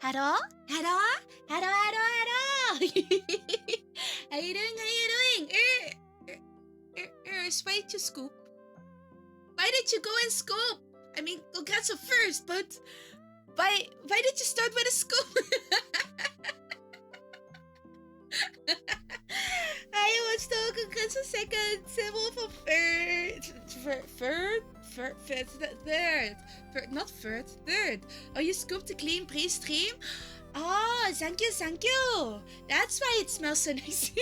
Hello? Hello? Hello, hello, hello! How you doing? How you doing? Why did you scoop? Why did you go and scoop? I mean, congrats at first, but why did you start with a scoop? I was still congrats a second. Symbol for third. Oh, you scooped a clean pre-stream? Oh, thank you. That's why it smells so nice.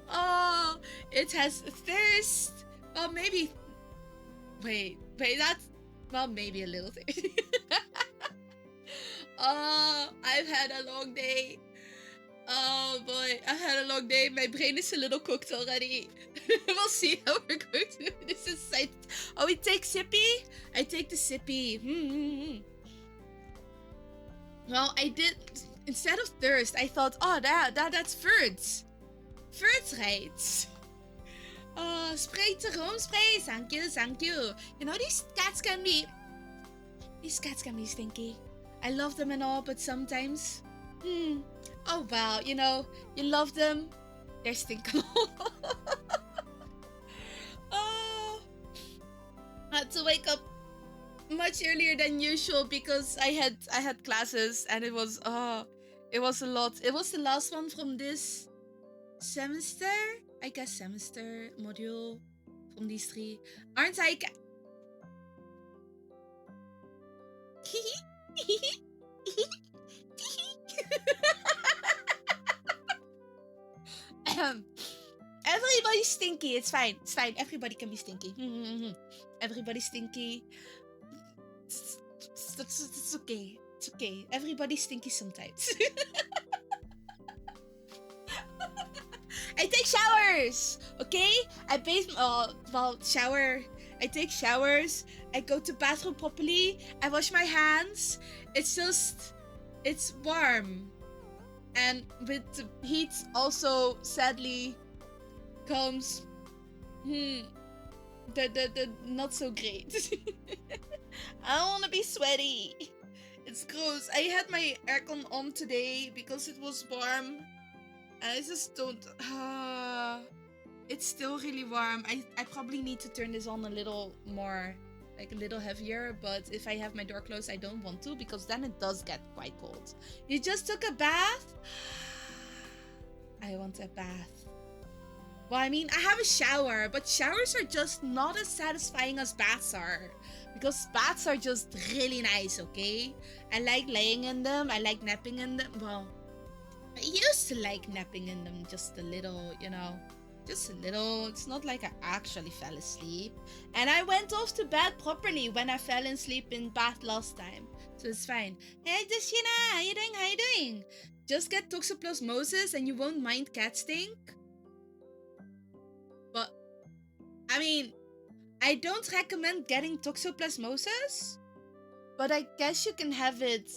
Oh, it has thirst. Well, maybe. Wait, that's. Well, maybe a little thing. Oh, I've had a long day. Oh boy, I've had a long day. My brain is a little cooked already. We'll see how we're going to do this. Oh, we take sippy? I take the sippy. Well, I did. Instead of thirst, I thought, oh, that's Verds. Verds right. Oh, spray to room spray. Thank you. You know, these cats can be stinky. I love them and all, but sometimes, oh well, you know, you love them, they're stinkable. Oh, I had to wake up much earlier than usual because I had classes and it was a lot. It was the last one from this semester, I guess semester module from these three. Aren't I? Everybody's stinky. It's fine. Everybody can be stinky. Everybody's stinky. It's okay. It's okay. Everybody's stinky sometimes. I take showers. Okay? I bathe. Shower. I take showers. I go to bathroom properly. I wash my hands. It's warm. And with the heat also sadly comes the not so great. I don't want to be sweaty. It's gross. I had my aircon on today because it was warm. And I just don't. It's still really warm. I probably need to turn this on a little more, like a little heavier, but if I have my door closed, I don't want to because then it does get quite cold. You just took a bath? I want a bath. Well, I mean, I have a shower, but showers are just not as satisfying as baths are. Because baths are just really nice, okay? I like laying in them. I like napping in them. Well, I used to like napping in them just a little, you know. Just a little. It's not like I actually fell asleep. And I went off to bed properly when I fell asleep in bath last time. So it's fine. Hey, Dashina, how you doing? Just get toxoplasmosis and you won't mind cat stink. But, I mean, I don't recommend getting toxoplasmosis. But I guess you can have it.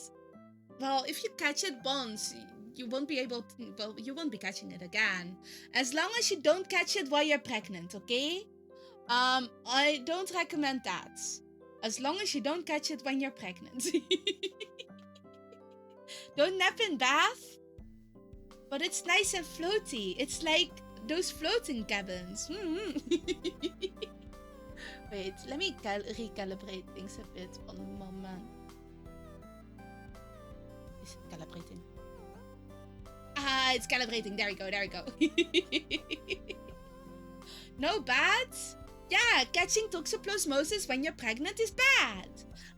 Well, if you catch it once, you won't be able to, well, you won't be catching it again. As long as you don't catch it while you're pregnant, okay? I don't recommend that. As long as you don't catch it when you're pregnant. Don't nap in bath. But it's nice and floaty. It's like those floating cabins. Wait, let me recalibrate things a bit. One moment. Is it calibrating? Ah, it's calibrating. There we go. No bad? Yeah, catching toxoplasmosis when you're pregnant is bad.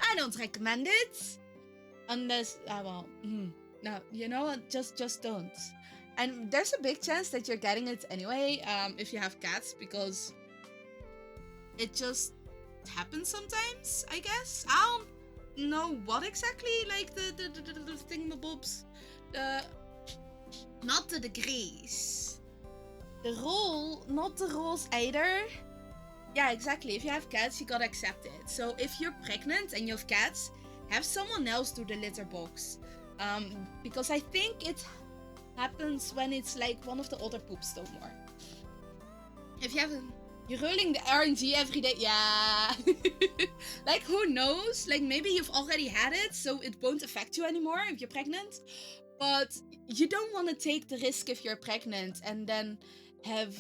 I don't recommend it. Unless, no, you know what? Just don't. And there's a big chance that you're getting it anyway, if you have cats, because it just happens sometimes, I guess. I don't know what exactly, like the thingamabobs. Not the degrees. The rule, not the rules either. Yeah, exactly. If you have cats, you gotta accept it. So if you're pregnant and you have cats, have someone else do the litter box. Because I think it happens when it's like one of the other poops no more. If you have You're rolling the RNG every day. Yeah. Like, who knows? Like, maybe you've already had it, so it won't affect you anymore if you're pregnant. But you don't want to take the risk if you're pregnant and then have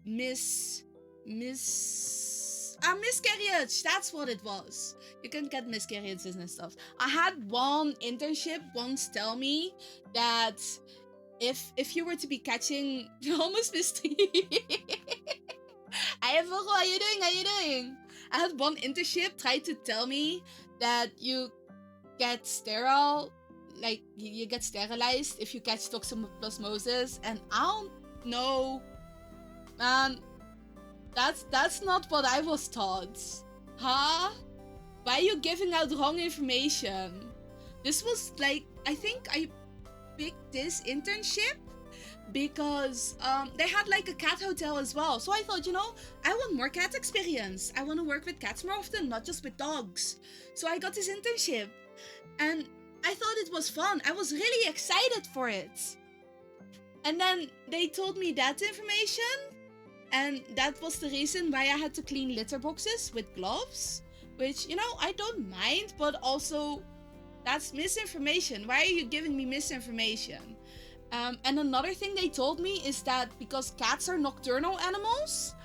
miscarriage. That's what it was. You can get miscarriages and stuff. I had one internship once tell me that if you were to be catching almost missed. Hi Vogel, how you doing? How you doing? I had one internship try to tell me that you get sterile, like you get sterilized if you catch toxoplasmosis, and I don't know, man. That's not what I was taught. Huh? Why are you giving out wrong information? This was like, I think I picked this internship because they had like a cat hotel as well. So I thought, you know, I want more cat experience. I want to work with cats more often, not just with dogs. So I got this internship and I thought it was fun. I was really excited for it. And then they told me that information, and that was the reason why I had to clean litter boxes with gloves, which, you know, I don't mind, but also that's misinformation. Why are you giving me misinformation? And another thing they told me is that because cats are nocturnal animals,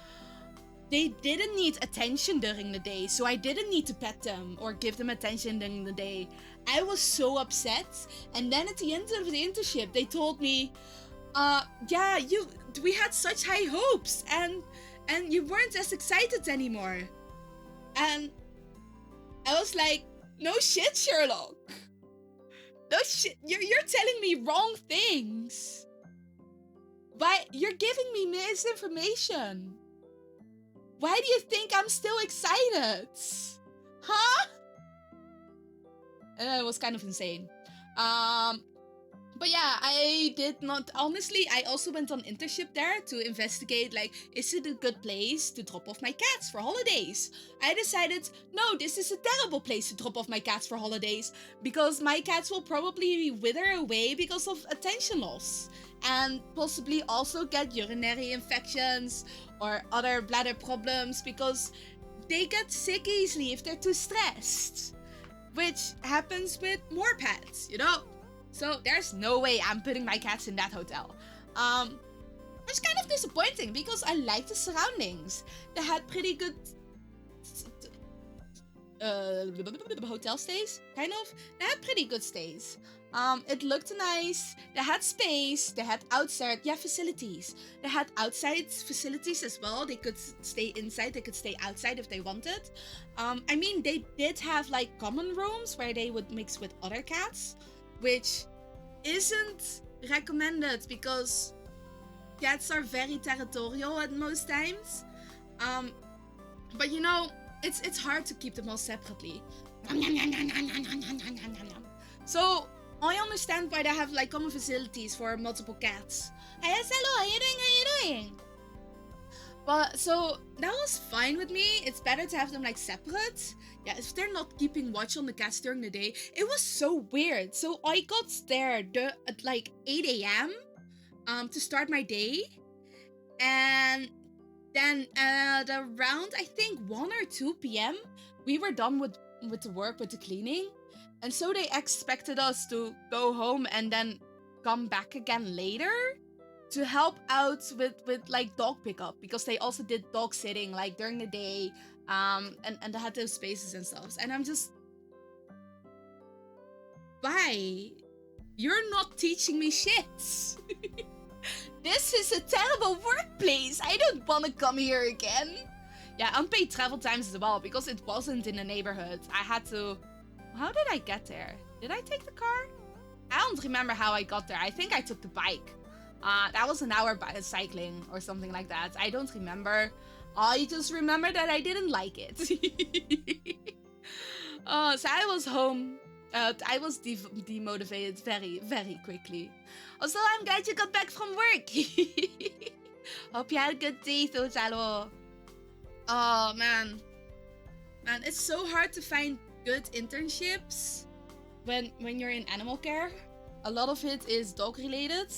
they didn't need attention during the day, so I didn't need to pet them or give them attention during the day. I was so upset. And then at the end of the internship, they told me, yeah, we had such high hopes and you weren't as excited anymore. And I was like, no shit, Sherlock. No shit, you're telling me wrong things. Why, you're giving me misinformation. Why do you think I'm still excited? Huh? And it was kind of insane. But yeah, I did not, honestly, I also went on internship there to investigate, like, is it a good place to drop off my cats for holidays? I decided, no, this is a terrible place to drop off my cats for holidays, because my cats will probably wither away because of attention loss, and possibly also get urinary infections or other bladder problems, because they get sick easily if they're too stressed, which happens with more pets, you know? So there's no way I'm putting my cats in that hotel. It's kind of disappointing because I like the surroundings. They had pretty good hotel stays, kind of. They had pretty good stays. It looked nice. They had space. They had outside, facilities. They had outside facilities as well. They could stay inside. They could stay outside if they wanted. I mean, they did have like common rooms where they would mix with other cats, which isn't recommended because cats are very territorial at most times. But you know, it's hard to keep them all separately. So I understand why they have like common facilities for multiple cats. Hey, hello, how you doing? How you doing? But so that was fine with me. It's better to have them like separate. Yeah, if they're not keeping watch on the cats during the day. It was so weird. So I got there at like 8 a.m. To start my day. And then at around, I think 1 or 2 p.m. we were done with the work, with the cleaning. And so they expected us to go home and then come back again later to help out with like dog pickup, because they also did dog sitting like during the day, and they had those spaces and stuff. And I'm just, why? You're not teaching me shit. This is a terrible workplace. I don't want to come here again. Yeah, unpaid travel times as well, because it wasn't in the neighborhood. I had to, how did I get there? Did I take the car? I don't remember how I got there. I think I took the bike. That was an hour cycling or something like that. I don't remember. I just remember that I didn't like it. So I was home. I was demotivated very, very quickly. Also, I'm glad you got back from work. Hope you had a good day, Totalo. Oh, man. Man, it's so hard to find good internships when you're in animal care. A lot of it is dog related.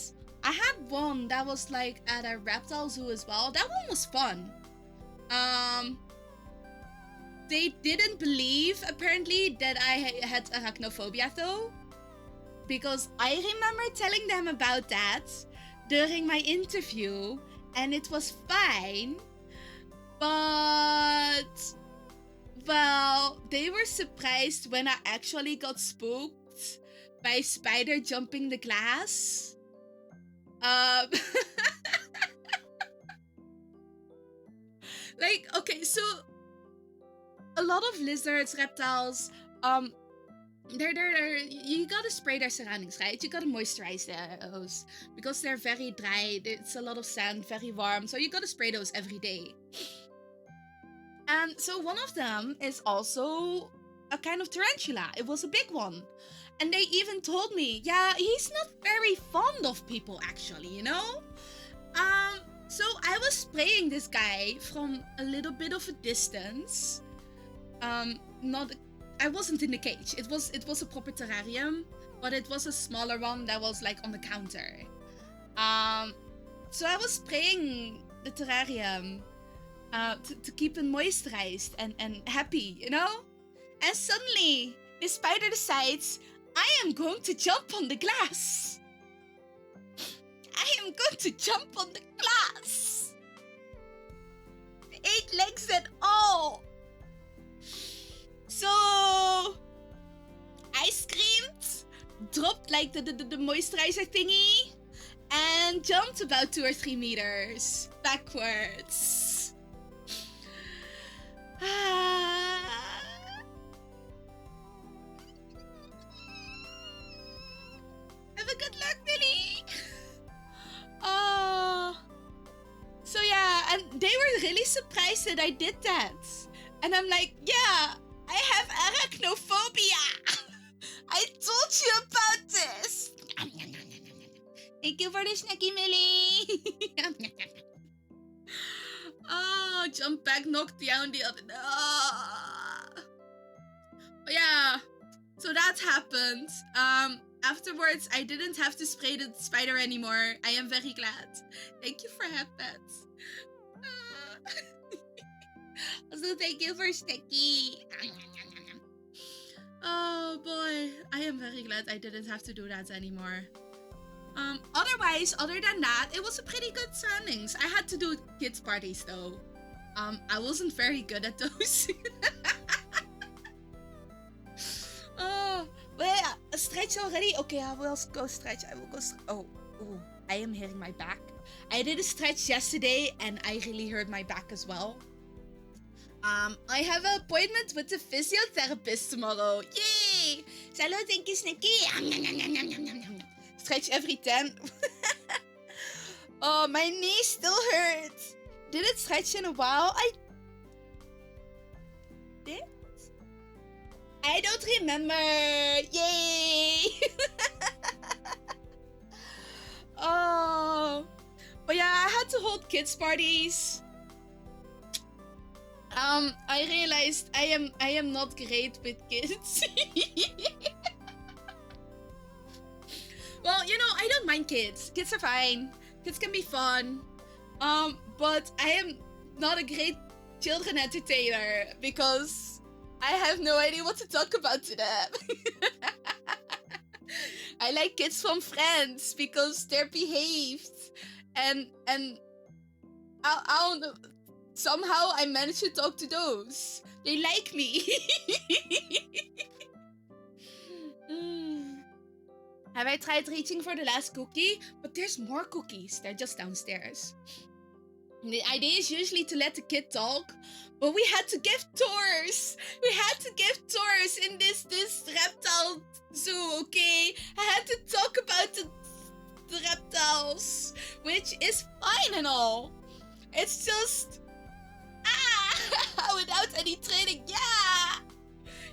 I had one that was like at a reptile zoo as well. That one was fun. They didn't believe, apparently, that I had arachnophobia though. Because I remember telling them about that during my interview, and it was fine. But, well, they were surprised when I actually got spooked by a spider jumping the glass. Like, okay, so a lot of lizards, reptiles, you gotta spray their surroundings, right? You gotta moisturize those because they're very dry. It's a lot of sand, very warm, so you gotta spray those every day. And so one of them is also a kind of tarantula. It was a big one. And they even told me, yeah, he's not very fond of people, actually, you know? So I was spraying this guy from a little bit of a distance. I wasn't in the cage. It was a proper terrarium, but it was a smaller one that was like on the counter. So I was spraying the terrarium to keep it moisturized and happy, you know? And suddenly, the spider decides, I am going to jump on the glass. I am going to jump on the glass. 8 legs and all. So I screamed, dropped like the moisturizer thingy, and jumped about 2 or 3 meters backwards. Have a good luck, Billy. So yeah, and they were really surprised that I did that. And I'm like, yeah, I have arachnophobia. I told you about this. Thank you for the snacky, Millie. Oh, jump back, knock down the other. But yeah, so that happened. Afterwards, I didn't have to spray the spider anymore. I am very glad. Thank you for headpats. Also, thank you for Sticky. Oh boy, I am very glad I didn't have to do that anymore. Otherwise, other than that, it was a pretty good surroundings. I had to do kids parties though. I wasn't very good at those. Oh, well, stretch already? Okay, I will go stretch. Oh, I am hearing my back. I did a stretch yesterday and I really hurt my back as well. I have an appointment with the physiotherapist tomorrow. Yay! Hello, thank you, Snicky. Stretch every 10. Oh, my knee still hurts. Didn't stretch in a while. I did? I don't remember. Yay! Oh. But yeah, I had to hold kids parties. I realized I am not great with kids. Well, you know, I don't mind kids. Kids are fine. Kids can be fun. But I am not a great children entertainer because I have no idea what to talk about to them. I like kids from Friends because they're behaved and I don't know. Somehow I managed to talk to those. They like me. Have I tried reaching for the last cookie? But there's more cookies. They're just downstairs. The idea is usually to let the kid talk, but we had to give tours. We had to give tours in this reptile zoo, okay? I had to talk about the reptiles, which is fine and all. It's just... without any training, yeah!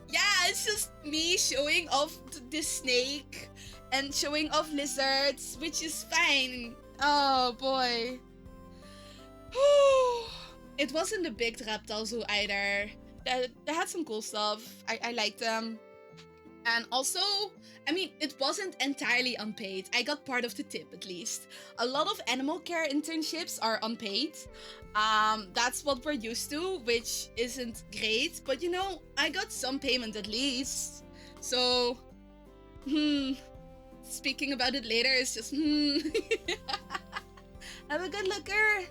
Yeah, it's just me showing off the snake and showing off lizards, which is fine. Oh boy. It wasn't a big reptile zoo either. They had some cool stuff. I liked them. And also, I mean, it wasn't entirely unpaid. I got part of the tip at least. A lot of animal care internships are unpaid. That's what we're used to, which isn't great, but you know, I got some payment at least. So, speaking about it later is just, Have a good looker.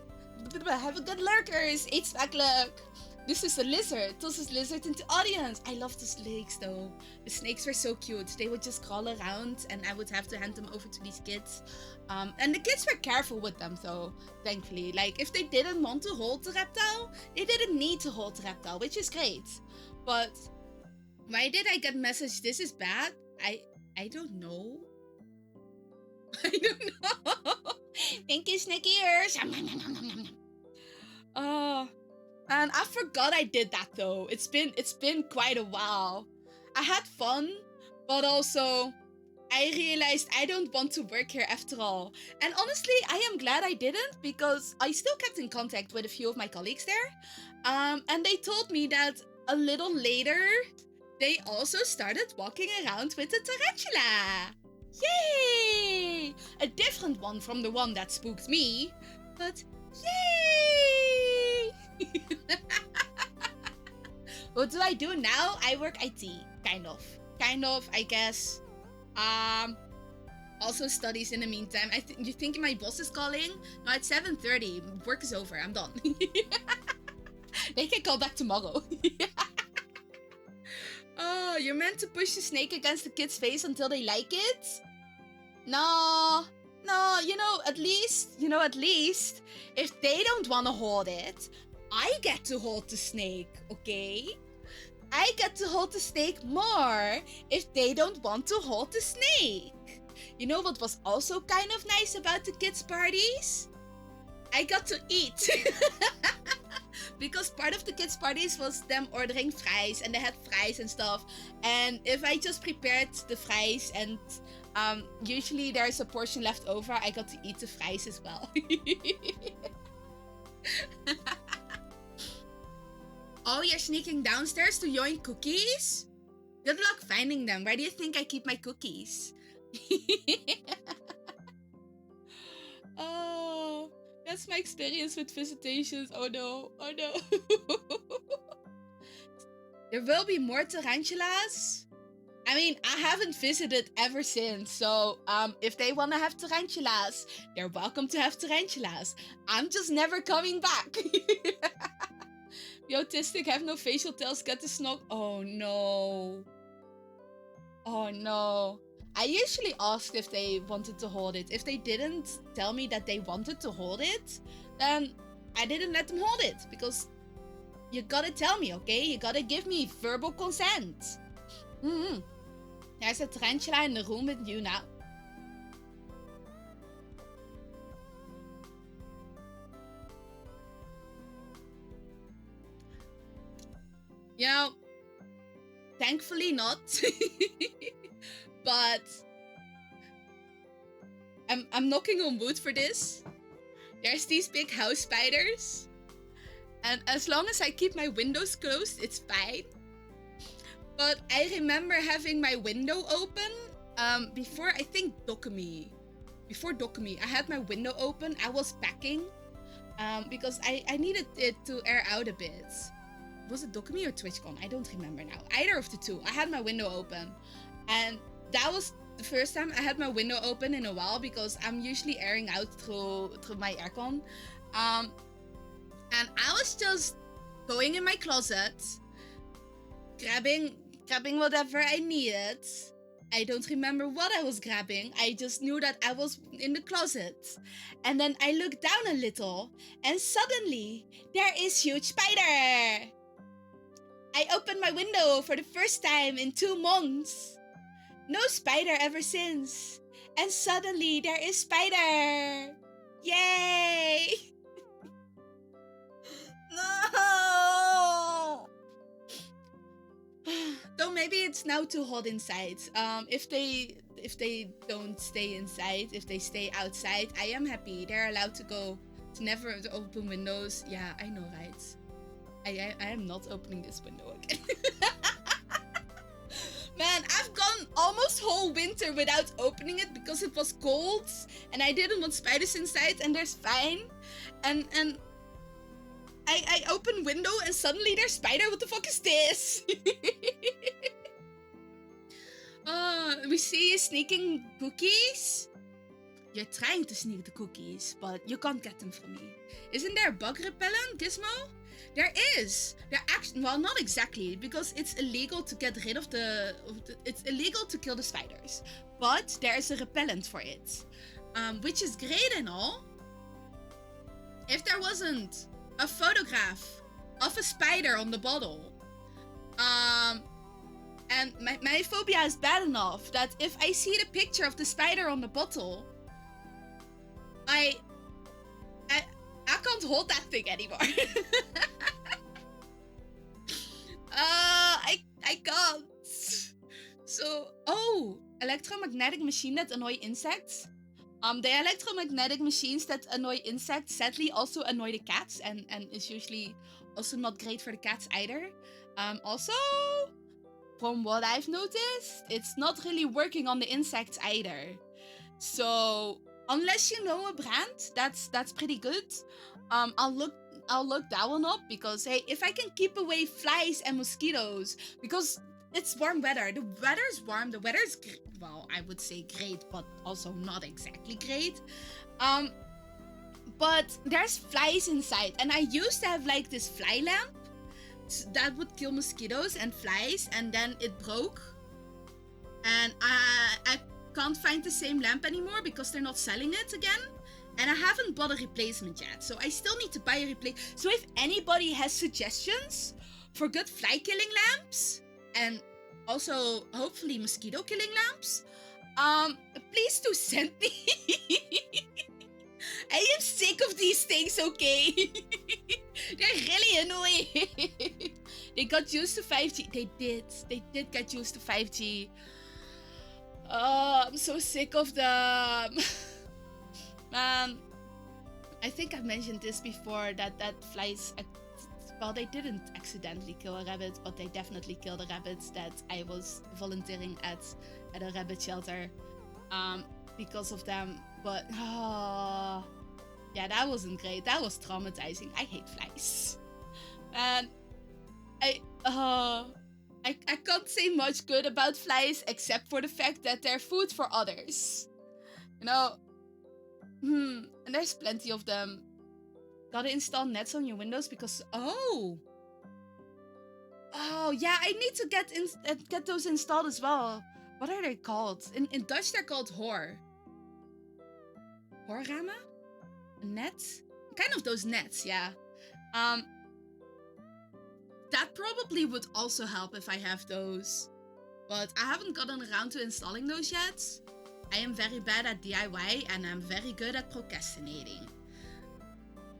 Have a good lurkers. 8 back look. This is a lizard. This is lizard in the audience. I love the snakes though. The snakes were so cute. They would just crawl around and I would have to hand them over to these kids. And the kids were careful with them though, thankfully. Like if they didn't want to hold the reptile, they didn't need to hold the reptile, which is great. But why did I get message this is bad? I don't know. I don't know. Thank you, Snicky ears. And I forgot I did that though. It's been quite a while. I had fun, but also I realized I don't want to work here after all. And honestly, I am glad I didn't because I still kept in contact with a few of my colleagues there. And they told me that a little later, they also started walking around with a tarantula. Yay! A different one from the one that spooked me, but yay! What do I do now? I work IT, kind of, I guess. Also studies in the meantime. You think my boss is calling? No, it's 7:30. Work is over. I'm done. They can call back tomorrow. Oh, you're meant to push the snake against the kid's face until they like it? No, at least, if they don't want to hold it, I get to hold the snake, okay? I get to hold the snake more if they don't want to hold the snake. You know what was also kind of nice about the kids' parties? I got to eat. Because part of the kids' parties was them ordering fries, and they had fries and stuff. And if I just prepared the fries and usually there's a portion left over, I got to eat the fries as well. Oh, you're sneaking downstairs to yoink cookies? Good luck finding them. Where do you think I keep my cookies? Oh, that's my experience with visitations. Oh no. There will be more tarantulas? I mean, I haven't visited ever since, so if they want to have tarantulas, they're welcome to have tarantulas. I'm just never coming back. The autistic have no facial tails, get the snog. Oh no. I usually asked if they wanted to hold it. If they didn't tell me that they wanted to hold it, then I didn't let them hold it, because you gotta tell me, okay? You gotta give me verbal consent. There's a tarantula in the room with you now. You know, thankfully not. But I'm knocking on wood for this. There's these big house spiders. And as long as I keep my windows closed, it's fine. But I remember having my window open before, I think, Dokumi. Before Dokumi, I had my window open. I was packing because I needed it to air out a bit. Was it Dokumi or TwitchCon? I don't remember now. Either of the two. I had my window open. And that was the first time I had my window open in a while, because I'm usually airing out through my aircon. And I was just going in my closet, grabbing whatever I needed. I don't remember what I was grabbing. I just knew that I was in the closet. And then I looked down a little, and suddenly there is huge spider. I opened my window for the first time in 2 months. No spider ever since. And suddenly there is spider. Yay! No! Though maybe it's now too hot inside. If they don't stay inside, if they stay outside, I am happy. They're allowed to go. It's never to open windows. Yeah, I know, right? I am not opening this window again. Man, I've gone almost whole winter without opening it because it was cold and I didn't want spiders inside, and there's fine. And I open window and suddenly there's spider. What the fuck is this? We see you sneaking cookies. You're trying to sneak the cookies, but you can't get them from me. Isn't there a bug repellent, Gizmo? There is. There actually, well, not exactly, because it's illegal to get rid of it's illegal to kill the spiders. But there is a repellent for it, which is great and all. If there wasn't a photograph of a spider on the bottle, and my phobia is bad enough that if I see the picture of the spider on the bottle, I can't hold that thing anymore. I can't. So, electromagnetic machine that annoy insects. The electromagnetic machines that annoy insects sadly also annoy the cats, and is usually also not great for the cats either. Also, from what I've noticed, it's not really working on the insects either. So unless you know a brand that's pretty good, I'll look that one up, because hey, if I can keep away flies and mosquitoes, because it's warm weather. The weather's warm. The weather's well, I would say great, but also not exactly great. But there's flies inside, and I used to have like this fly lamp that would kill mosquitoes and flies, and then it broke, and I can't find the same lamp anymore because they're not selling it again, and I haven't bought a replacement yet, so I still need to buy a replacement. So if anybody has suggestions for good fly killing lamps, and also hopefully mosquito killing lamps, please do send me. I am sick of these things, okay? They're really annoying. They got used to 5G. They did get used to 5G. Oh, I'm so sick of them. Man, I think I've mentioned this before, that flies, well, they didn't accidentally kill a rabbit, but they definitely killed a rabbit that I was volunteering at a rabbit shelter because of them. But yeah, that wasn't great. That was traumatizing. I hate flies. And I can't say much good about flies except for the fact that they're food for others. You know? And there's plenty of them. Gotta install nets on your windows because... Oh, yeah, I need to get those installed as well. What are they called? In Dutch, they're called hoor. Hoorramen? A net? Kind of those nets, yeah. That probably would also help if I have those. But I haven't gotten around to installing those yet. I am very bad at DIY and I'm very good at procrastinating.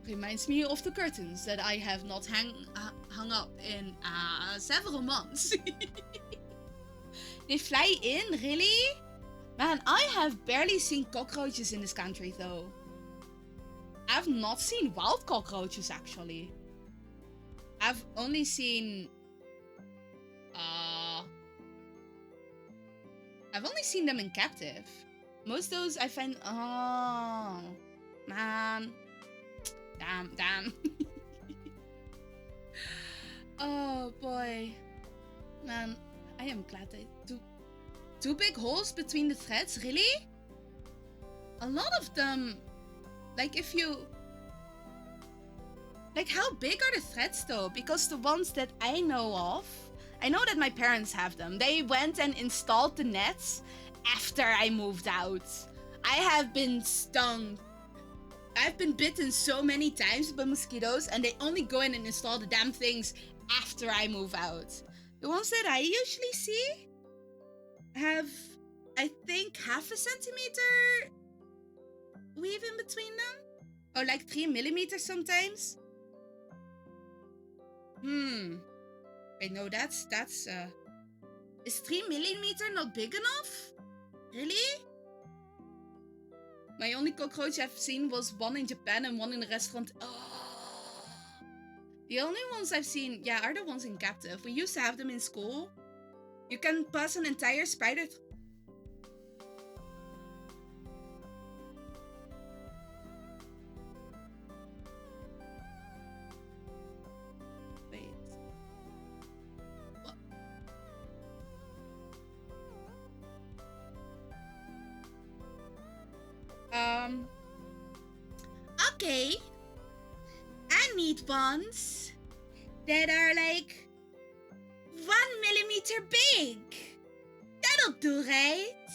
Reminds me of the curtains that I have not hung up in several months. They fly in, really? Man, I have barely seen cockroaches in this country though. I've not seen wild cockroaches actually. I've only seen them in captive. Most of those I find, oh man. Damn. Oh boy. Man, I am glad they two big holes between the threads, really? A lot of them, like if you... Like how big are the threads though? Because the ones that I know of, I know that my parents have them. They went and installed the nets after I moved out. I have been stung. I've been bitten so many times by mosquitoes and they only go in and install the damn things after I move out. The ones that I usually see have, I think, 0.5 centimeter weave in between them. Or like 3 millimeters sometimes. Wait, no, that's, is 3 millimeter not big enough? Really? My only cockroach I've seen was one in Japan and one in a restaurant. Oh. The only ones I've seen, yeah, are the ones in captive. We used to have them in school. You can pass an entire spider. Wait. What? Okay. I need ones that are like 1 millimeter big. That'll do, right?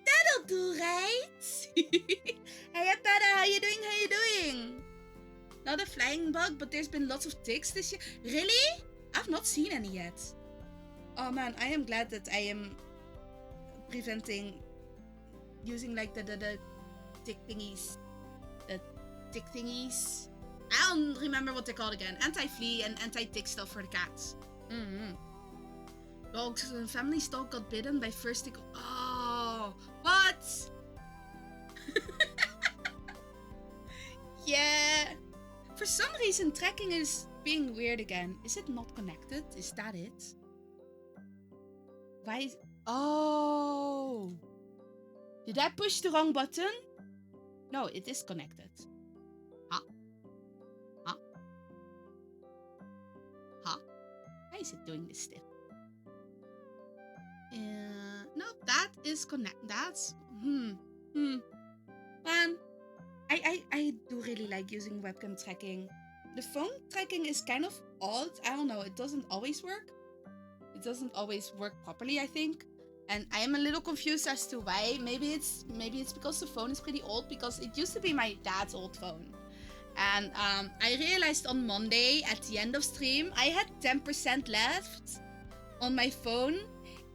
That'll do, right? Hey, Pada, how you doing? How you doing? Not a flying bug, but there's been lots of ticks this year. Really? I've not seen any yet. Oh man, I am glad that I am preventing using like the tick thingies. The tick thingies. I don't remember what they're called again. Anti-flea and anti-tick stuff for the cats. Dogs and family's dog got bitten by first tick. Oh, what? Yeah. For some reason, tracking is being weird again. Is it not connected? Is that it? Why is... Oh. Did I push the wrong button? No, it is connected. Huh? Huh? Huh? Why is it doing this still? No, that is connect. That's... Man, I do really like using webcam tracking. The phone tracking is kind of odd. I don't know. It doesn't always work. It doesn't always work properly, I think. And I am a little confused as to why. Maybe it's because the phone is pretty old, because it used to be my dad's old phone. And I realized on Monday at the end of stream, I had 10% left on my phone,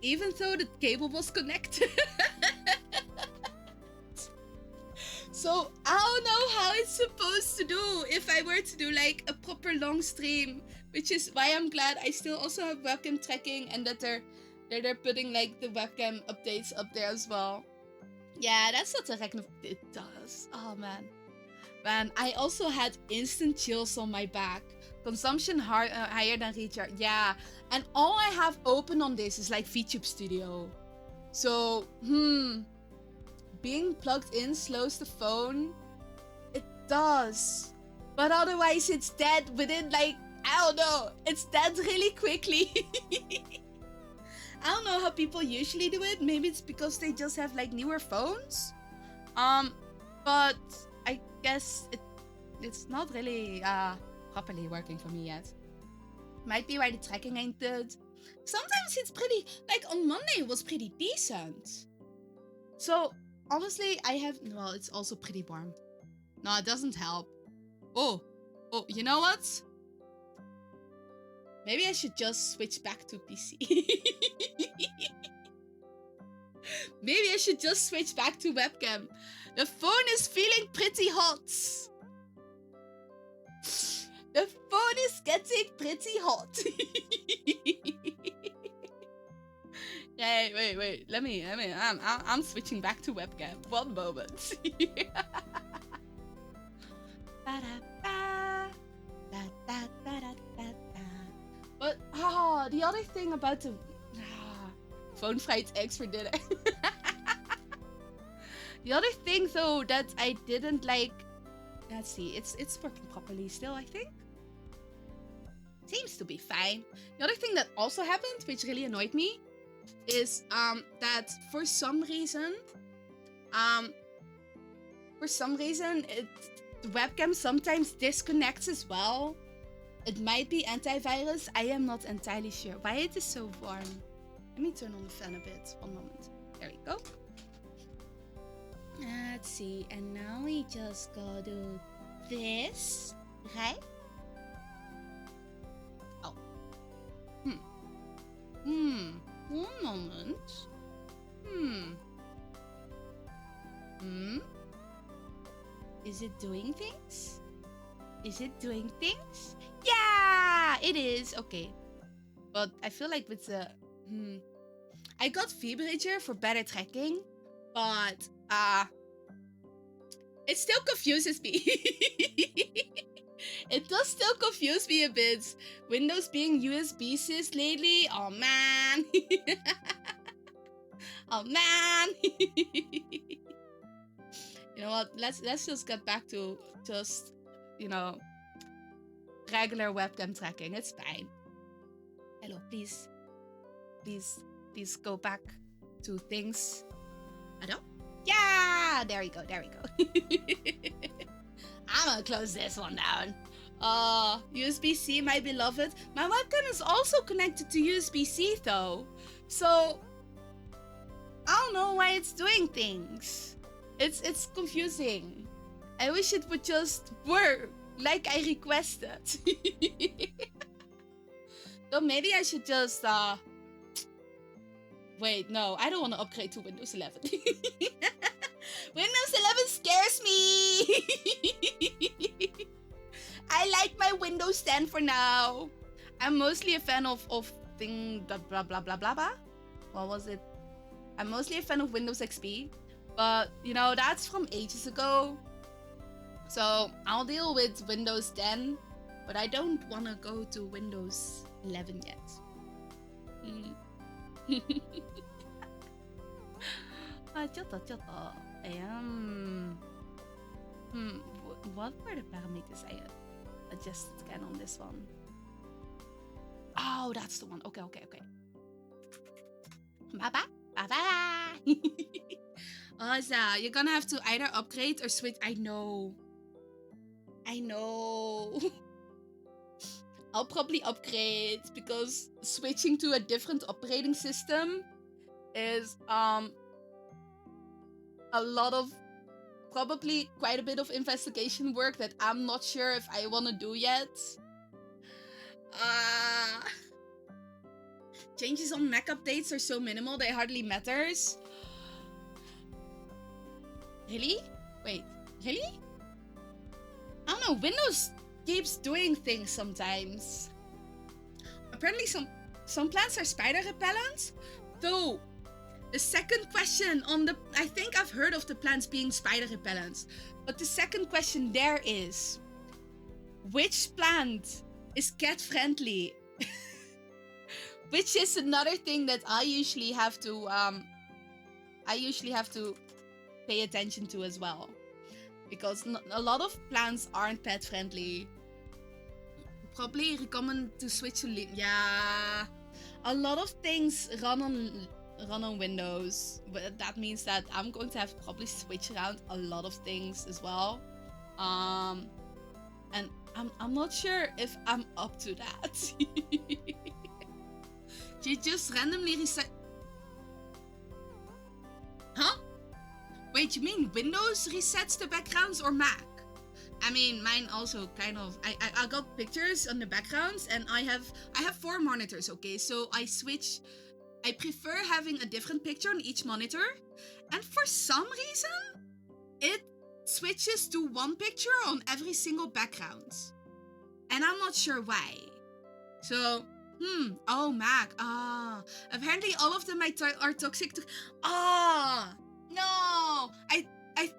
even though the cable was connected. So I don't know how it's supposed to do if I were to do like a proper long stream, which is why I'm glad I still also have webcam tracking and that they're putting like the webcam updates up there as well. Yeah, that's what the reckon it does. Oh man. Man, I also had instant chills on my back. Consumption higher than recharge. Yeah, and all I have open on this is like VTube Studio. So, being plugged in slows the phone. It does. But otherwise it's dead within like, I don't know. It's dead really quickly. I don't know how people usually do it. Maybe it's because they just have like newer phones. But I guess it's not really properly working for me yet. Might be why the tracking ain't good. Sometimes it's pretty, like on Monday it was pretty decent. So honestly, well, it's also pretty warm. No, it doesn't help. Oh, you know what? Maybe I should just switch back to PC. Maybe I should just switch back to webcam. The phone is feeling pretty hot. The phone is getting pretty hot. Hey, wait. Let me. I'm switching back to webcam. One moment. But the other thing about the phone fried eggs for dinner. The other thing though that I didn't like. Let's see. It's working properly still, I think. Seems to be fine. The other thing that also happened, which really annoyed me, is that for some reason the webcam sometimes disconnects as well. It might be antivirus. I am not entirely sure why it is so warm. Let me turn on the fan a bit. One moment. There we go. Let's see. And now we just go do this, right? Oh. One moment. Is it doing things? Is it doing things? Yeah, it is. Okay. But I feel like with the... I got Vibrator for better tracking, but it still confuses me. It does still confuse me a bit. Windows being USB-Cs lately. Oh man. Oh man. You know what? Let's just get back to just, you know, regular webcam tracking. It's fine. Hello, please go back to things. Hello? Yeah, there we go. I'm gonna close this one down. USB-C, my beloved. My webcam is also connected to USB-C though. So I don't know why it's doing things. It's confusing. I wish it would just work like I requested. So maybe I should just wait, no, I don't want to upgrade to Windows 11. Windows 11 scares me. I like my Windows 10 for now. I'm mostly a fan of thing blah blah blah blah blah. What was it? I'm mostly a fan of Windows XP, but you know, that's from ages ago. So I'll deal with Windows 10, but I don't want to go to Windows 11 yet. What were the parameters I adjusted again on this one? Oh, that's the one. Okay. Bye-bye. Ozza, you're gonna have to either upgrade or switch. I know. I'll probably upgrade because switching to a different operating system is a lot of, probably quite a bit of investigation work that I'm not sure if I want to do yet. Changes on Mac updates are so minimal they hardly matters. Really? Wait, really? I don't know, Windows keeps doing things sometimes. Apparently some plants are spider repellent, though the second question on the, I think I've heard of the plants being spider repellent, but the second question there is, which plant is cat friendly? Which is another thing that I usually have to pay attention to as well, because a lot of plants aren't pet friendly. Probably recommend to switch to yeah. A lot of things run on Windows, but that means that I'm going to have to probably switch around a lot of things as well. And I'm not sure if I'm up to that. You just randomly reset. Huh? Wait, you mean Windows resets the backgrounds or Mac? I mean, mine also kind of. I got pictures on the backgrounds, and I have 4 monitors. Okay, so I prefer having a different picture on each monitor, and for some reason, it switches to one picture on every single background, and I'm not sure why. So. Oh, Mac. Apparently all of them are toxic to... No. I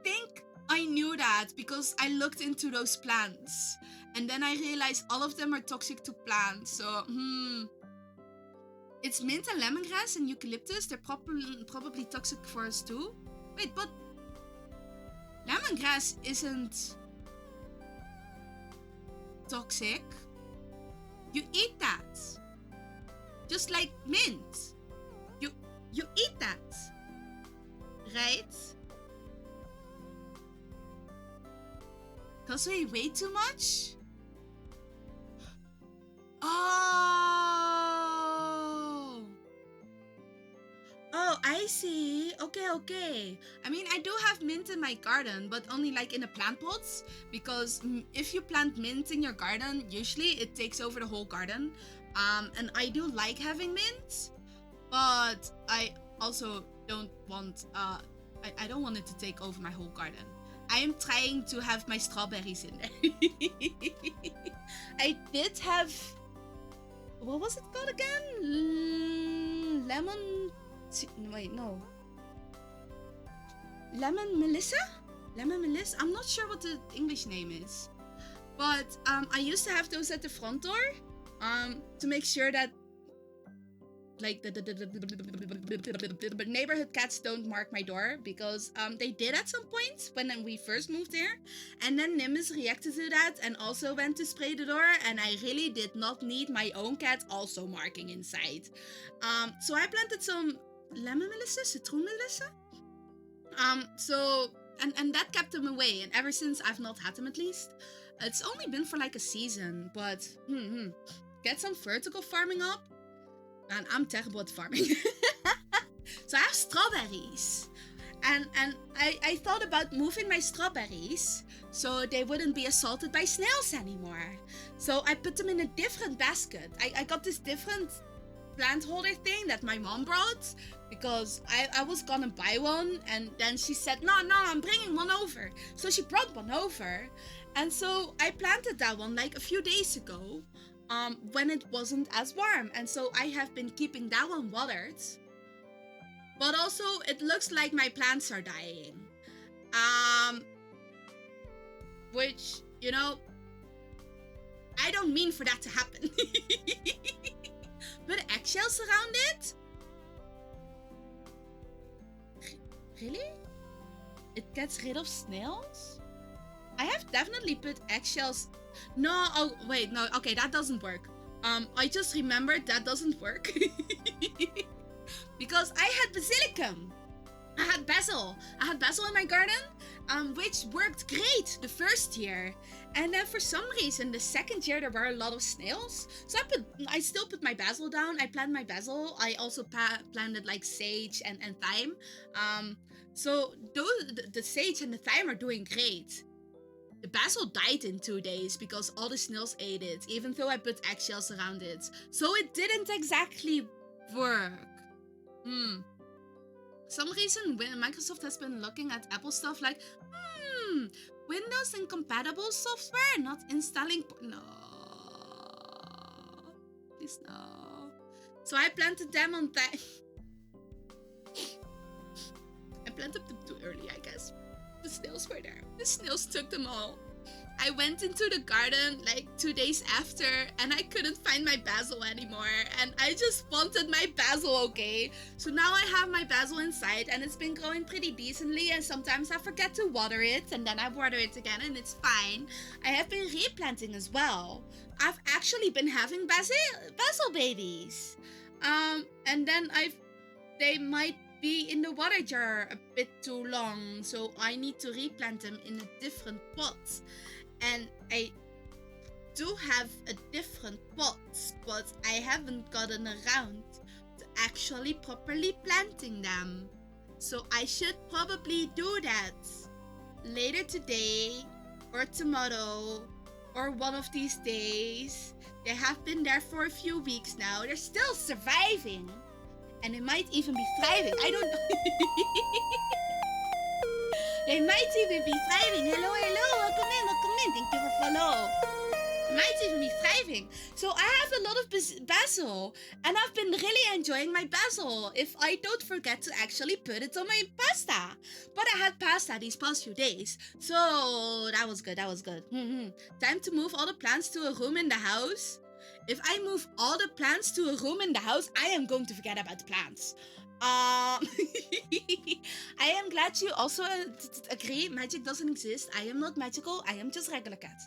think I knew that because I looked into those plants. And then I realized all of them are toxic to plants. So, It's mint and lemongrass and eucalyptus. They're probably toxic for us too. Wait, but... Lemongrass isn't... toxic. You eat that. Just like mint. You eat that. Right? Because we weigh too much? Oh, I see. Okay. I mean, I do have mint in my garden, but only like in the plant pots. Because if you plant mint in your garden, usually it takes over the whole garden. And I do like having mint, but I also don't want, I don't want it to take over my whole garden. I am trying to have my strawberries in there. I did have, what was it called again? Lemon Melissa? I'm not sure what the English name is. But I used to have those at the front door to make sure that like the neighborhood cats don't mark my door, because they did at some point when we first moved there, and then Nimbus reacted to that and also went to spray the door, and I really did not need my own cat also marking inside. So I planted some lemon melissa, citroen melissa. And that kept them away, and ever since I've not had them, at least. It's only been for like a season, but get some vertical farming up. And I'm terrible at farming. So I have strawberries. And I thought about moving my strawberries so they wouldn't be assaulted by snails anymore. So I put them in a different basket. I got this different plant holder thing that my mom brought, because I was gonna buy one, and then she said, no, I'm bringing one over. So she brought one over, and so I planted that one like a few days ago, when it wasn't as warm, and so I have been keeping that one watered. But also, it looks like my plants are dying. Which, you know, I don't mean for that to happen. Put eggshells around it? Really? It gets rid of snails? I have definitely put eggshells. No, oh wait, no, okay, that doesn't work. I just remembered that doesn't work. Because I had basilicum. I had basil in my garden, which worked great the first year. And then for some reason, the second year there were a lot of snails. So I still put my basil down. I planted my basil. I also planted like sage and thyme. So the sage and the thyme are doing great. The basil died in 2 days because all the snails ate it, even though I put eggshells around it. So it didn't exactly work. Some reason Microsoft has been looking at Apple stuff like, Windows incompatible software, not installing. No. Please no. So I planted them on time. I planted them too early, I guess. The snails were there. The snails took them all. I went into the garden like 2 days after, and I couldn't find my basil anymore, and I just wanted my basil, okay? So now I have my basil inside, and it's been growing pretty decently, and sometimes I forget to water it, and then I water it again, and it's fine. I have been replanting as well. I've actually been having basil babies. And then they might be in the water jar a bit too long, so I need to replant them in a different pot. And I do have a different pot, but I haven't gotten around to actually properly planting them. So I should probably do that later today or tomorrow or one of these days. They have been there for a few weeks now. They're still surviving. And they might even be thriving. I don't know. They might even be thriving. Hello. Welcome in. Thank you for follow. They might even be thriving. So I have a lot of basil. And I've been really enjoying my basil. If I don't forget to actually put it on my pasta. But I had pasta these past few days. So that was good. Time to move all the plants to a room in the house. If I move all the plants to a room in the house, I am going to forget about the plants. I am glad you also agree magic doesn't exist. I am not magical. I am just regular cat.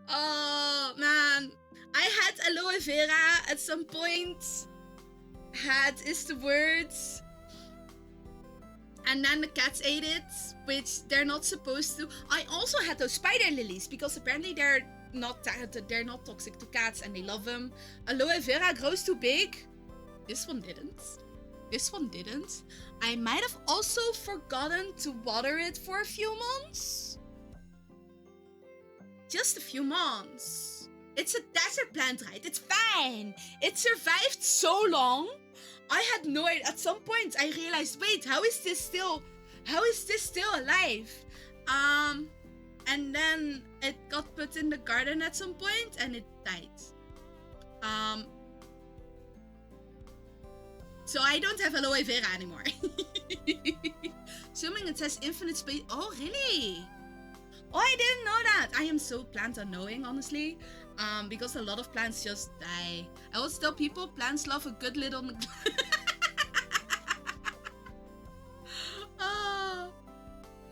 Oh, man. I had aloe vera at some point. Had is the words. And then the cats ate it, which they're not supposed to. I also had those spider lilies because apparently they're not toxic to cats and they love them. Aloe vera grows too big. This one didn't. I might have also forgotten to water it for a few months. Just a few months. It's a desert plant, right? It's fine. It survived so long. I had no idea. At some point, I realized, wait, how is this still alive? And then it got put in the garden at some point, and it died. So I don't have aloe vera anymore. Assuming it says infinite space. Oh, really? Oh, I didn't know that. I am so plant unknowing, honestly. Because a lot of plants just die. I always tell people plants love a good little oh,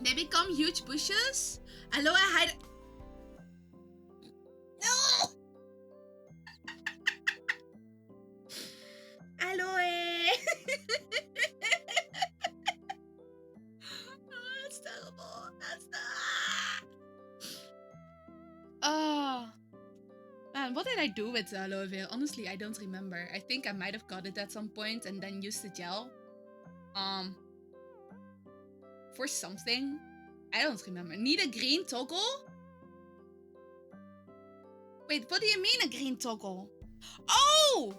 they become huge bushes. Aloe hide. No. Aloe. Oh, that's terrible. That's the. Man, what did I do with the aloe vera? Honestly, I don't remember. I think I might have got it at some point and then used the gel. For something. I don't remember. Need a green toggle? Wait, what do you mean a green toggle? Oh!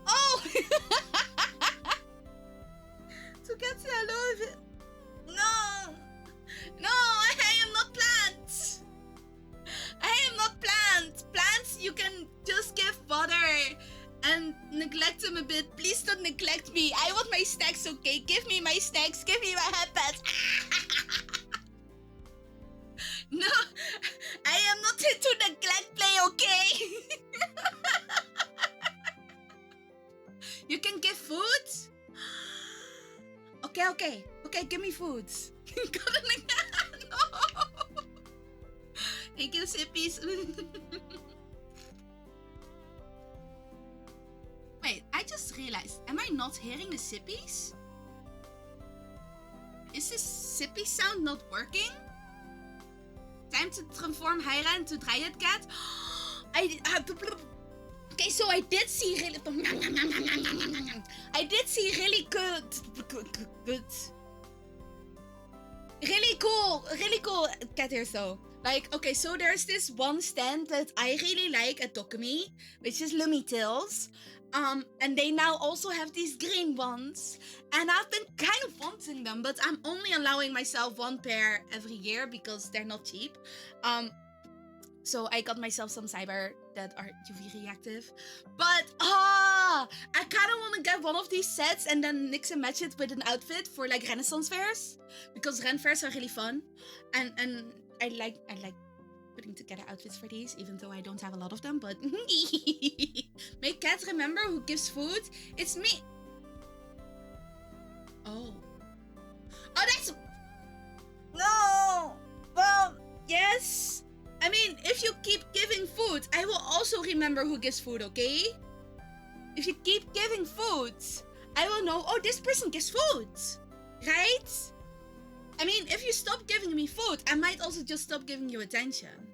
Oh! To get the aloe vera. No! No, I am not plants! I am not plants! Plants, you can just give water and neglect them a bit. Please don't neglect me. I want my snacks, okay? Give me my snacks. Give me my headpads. No, I am not into neglect play, okay? You can give food? Okay, give me foods. No. Thank you, Sippies. Wait, I just realized, am I not hearing the Sippies? Is this Sippy sound not working? Time to transform Hyra into Dryad Cat? Okay, so I did see really... I did see really good... Really cool cat hair though. Like, okay, so there's this one stand that I really like at Dokumi, which is Lummy Tails. And they now also have these green ones. And I've been kind of wanting them, but I'm only allowing myself one pair every year because they're not cheap. So I got myself some cyber that are UV reactive. But, I kind of want to get one of these sets and then mix and match it with an outfit for like Renaissance fairs. Because Ren fairs are really fun. And I like putting together outfits for these, even though I don't have a lot of them, but make cat remember who gives food? It's me. Oh, that's... No! Well, yes. I mean, if you keep giving food, I will also remember who gives food, okay? If you keep giving food, I will know, oh, this person gives food, right? I mean, if you stop giving me food, I might also just stop giving you attention.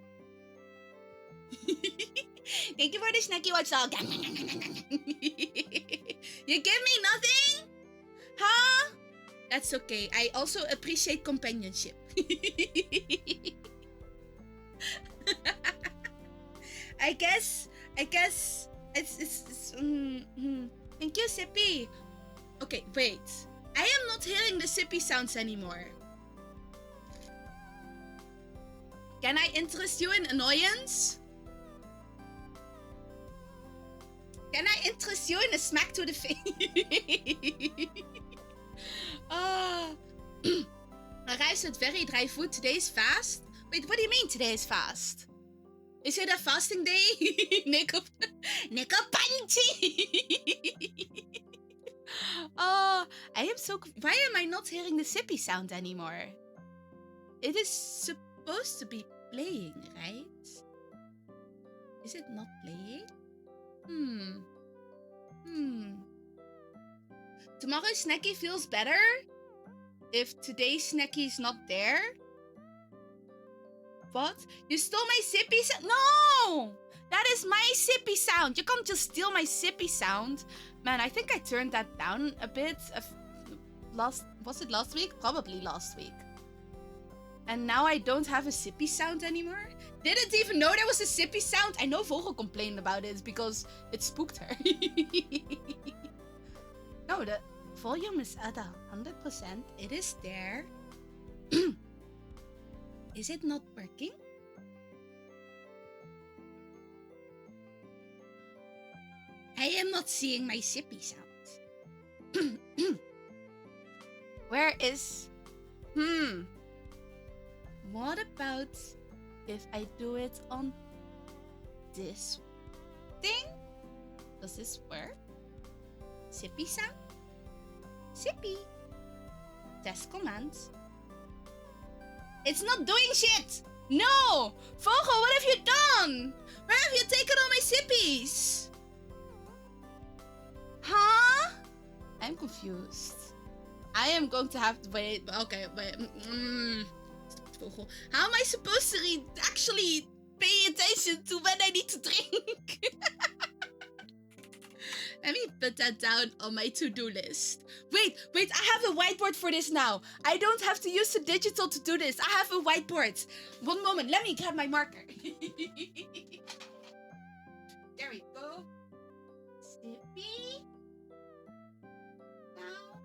Thank you for the snacky watch dog. You give me nothing? Huh? That's okay. I also appreciate companionship. I guess it's Thank you, Sippy. Okay, wait. I am not hearing the Sippy sounds anymore. Can I interest you in annoyance? Can I interest you in a smack to the face? Arrives with very dry food. Today is fast? Wait, what do you mean today is fast? Is it a fasting day? Nico Punchy! I am so... Why am I not hearing the Sippy sound anymore? It is supposed to be playing, right? Is it not playing? Tomorrow's snacky feels better if today's snacky is not there. What? You stole my Sippy sound? No! That is my Sippy sound. You can't just steal my Sippy sound. Man, I think I turned that down a bit. Was it last week? Probably last week. And now I don't have a Sippy sound anymore? Didn't even know there was a Sippy sound. I know Vogel complained about it because it spooked her. No, the volume is at 100%. It is there. Is it not working? I am not seeing my Sippy sound. Where is What about if I do it on this thing? Does this work? Sippy sound? Sippy. Test commands. It's not doing shit! No! Vogel, what have you done? Where have you taken all my sippies? Huh? I'm confused. I am going to have to wait. Okay, wait. Vogel. How am I supposed to actually pay attention to when I need to drink? Let me put that down on my to-do list. Wait, I have a whiteboard for this now. I don't have to use the digital to do this. I have a whiteboard. One moment, let me grab my marker. There we go. Sippy. Now.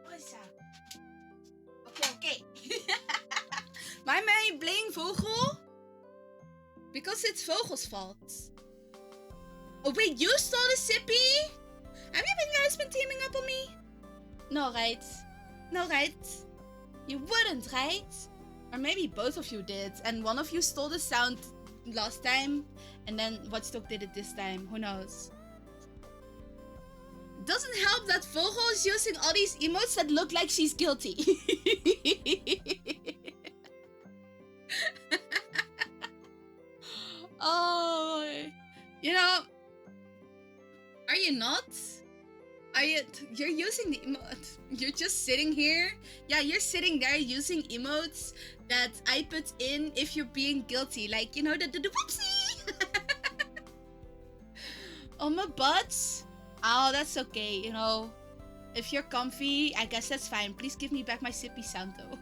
What's that? Okay. Why am I blaming Vogel? Because it's Vogel's fault. Oh wait, you stole the sippy? Have you guys been teaming up on me? No, right? You wouldn't, right? Or maybe both of you did, and one of you stole the sound last time, and then Watchdog did it this time. Who knows? Doesn't help that Vogel is using all these emotes that look like she's guilty. Oh, you know, are you not? You're using the emote. You're just sitting here. Yeah, you're sitting there using emotes that I put in if you're being guilty. Like, you know, the whoopsie. On my butt. Oh, that's okay, you know. If you're comfy, I guess that's fine. Please give me back my sippy sound, though.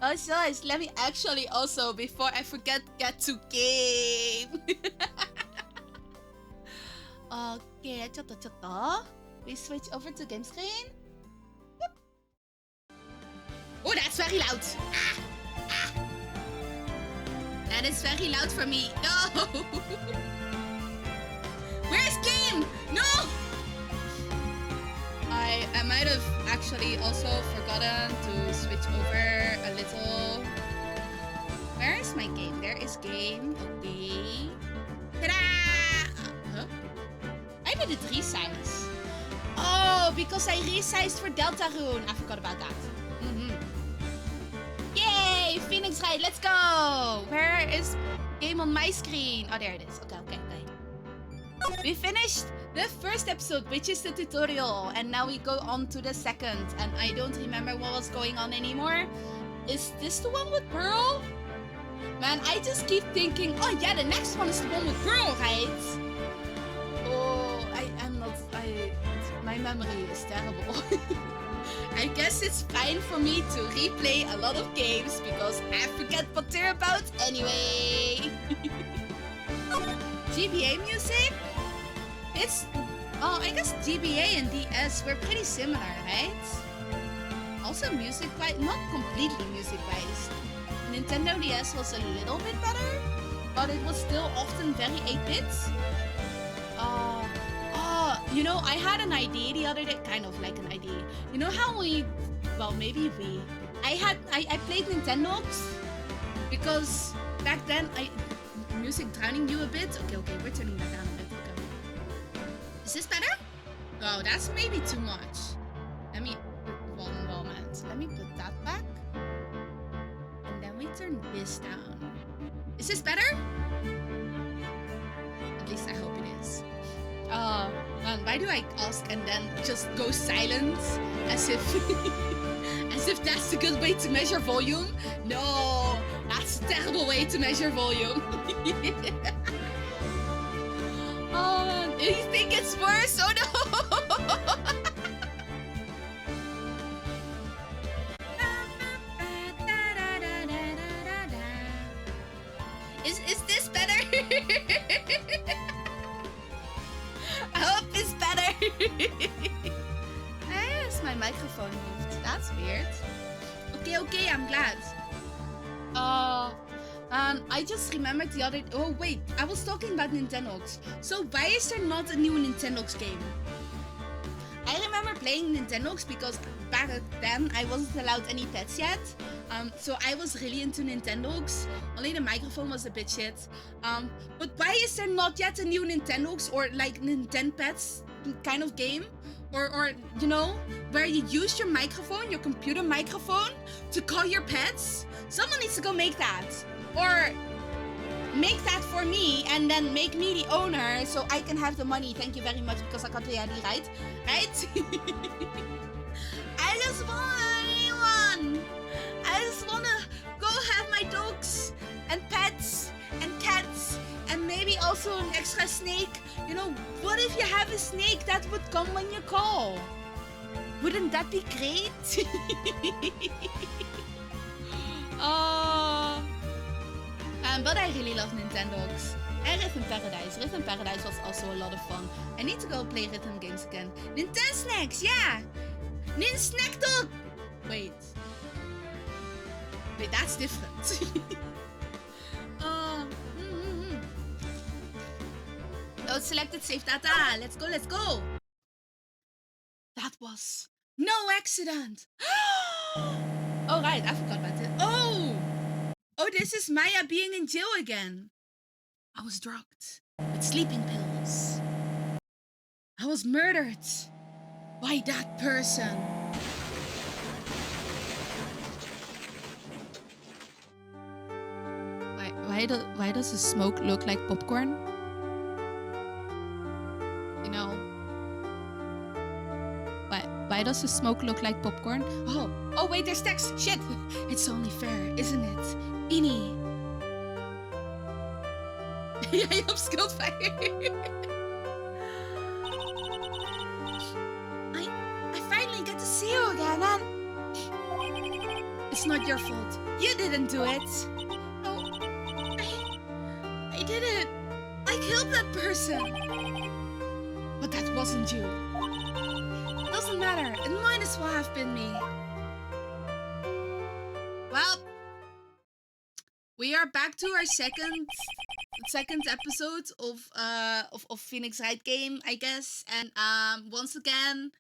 Oh, so let me actually also, before I forget, get to game. Okay, choto. We switch over to game screen. Whoop. Oh, that's very loud. That is very loud for me. No! Where's game? No! I might have actually also forgotten to switch over a little. Where is my game? There is game. Okay. Ta-da! Huh? I did it resize. Oh, because I resized for Deltarune. I forgot about that. Yay! Phoenix Wright, let's go! Where is game on my screen? Oh, there it is. Okay. We finished the first episode, which is the tutorial, and now we go on to the second, and I don't remember what was going on anymore. Is this the one with Pearl? Man, I just keep thinking, oh yeah, the next one is the one with Pearl, right? Oh, my memory is terrible. I guess it's fine for me to replay a lot of games because I forget what they're about anyway. GBA music? I guess GBA and DS were pretty similar, right? Also music-wise, not completely music-wise. Nintendo DS was a little bit better, but it was still often very 8-bits. You know, I had an idea the other day, kind of like an idea. You know how I played Nintendogs because back then music drowning you a bit. Okay, we're turning that down a bit. Okay. Is this better? Oh, that's maybe too much. Let me one moment. Let me put that back. And then we turn this down. Is this better? At least I hope it is. Man, why do I ask and then just go silent as if that's a good way to measure volume? No, that's a terrible way to measure volume. Oh man, do you think it's worse? Oh no! Is this better? I hope it's better. Yes, my microphone moved. That's weird. Okay, I'm glad. I just remembered the other... Oh, wait. I was talking about Nintendogs. So why is there not a new Nintendogs game? playing Nintendogs because back then I wasn't allowed any pets yet. So I was really into Nintendogs. Only the microphone was a bit shit. But why is there not yet a new Nintendogs or like Nintendo Pets kind of game? Or you know, where you use your microphone, your computer microphone, to call your pets? Someone needs to go make that. Or make that for me and then make me the owner so I can have the money. Thank you very much because I got the idea right. Right? I just want one. I just want to go have my dogs and pets and cats and maybe also an extra snake. You know, what if you have a snake that would come when you call? Wouldn't that be great? Oh. But I really love Nintendogs. And Rhythm Paradise. Rhythm Paradise was also a lot of fun. I need to go play rhythm games again. Nintendo Snacks, yeah! Nin Snack Dog! Wait, that's different. Oh, selected save data. Let's go. That was no accident. Oh, right, I forgot about it. Oh, this is Maya being in jail again. I was drugged with sleeping pills. I was murdered by that person. Why does the smoke look like popcorn? You know. Why does the smoke look like popcorn? Oh wait, there's text. Shit. It's only fair, isn't it? Ini. Jij op Schildfire. I finally get to see you again, and it's not your fault. You didn't do it. No, I didn't. I killed that person. But that wasn't you. Doesn't matter. It might as well have been me. Well, we are back to our second episode of Phoenix Wright game, I guess. And once again,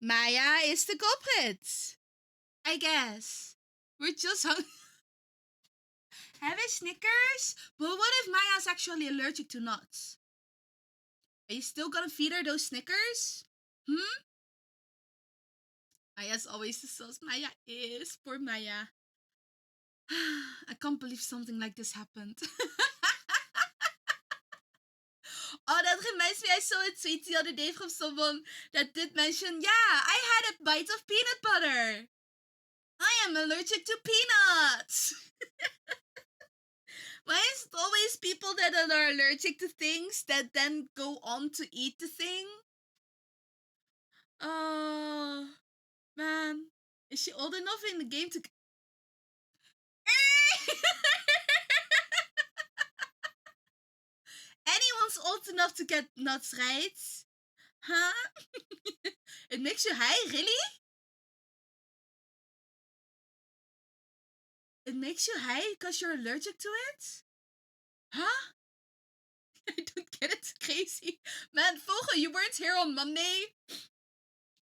Maya is the culprit. I guess. We're just having Snickers? But what if Maya's actually allergic to nuts? Are you still gonna feed her those Snickers? Maya's always the sauce. Maya is. Poor Maya. I can't believe something like this happened. Oh, that reminds me, I saw a tweet the other day from someone that did mention, yeah, I had a bite of peanut butter. I am allergic to peanuts. Why is it always people that are allergic to things that then go on to eat the thing? Oh, man. Is she old enough in the game to... Anyone's old enough to get nuts, right? Huh? It makes you high, really? It makes you high because you're allergic to it? Huh? I don't get it. It's crazy. Man, Vogel, you weren't here on Monday.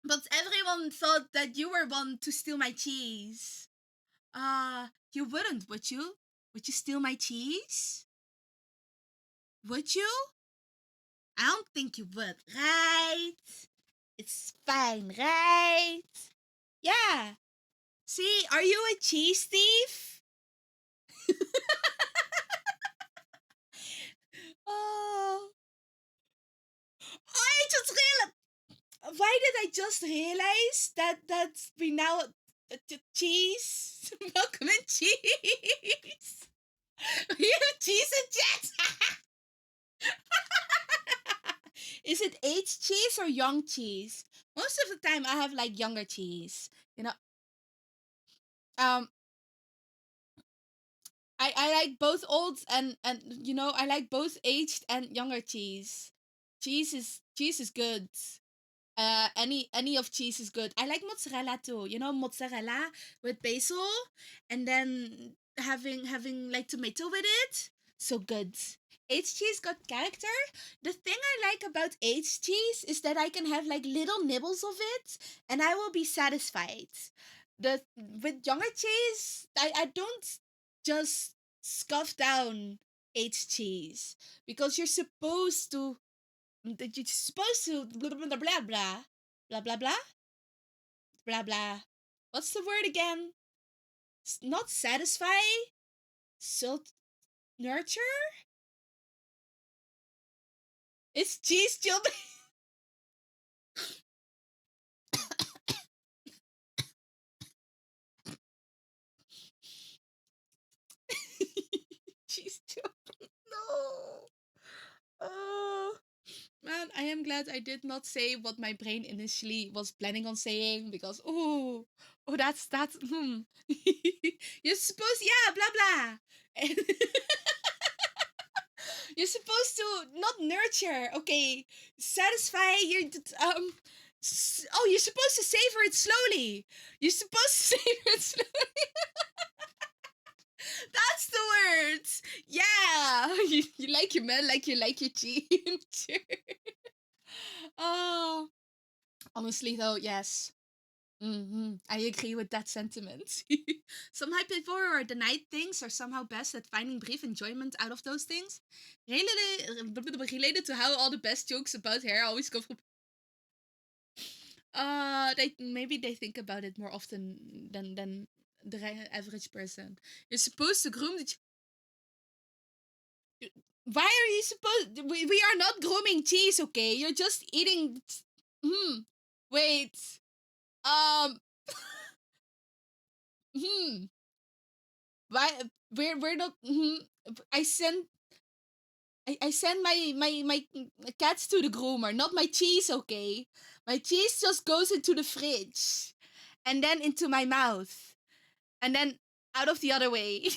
But everyone thought that you were one to steal my cheese. You wouldn't, would you? Would you steal my cheese? Would you? I don't think you would, right? It's fine, right? Yeah. See, are you a cheese thief? Oh. I just realized. Why did I just realize that we now cheese, milk and cheese? We have cheese and chat. Is it aged cheese or young cheese? Most of the time, I have like younger cheese. You know. I like both old and you know, I like both aged and younger cheese. Cheese is good. Any of cheese is good. I like mozzarella too. You know, mozzarella with basil and then having like tomato with it. So good. Aged cheese got character. The thing I like about aged cheese is that I can have like little nibbles of it and I will be satisfied. The With younger cheese, I don't just scoff down aged cheese because you're supposed to blah blah blah blah blah blah blah blah blah blah. What's the word again? Not satisfy, so nurture. It's cheese children. Cheese children. No. Oh man, I am glad I did not say what my brain initially was planning on saying because that's You're supposed blah blah. And you're supposed to not nurture, okay? Satisfy your you're supposed to savor it slowly. You're supposed to savor it slowly. That's the words. Yeah, you like your man like you like your ginger. Oh, honestly though, yes. I agree with that sentiment. Some hypivore or the night things are somehow best at finding brief enjoyment out of those things. Related to how all the best jokes about hair always come from. They think about it more often than the average person. You're supposed to groom the. Why are you supposed? We are not grooming cheese, okay? You're just eating. Wait. Um. Why? We're not. I send. I send my cats to the groomer, not my cheese, okay? My cheese just goes into the fridge, and then into my mouth, and then out of the other way.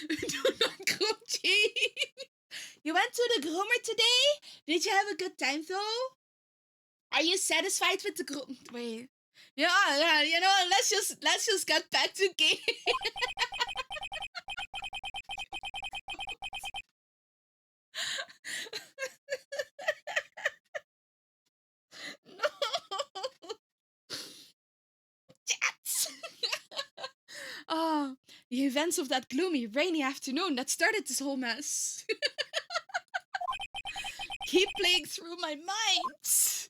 Do not groom cheese. You went to the groomer today? Did you have a good time though? Are you satisfied with the groom? Wait. Yeah, you know, let's just get back to game. No. Jets. Oh, the events of that gloomy, rainy afternoon that started this whole mess. Keep playing through my mind.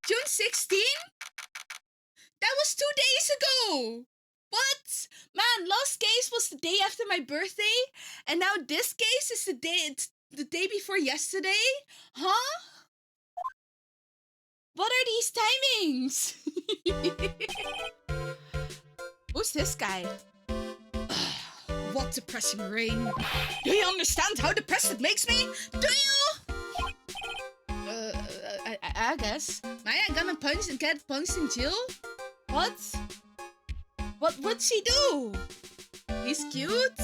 June 16? That was 2 days ago! What? Man, last case was the day after my birthday, and now this case is the day before yesterday? Huh? What are these timings? Who's this guy? What depressing rain. Do you understand how depressed it makes me? Do you? I guess. Maya gonna get punched in jail? What? What would she do? He's cute.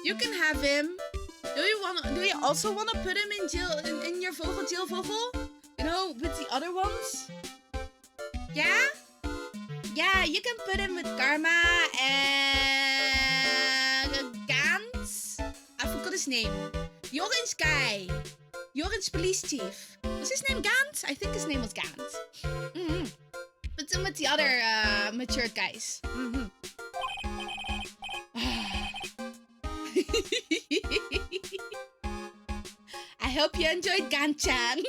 You can have him. Do you also wanna put him in jail in your Vogel jail Vogel? You know, with the other ones? Yeah? Yeah, you can put him with Karma and Gans. I forgot his name. The orange guy. The orange police chief. Was his name Gans? I think his name was Gans. Put him with the other mature guys. I hope you enjoyed Gan-chan.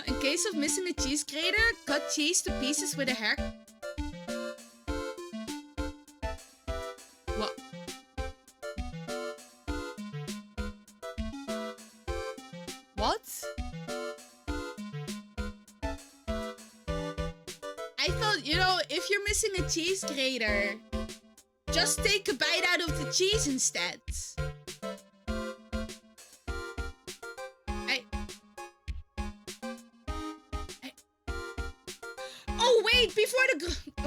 In case of missing a cheese grater, cut cheese to pieces with a hair. What? What? I thought, you know, if you're missing a cheese grater, just take a bite out of the cheese instead. Oh wait, before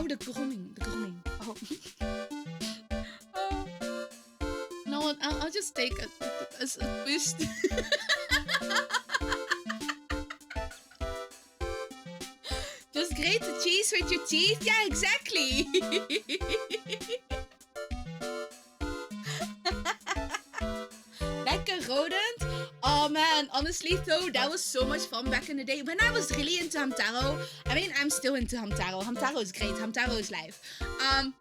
the grooming. Oh. No, I'll just take a twist. Just grate the cheese with your teeth? Yeah, exactly. Like a rodent? Oh man, honestly though, that was so much fun back in the day. When I was really into Hamtaro, I mean, I'm still into Hamtaro. Hamtaro is great. Hamtaro is life. I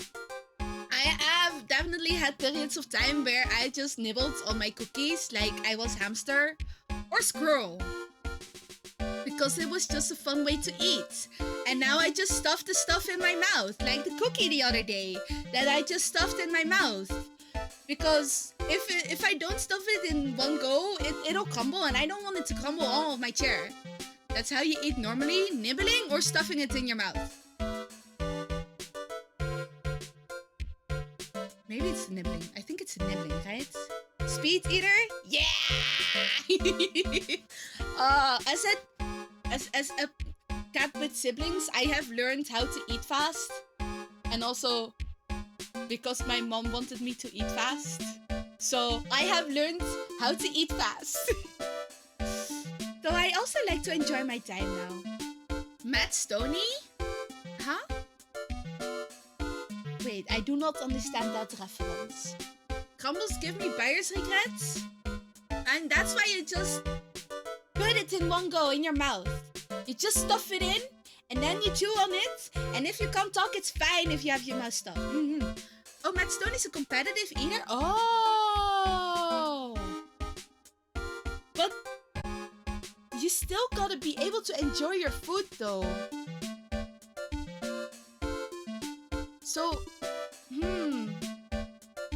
have definitely had periods of time where I just nibbled on my cookies like I was hamster or squirrel. Because it was just a fun way to eat. And now I just stuff the stuff in my mouth. Like the cookie the other day that I just stuffed in my mouth. Because if I don't stuff it in one go, it'll crumble, and I don't want it to crumble all of my chair. That's how you eat normally, nibbling or stuffing it in your mouth. Maybe it's nibbling. I think it's nibbling, right? Speed eater? Yeah! As a cat with siblings, I have learned how to eat fast. And also, because my mom wanted me to eat fast. So I have learned how to eat fast. Though I also like to enjoy my time now. Matt Stoney? Huh? Wait, I do not understand that reference. Crumbles give me buyer's regrets? And that's why you just put it in one go in your mouth. You just stuff it in, and then you chew on it, and if you can't talk, it's fine if you have your mouth stuffed. Oh, Matt Stone is a competitive eater? Oh! But you still gotta be able to enjoy your food, though. So,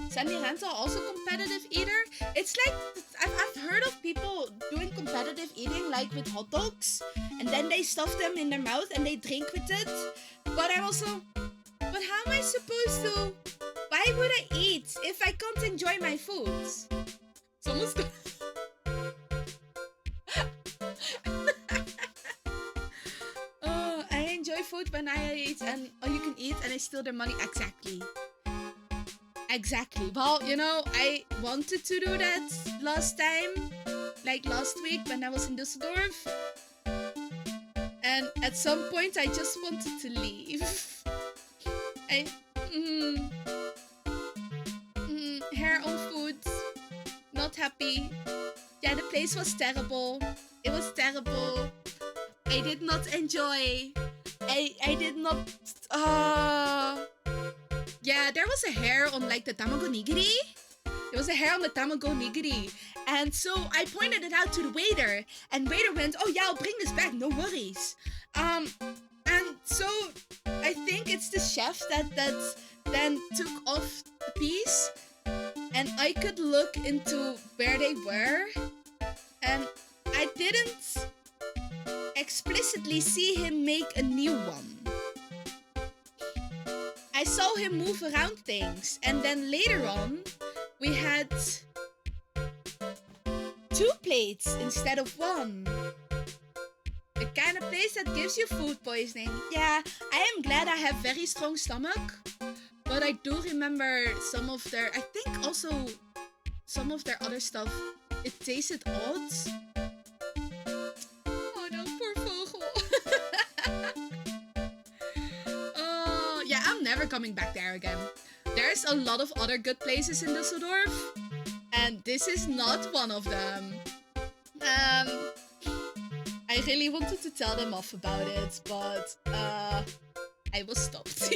Sandy Ranta also competitive eater? It's like, I've heard of people doing competitive eating, like with hot dogs, and then they stuff them in their mouth and they drink with it. But I'm also, but how am I supposed to? Why would I eat if I can't enjoy my food? Someone's gonna... Oh, I enjoy food when I eat, and you can eat and I steal their money. Exactly. Exactly. Well, you know, I wanted to do that last time, like last week when I was in Düsseldorf. And at some point I just wanted to leave. Hair on food. Not happy. Yeah, the place was terrible. It was terrible. I did not enjoy. I did not... Yeah, there was a hair on like the tamago nigiri. There was a hair on the tamago nigiri. And so I pointed it out to the waiter. And waiter went, oh yeah, I'll bring this back, no worries. And so I think it's the chef that then took off the piece. And I could look into where they were. And I didn't explicitly see him make a new one. I saw him move around things, and then later on, we had 2 plates instead of 1. The kind of place that gives you food poisoning. Yeah, I am glad I have very strong stomach, but I do remember some of their, I think also some of their other stuff, it tasted odd. Oh no, poor vogel. Yeah, I'm never coming back there again. There's a lot of other good places in Düsseldorf, and this is not one of them. I really wanted to tell them off about it, but I was stopped.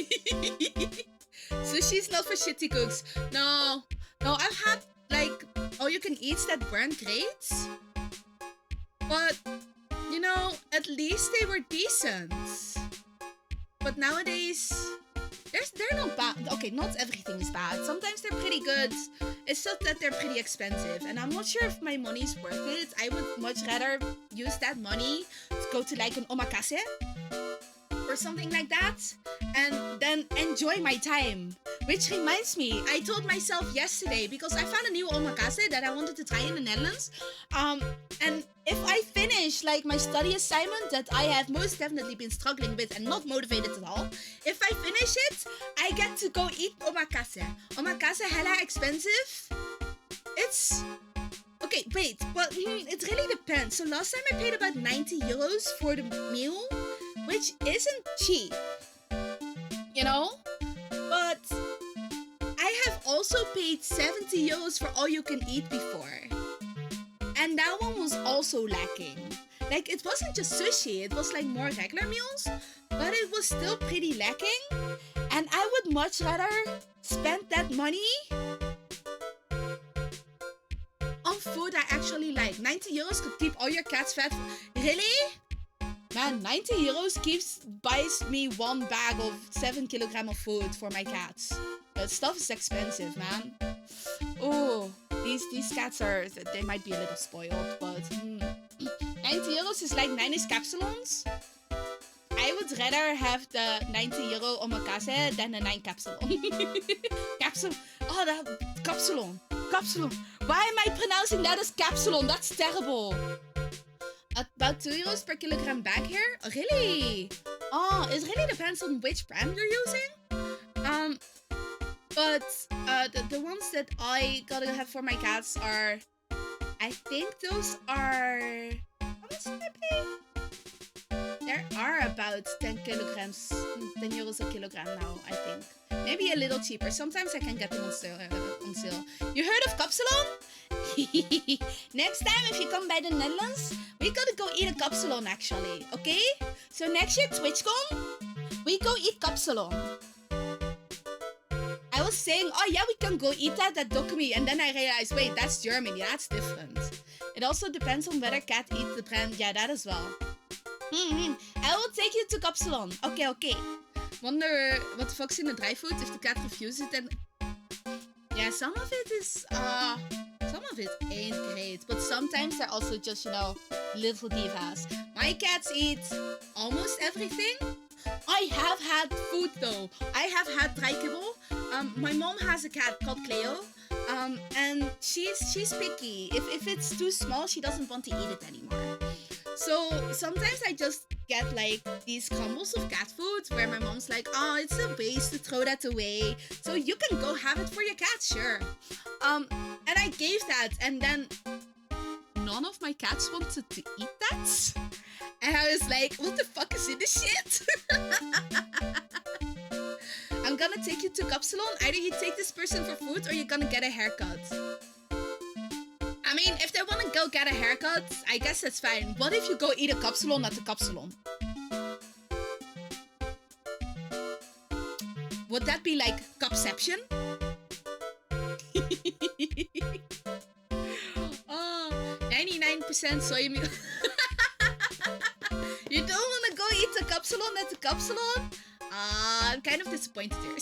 Sushi's not for shitty cooks. No, I've had like all-you-can-eats that weren't great, but you know, at least they were decent. But nowadays, they're not bad. Okay, not everything is bad. Sometimes they're pretty good. It's just that they're pretty expensive. And I'm not sure if my money's worth it. I would much rather use that money to go to like an omakase or something like that. And then enjoy my time. Which reminds me, I told myself yesterday, because I found a new omakase that I wanted to try in the Netherlands. And if I finish like my study assignment that I have most definitely been struggling with and not motivated at all, if I finish it, I get to go eat omakase. Omakase hella expensive. It's Okay, wait, but it really depends. So last time I paid about 90 euros for the meal, which isn't cheap, you know? But I have also paid 70 euros for all you can eat before. And that one was also lacking. Like, it wasn't just sushi, it was like more regular meals, but it was still pretty lacking. And I would much rather spend that money on food I actually like. 90 euros could keep all your cats fed. Really? Man, 90 euros buys me one bag of 7 kilograms of food for my cats. That stuff is expensive, man. Oh, these cats they might be a little spoiled, but 90 euros is like 9 capsulons. I would rather have the 90 euro omakase than the 9 capsulon. Capsulon. Why am I pronouncing that as capsulon? That's terrible. About 2 euros per kilogram bag here? Oh, really? Oh, it really depends on which brand you're using. But the ones that I gotta have for my cats are, I think those are, how much did I pay? There are about 10 euros a kilogram now, I think. Maybe a little cheaper. Sometimes I can get them on sale. You heard of Kapsalon? Next time if you come by the Netherlands, we gotta go eat a Kapsalon actually, okay? So next year TwitchCon, we go eat Kapsalon. I was saying, oh yeah, we can go eat that at Dokumi, and then I realized, wait, that's Germany, that's different. It also depends on whether cat eats the brand, yeah, that as well. I will take you to Kapsalon. Okay. Wonder what the fuck's in the dry food if the cat refuses it, and yeah, some of it ain't great, but sometimes they're also just, little divas. My cats eat almost everything. I have had food though. I have had dry kibble. My mom has a cat called Cleo, and she's picky. If it's too small, she doesn't want to eat it anymore. So sometimes I just get like these combos of cat food where my mom's like, oh, it's a waste to throw that away, so you can go have it for your cat, sure. And I gave that, and then none of my cats wanted to eat that. And I was like, what the fuck is in this shit? I'm gonna take you to Kapsalon. Either you take this person for food or you're gonna get a haircut. I mean, if they wanna go get a haircut, I guess that's fine. What if you go eat a Kapsalon at the Kapsalon? Would that be like Capception? Oh, 99% soy milk. You don't wanna go eat a Kapsalon at the Kapsalon? I'm kind of disappointed here.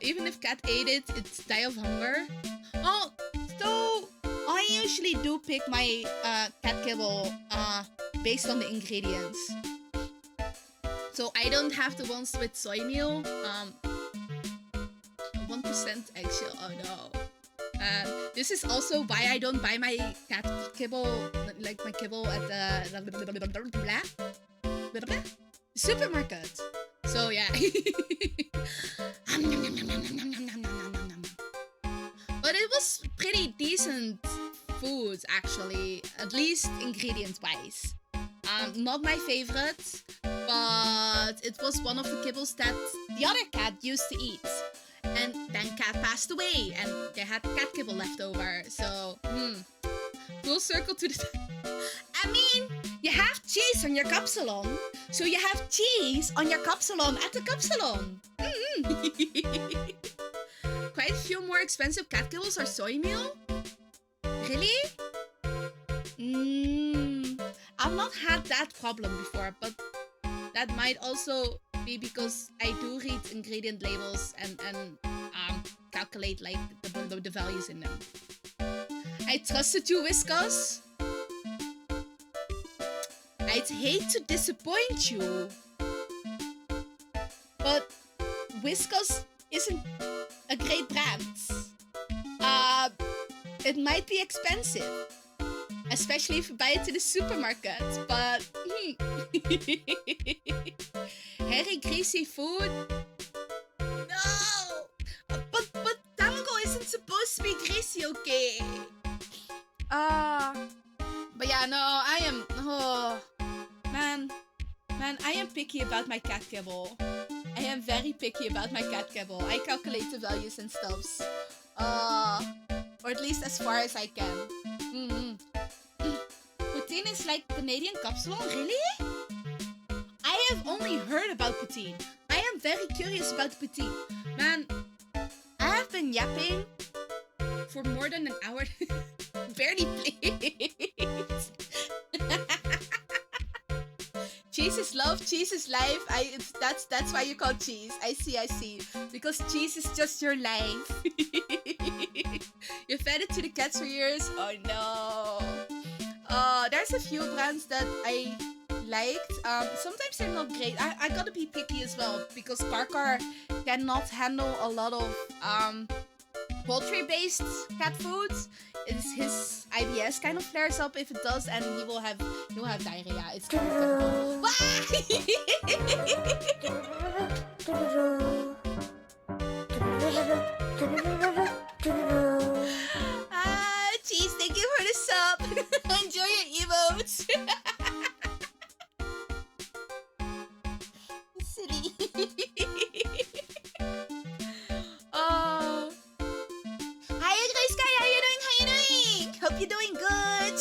Even if cat ate it, it's die of hunger. Oh, so I usually do pick my cat kibble based on the ingredients. So I don't have the ones with soy meal. 1% eggshell. Oh no. This is also why I don't buy my cat kibble, like my kibble at the supermarket. So yeah. But it was pretty decent food actually, at least ingredient wise. Not my favorite, but it was one of the kibbles that the other cat used to eat. And then cat passed away and they had cat kibble left over. So, full circle to the... I mean, you have cheese on your Kapsalon, so you have cheese on your Kapsalon at the Kapsalon. Quite a few more expensive cat kibbles are soy meal. Really? I've not had that problem before, but that might also be because I do read ingredient labels and calculate like the values in them. I trusted you, Whiskas. I'd hate to disappoint you, but Whiskas isn't a great brand. It might be expensive, especially if you buy it in the supermarket, but hairy greasy food? No! But Tamago isn't supposed okay. But yeah, no, I am. Oh, man, I am picky about my cat kibble. I am very picky about my cat kibble. I calculate the values and stuffs. Or at least as far as I can. Poutine is like Canadian capsule, really? I have only heard about poutine. I am very curious about poutine. Man, I have been yapping for more than an hour. Barely played. Cheese is love, cheese is life. That's why you call cheese. I see. Because cheese is just your life. You fed it to the cats for years. Oh no. There's a few brands that I liked. Sometimes they're not great. I gotta be picky as well because Karkar cannot handle a lot of poultry-based cat foods. His IBS kind of flares up if it does, and he will have diarrhea. It's kind of Cheese, thank you for the sub. Enjoy your emotes. Silly. Hi, Sky. How you doing? Hope you're doing good.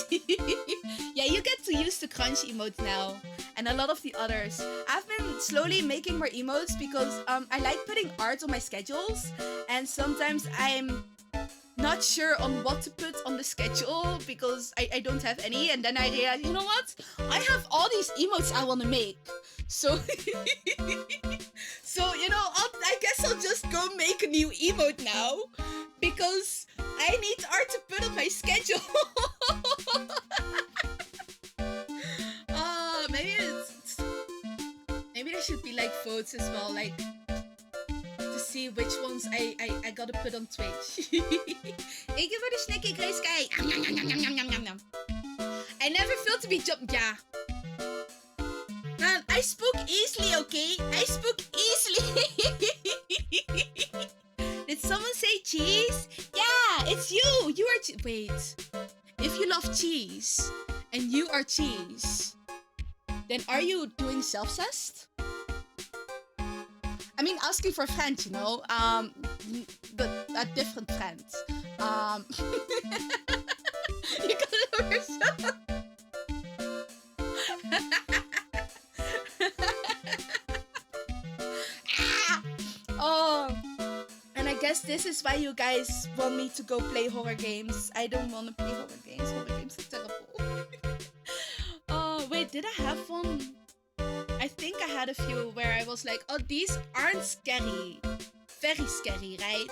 Yeah, you get to use the crunch emote now, and a lot of the others. I've been slowly making more emotes because I like putting art on my schedules, and sometimes I'm not sure on what to put on the schedule because I don't have any, and then I realize, you know what? I have all these emotes I want to make. So, you know, I guess I'll just go make a new emote now because I need art to put on my schedule. Maybe there should be like votes as well, like to see which ones I gotta put on Twitch. Thank you for the snacky, Grey Sky. I never feel to be jumped. Yeah. Man, I spoke easily, okay? I spoke easily. Did someone say cheese? Yeah, it's you. You are wait. If you love cheese and you are cheese, then are you doing self-cest? I mean, asking for a friend, you know, but a different friend. You got it over yourself. Oh, and I guess this is why you guys want me to go play horror games. I don't want to play horror games. Horror games are terrible. Oh, wait, did I have one? I think I had a few where I was like, oh, these aren't scary. Very scary, right?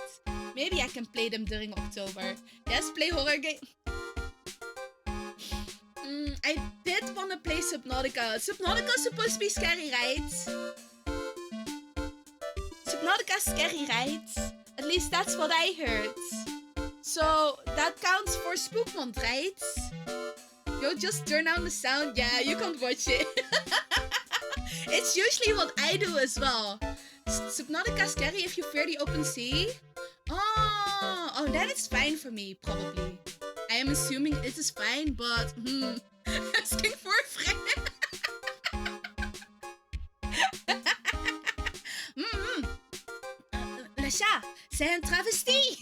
Maybe I can play them during October. Yes, play horror game. I did want to play Subnautica. Subnautica's supposed to be scary, right? Subnautica's scary, right? At least that's what I heard. So that counts for Spook Month, right? Yo, just turn down the sound. Yeah, you can't watch it. It's usually what I do as well. Subnautica scary if you fear the open sea? Oh, then it's fine for me, probably. I am assuming it is fine, but asking for a friend. Le chat, c'est un travesti.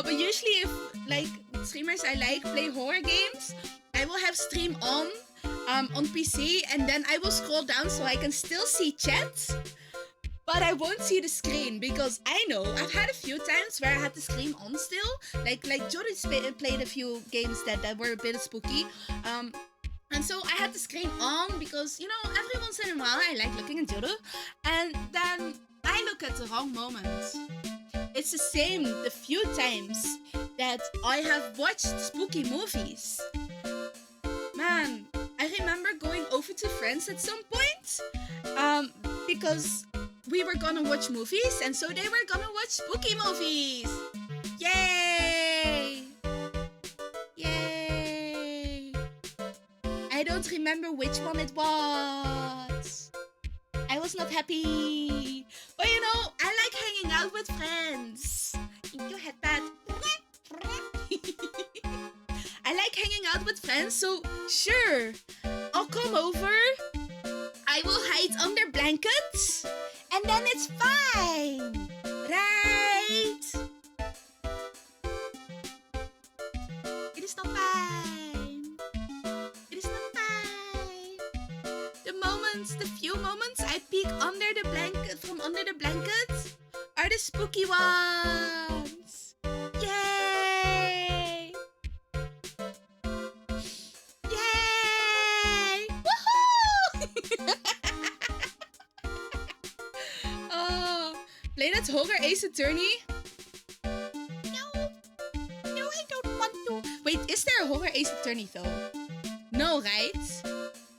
But usually if like streamers I like play horror games, I will have stream on PC, and then I will scroll down so I can still see chat, but I won't see the screen because I know I've had a few times where I had the screen on still, like Jody played a few games that were a bit spooky, and so I had the screen on because, you know, every once in a while I like looking at Jody, and then I look at the wrong moment. It's the same the few times that I have watched spooky movies. Man, I remember going over to friends at some point, because we were gonna watch movies, and so they were gonna watch spooky movies. Yay! Yay! remember which one it was. I was not happy. But you know, I like hanging out with friends. You had that. I like hanging out with friends, so sure, I'll come over. I will hide under blankets, and then it's fine, right? It is not fine. It is not fine. The few moments I peek under the blanket, from under the blankets, are the spooky ones. Yay! Yay! Woohoo! Oh, play that horror Ace Attorney? No, I don't want to. Wait, is there a horror Ace Attorney though? No, right?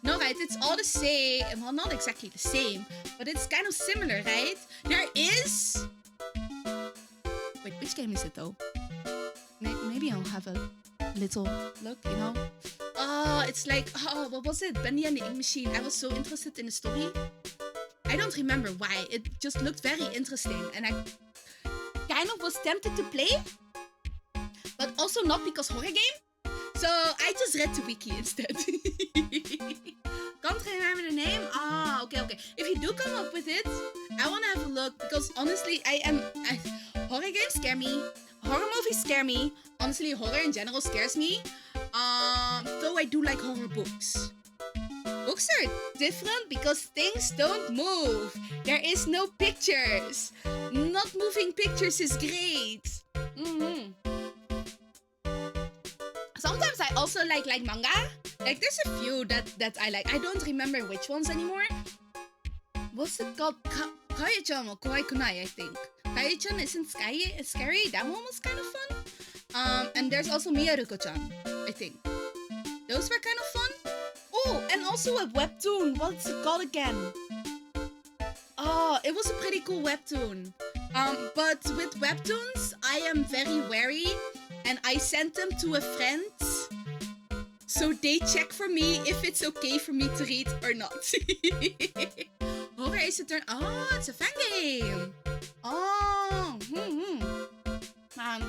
No, right? It's all the same. Well, not exactly the same, but it's kind of similar, right? There is. Wait, which game is it though? Maybe I'll have a little look, you know? Oh, it's like, oh, what was it? Bendy and the Ink Machine. I was so interested in the story. I don't remember why. It just looked very interesting, and I kind of was tempted to play, but also not because horror game. So I just read the wiki instead. Can't remember the name? Ah, okay. If you do come up with it, I want to have a look, because honestly, horror games scare me. Horror movies scare me. Honestly, horror in general scares me. Though I do like horror books. Books are different because things don't move. There is no pictures. Not moving pictures is great. Sometimes I also like manga. Like there's a few that I like. I don't remember which ones anymore. What's it called? Kaia-chan or Kawaii Kunai, I think. Kaia-chan isn't scary. That one was kind of fun. And there's also Miyaruko-chan, I think. Those were kind of fun. Oh, and also a webtoon. What's it called again? Oh, it was a pretty cool webtoon. But with webtoons, I am very wary, and I sent them to a friend, so they check for me if it's okay for me to read or not. Horror Ace Attorney. Oh, it's a fan game. Oh, man.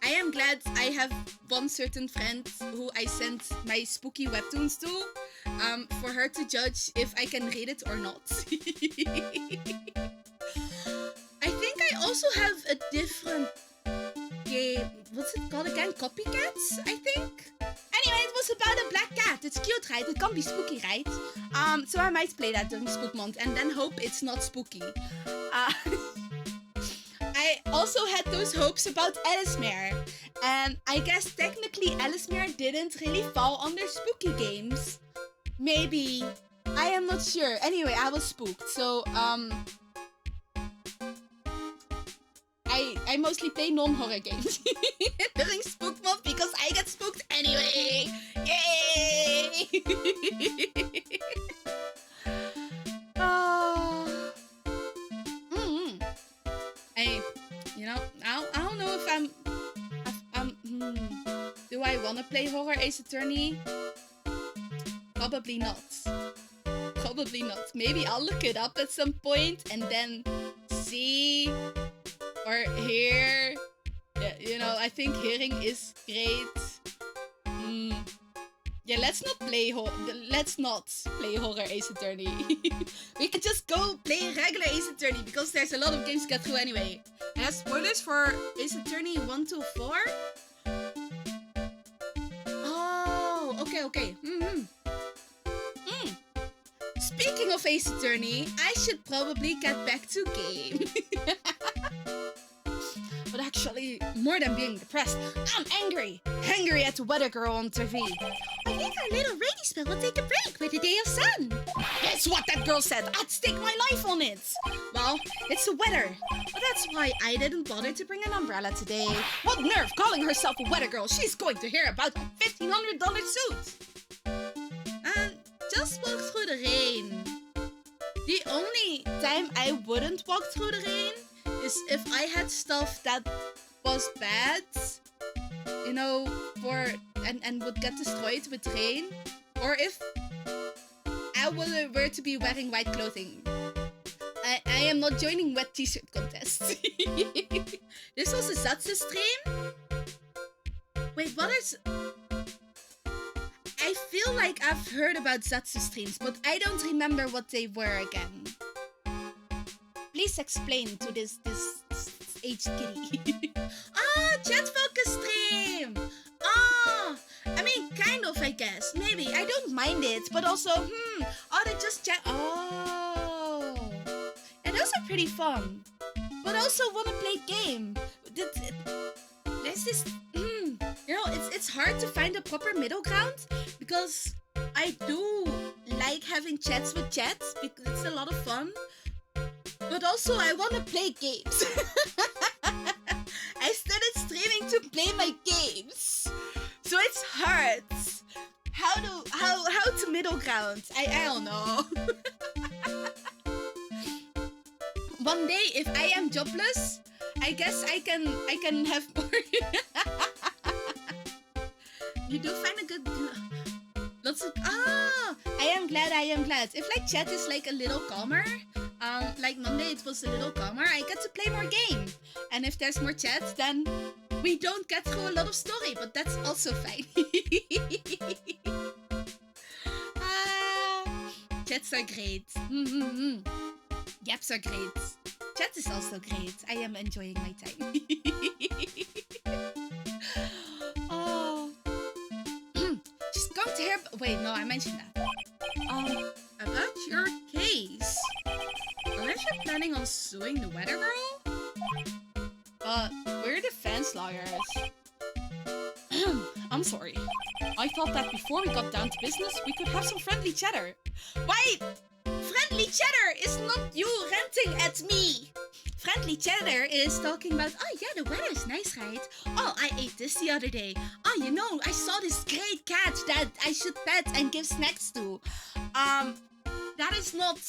I am glad I have one certain friend who I sent my spooky webtoons to, for her to judge if I can read it or not. I think I also have a different game. What's it called again? Copycats, I think? Anyway, it was about a black cat. It's cute, right? It can be spooky, right? So I might play that during Spook Month and then hope it's not spooky. I also had those hopes about Ellesmere, and I guess technically Ellesmere didn't really fall under spooky games. Maybe. I am not sure. Anyway, I was spooked, so I mostly play non-horror games during Spook Month because I get spooked anyway. Yay! I don't know if do I want to play horror Ace Attorney? Probably not. Probably not. Maybe I'll look it up at some point and then see or hear. Yeah, I think hearing is great. Yeah, let's not play horror Ace Attorney. We could just go play regular Ace Attorney because there's a lot of games to get through anyway. I have spoilers for Ace Attorney 1 to 4. Oh, okay. Speaking of Ace Attorney, I should probably get back to game. But actually, more than being depressed, I'm angry. Angry at the weather girl on TV. I think our little rainy spell will take a break with the day of sun. That's what that girl said. I'd stake my life on it. Well, it's the weather. But that's why I didn't bother to bring an umbrella today. What nerve calling herself a weather girl? She's going to hear about my $1,500 suit. And just walk through the rain. The only time I wouldn't walk through the rain is if I had stuff that was bad, and would get destroyed with rain, or if I were to be wearing white clothing. I am not joining wet t-shirt contests. This was a Zatsu stream? Wait, what is... I feel like I've heard about Zatsu streams, but I don't remember what they were again. Please explain to this aged kitty. Chat focus stream! I mean, kind of, I guess. Maybe. I don't mind it, but also, they just chat. And those are pretty fun. But also want to play game. There's this, it's hard to find a proper middle ground because I do like having chats with chats because it's a lot of fun. But also, I want to play games. I started streaming to play my games. So it's hard. How to middle ground? I don't know. One day, if I am jobless, I guess I can have more. You do find a good lots of I am glad. If like chat is like a little calmer, like Monday it was a little calmer, I get to play more game. And if there's more chat, then we don't get through a lot of story, but that's also fine. Chats are great. Gaps are great. Chat is also great. I am enjoying my time. She's going to hear... Wait, no, I mentioned that. About your case. Unless you're planning on suing the weather girl? We're defense lawyers. I'm sorry. I thought that before we got down to business, we could have some friendly chatter. Wait! Friendly chatter is not you ranting at me! Friendly chatter is talking about, oh yeah, the weather is nice, right? Oh, I ate this the other day. Oh, you know, I saw this great cat that I should pet and give snacks to. That is not...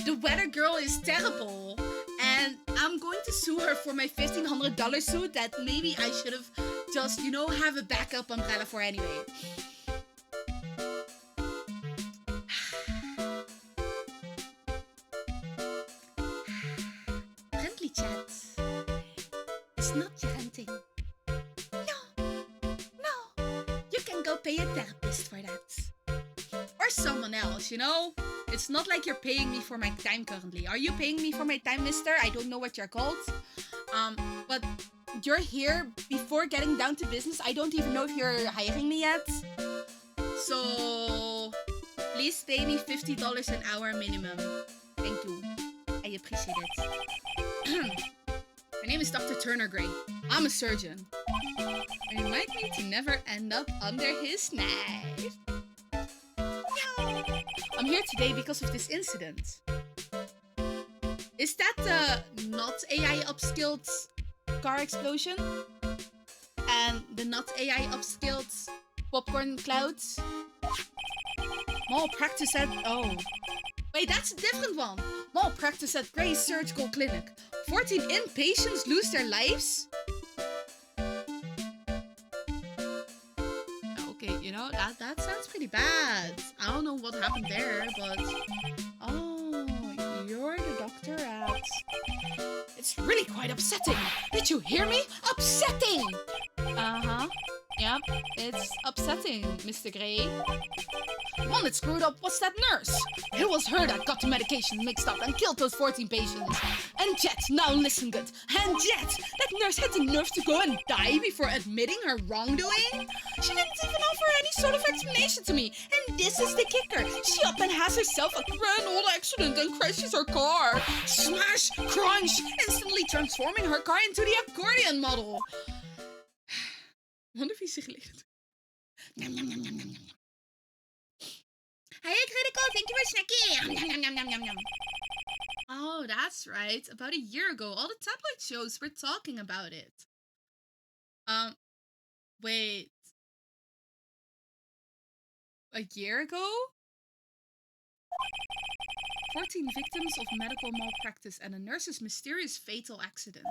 The weather girl is terrible. And I'm going to sue her for my $1,500 suit that maybe I should have just, you know, have a backup umbrella for anyway. Friendly chat. It's not ranting. No. You can go pay a therapist for that. Or someone else, you know? It's not like you're paying me for my time currently. Are you paying me for my time, mister? I don't know what you're called. But you're here before getting down to business. I don't even know if you're hiring me yet. So, please pay me $50 an hour minimum. Thank you. I appreciate it. My name is Dr. Turner Gray. I'm a surgeon. And you might need to never end up under his knife. I'm here today because of this incident. Is that the not AI upskilled car explosion? And the not AI upskilled popcorn clouds? Malpractice at... Oh. Wait, that's a different one. Malpractice at Gray's Surgical Clinic. 14 inpatients lose their lives? Okay, you know, that sounds pretty bad. I don't know what happened there, but... Oh, you're the doctor at... It's really quite upsetting. Did you hear me? Upsetting! Uh-huh. Yep, it's upsetting, Mr. Gray. One that screwed up was that nurse. It was her that got the medication mixed up and killed those 14 patients. And yet, now listen good, and yet, that nurse had the nerve to go and die before admitting her wrongdoing? She didn't even offer any sort of explanation to me. And this is the kicker. She up and has herself a grand old accident and crashes her car. Smash, crunch, instantly transforming her car into the accordion model. Wonder wie zich ligt. Nom nom nom nom nom nom. Hey, Critical, thank you for snacking. Nom nom nom nom nom nom. Oh, that's right. About a year ago, all the tabloid shows were talking about it. Wait. A year ago? 14 victims of medical malpractice and a nurse's mysterious fatal accident.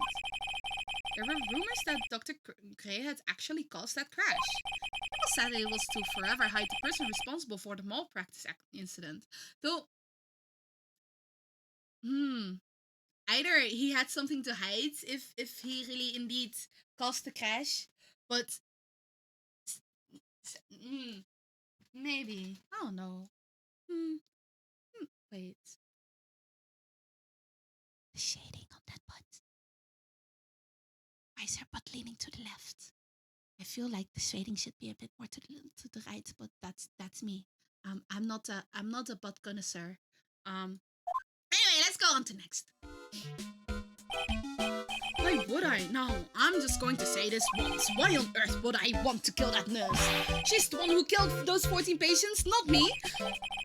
There were rumors that Dr. Gray had actually caused that crash. People said it was to forever hide the person responsible for the malpractice incident. Though, either he had something to hide if he really indeed caused the crash, but maybe, I don't know. Wait. The shading on that butt. Why is her butt leaning to the left? I feel like the shading should be a bit more to the right, but that's me. I'm not a butt connoisseur. Anyway, let's go on to next. Why would I? No, I'm just going to say this once. Why on earth would I want to kill that nurse? She's the one who killed those 14 patients, not me.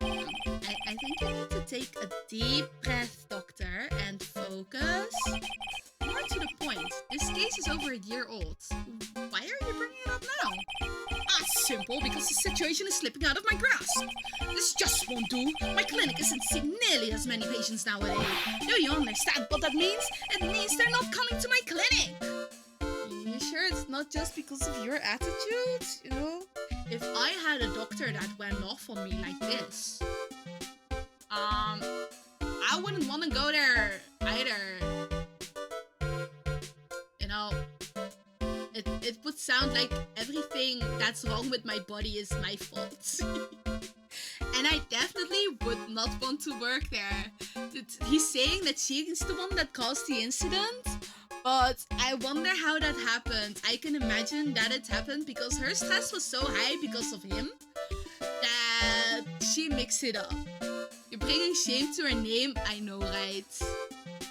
I think you need to take a deep breath, doctor, and focus. More to the point, this case is over a year old. Why are you bringing it up now? Simple, because the situation is slipping out of my grasp. This just won't do. My clinic isn't seeing nearly as many patients nowadays. Do you understand what that means? It means they're not coming to my clinic. You sure it's not just because of your attitude? You know? If I had a doctor that went off on me like this, I wouldn't want to go there either. You know? It would sound like everything that's wrong with my body is my fault. And I definitely would not want to work there. He's saying that she's the one that caused the incident, but I wonder how that happened. I can imagine that it happened because her stress was so high because of him that she mixed it up. You're bringing shame to her name. I know, right?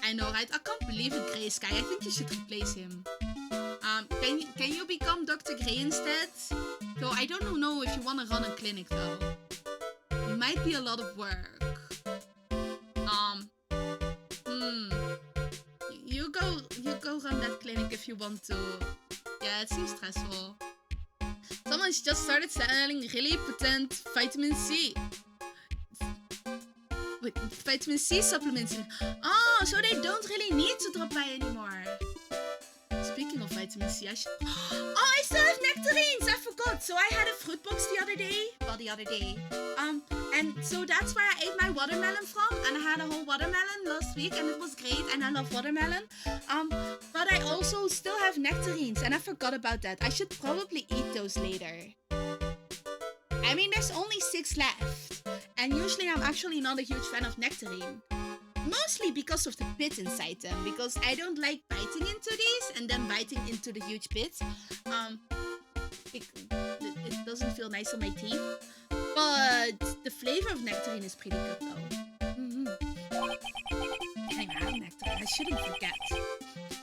I can't believe it, Gray Sky. I think you should replace him. Can you become Dr. Gray instead? Though I don't know if you want to run a clinic though. It might be a lot of work. You go run that clinic if you want to. Yeah, it seems stressful. Someone's just started selling really potent vitamin C. Wait, vitamin C supplements. Oh, so they don't really need to drop by anymore. Speaking of vitamin C, I should... Oh, I still have nectarines! I forgot! So I had a fruit box the other day. And so that's where I ate my watermelon from. And I had a whole watermelon last week and it was great. And I love watermelon. But I also still have nectarines and I forgot about that. I should probably eat those later. I mean, there's only 6 left. And usually I'm actually not a huge fan of nectarine. Mostly because of the pit inside them, because I don't like biting into these and then biting into the huge pits. It doesn't feel nice on my teeth, but the flavor of nectarine is pretty good though. I have nectarine, I shouldn't forget.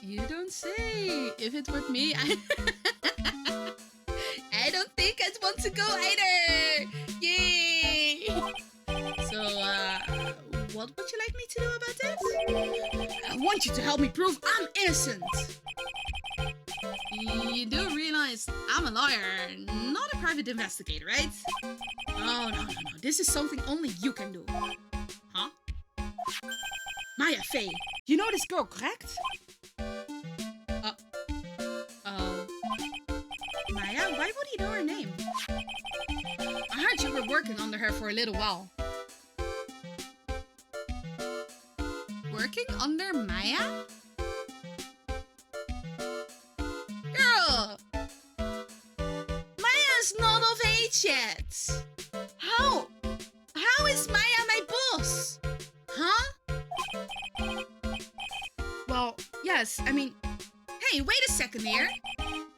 You don't say. If it were me, I don't think I'd want to go either. Yay! So, what would you like me to do about this? I want you to help me prove I'm innocent. You do realize I'm a lawyer, not a private investigator, right? No. This is something only you can do. Huh? Maya Fey, you know this girl, correct? Maya, why would he know her name? I heard you were working under her for a little while. Working under Maya? Girl! Maya's not of age yet! How? How is Maya my boss? Huh? Well, yes, I mean... Hey, wait a second here!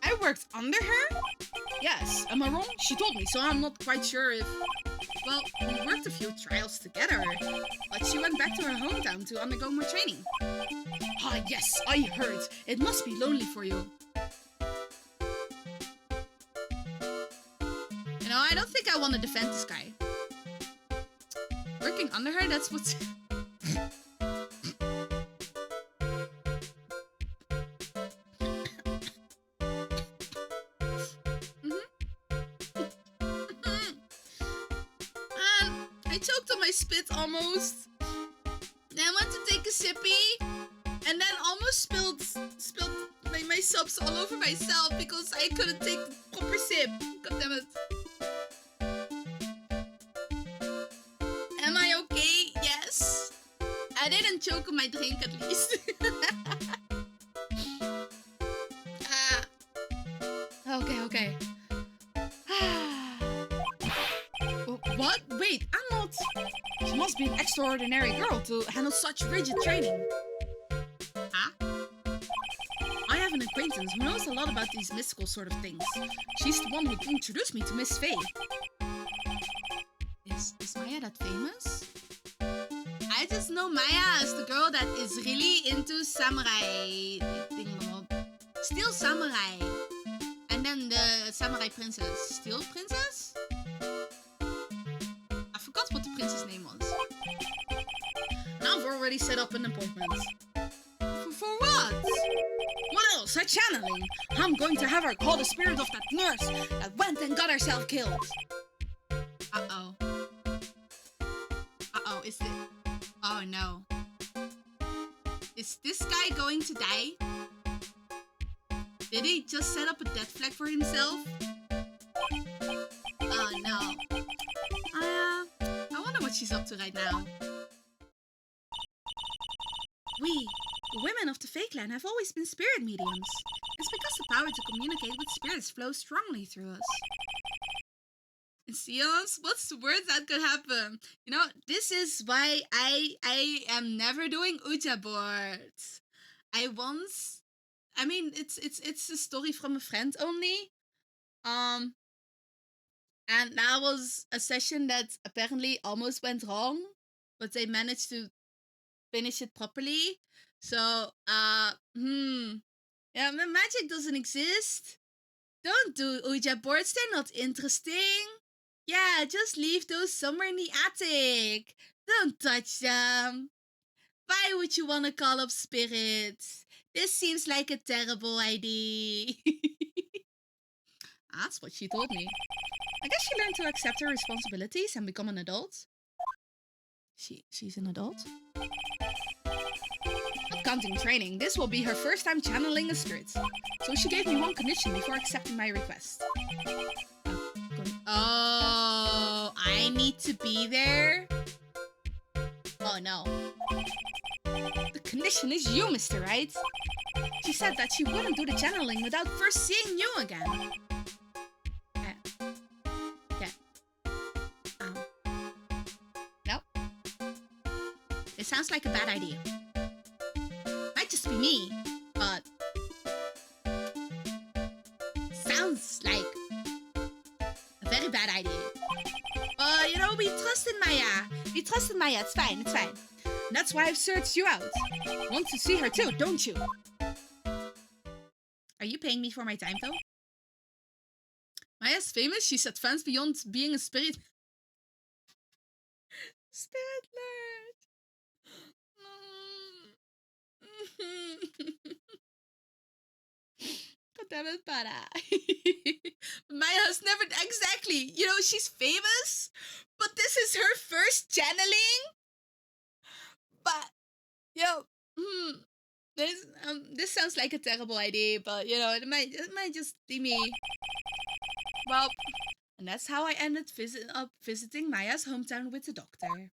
I worked under her? Yes, am I wrong? She told me, so I'm not quite sure if... Well, we worked a few trials together, but she went back to her hometown to undergo more training. Ah, yes, I heard. It must be lonely for you. You know, I don't think I want to defend this guy. Working under her, that's what's... Spit almost. Then I went to take a sippy and then almost spilled made my subs all over myself because I couldn't take the proper sip. God damn it. Am I okay? Yes. I didn't choke on my drink at least. Okay. What? Wait, I'm not. She must be an extraordinary girl to handle such rigid training. Huh? I have an acquaintance who knows a lot about these mystical sort of things. She's the one who introduced me to Miss Faye. Is Maya that famous? I just know Maya as the girl that is really into samurai thingamabob. Steel samurai. And then the samurai princess. Steel princess? I forgot what the princess name was. Now I've already set up an appointment. For what? What else? A channeling. I'm going to have her call the spirit of that nurse that went and got herself killed. Uh-oh. Uh-oh, is it... Oh, no. Is this guy going to die? Did he just set up a death flag for himself? Oh, no. I wonder what she's up to right now. We, the women of the Fae clan, have always been spirit mediums. It's because the power to communicate with spirits flows strongly through us. And seance? What's the worst that could happen? You know, this is why I am never doing Ouija boards. I mean, it's a story from a friend only. And that was a session that apparently almost went wrong, but they managed to finish it properly. So, yeah, magic doesn't exist. Don't do Ouija boards, they're not interesting. Yeah, just leave those somewhere in the attic. Don't touch them. Why would you want to call up spirits? This seems like a terrible idea. That's what she told me. I guess she learned to accept her responsibilities and become an adult. She's an adult? Not counting training, this will be her first time channeling a spirit. So she gave me one condition before accepting my request. Oh, I need to be there? Oh no. The condition is you, Mr. Wright. She said that she wouldn't do the channeling without first seeing you again. Yeah. Nope. It sounds like a bad idea. Might just be me, but... sounds like a very bad idea. You know, we trust in Maya. It's fine. That's why I've searched you out. Want to see her too, don't you? Are you paying me for my time, though? Maya's famous. She's advanced beyond being a spirit. Spirit nerd. God damn it, para. Maya's never... Exactly. You know, she's famous, but this is her first channeling. But, this sounds like a terrible idea, but, you know, it might just be me. Well, and that's how I ended up visiting Maya's hometown with the doctor.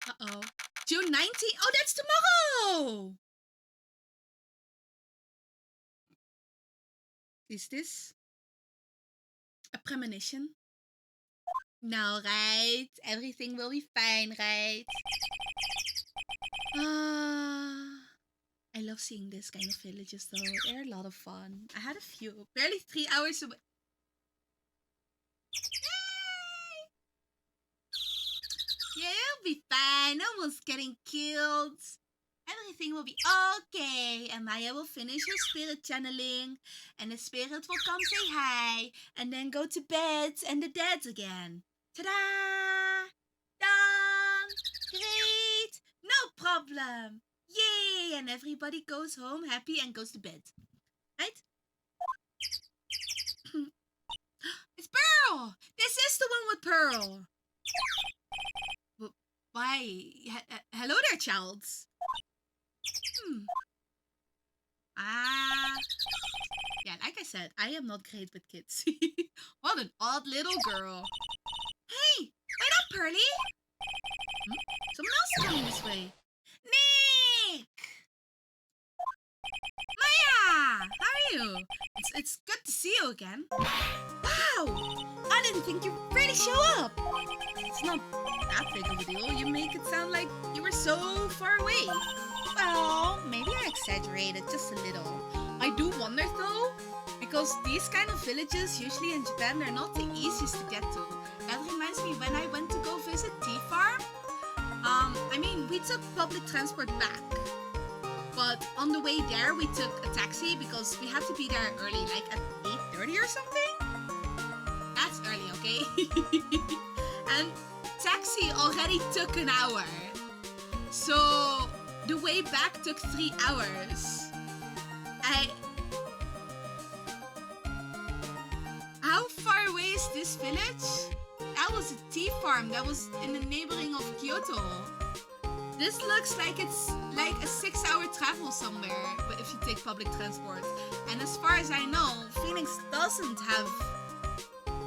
Uh-oh. June 19th? Oh, that's tomorrow! Is this a premonition? No, right? Everything will be fine, right? I love seeing this kind of villages, though. They're a lot of fun. I had a few. Barely 3 hours away. Yay! Yeah, it'll be fine. No one's getting killed. Everything will be okay. And Maya will finish her spirit channeling. And the spirit will come say hi. And then go to bed and the dead again. Ta-da! Done! Great! No problem! Yay! And everybody goes home happy and goes to bed. Right? It's Pearl! This is the one with Pearl! Why? Hello there, child. Ah. Yeah, like I said, I am not great with kids. What an odd little girl. Hey, wait up, Pearly. Someone else is coming this way. Nick! Maya! How are you? It's good to see you again. Wow! I didn't think you'd really show up. It's not that big of a deal. You make it sound like you were so far away. Well, maybe I exaggerated just a little. I do wonder though, because these kind of villages, usually in Japan, they're not the easiest to get to. That reminds me when I went to go visit Tea Farm. I mean, we took public transport back. But on the way there, we took a taxi because we had to be there early, like at 8:30 or something. That's early, okay? And taxi already took an hour. So the way back took 3 hours. How far away is this village? That was a tea farm that was in the neighboring of Kyoto. This looks like it's like a 6-hour travel somewhere if you take public transport. And as far as I know, Phoenix doesn't have...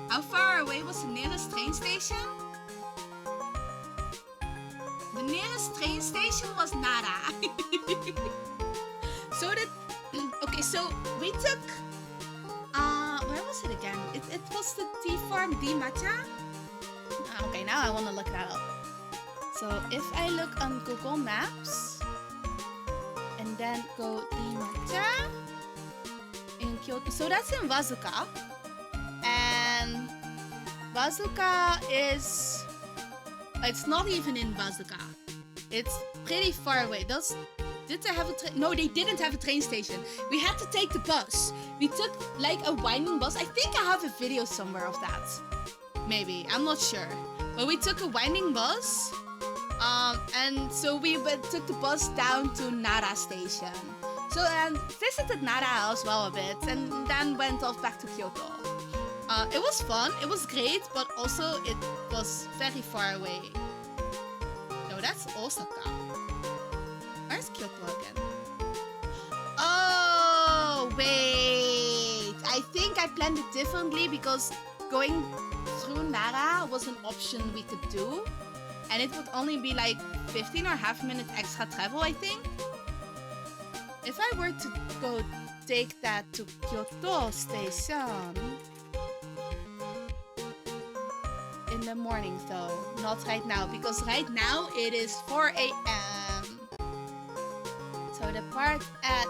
How far away was the nearest train station? The nearest train station was Nara. So that... Okay, so we took... where was it again? It was the tea farm Di Matcha? Okay, now I want to look that up. So if I look on Google Maps and then go Di Matcha in Kyoto, so that's in Wazuka, and Wazuka is, it's not even in Wazuka. It's pretty far away. Did they have a train? No, they didn't have a train station. We had to take the bus. We took like a winding bus. I think I have a video somewhere of that. Maybe, I'm not sure. But we took a winding bus. And so we took the bus down to Nara station. So and visited Nara as well a bit, and then went off back to Kyoto. It was fun, it was great, but also it was very far away. No, that's Osaka. Where's Kyoto again? Oh, wait. I think I planned it differently because going through Nara was an option we could do. And it would only be like 15 or half a minute extra travel, I think. If I were to go take that to Kyoto station in the morning though, not right now, because right now it is 4 a.m. So the part at,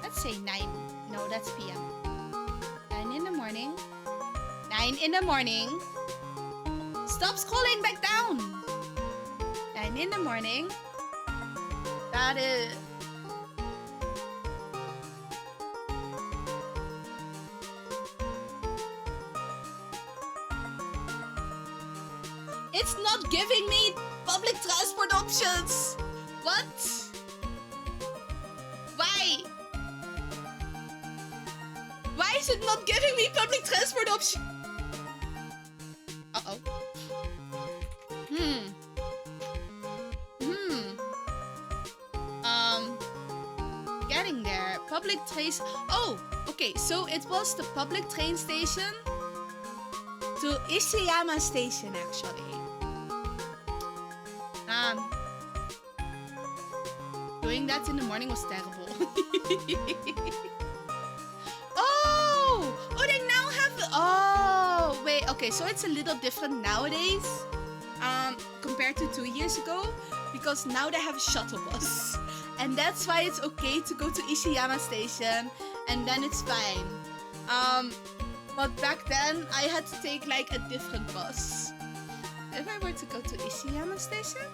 let's say 9, no, that's p.m. 9 in the morning. 9 in the morning. Stop scrolling back down! 9 in the morning. That is... It's not giving me public transport options! What? Why? Why is it not giving me public transport options? Uh-oh. Getting there. Public train... Oh, okay. So it was the public train station to Ishiyama Station, actually. Doing that in the morning was terrible. Oh, they now have... Oh, wait. Okay, so it's a little different nowadays. Compared to 2 years ago, because now they have a shuttle bus, and that's why it's okay to go to Ishiyama Station, and then it's fine. But back then I had to take like a different bus. If I were to go to Ishiyama Station,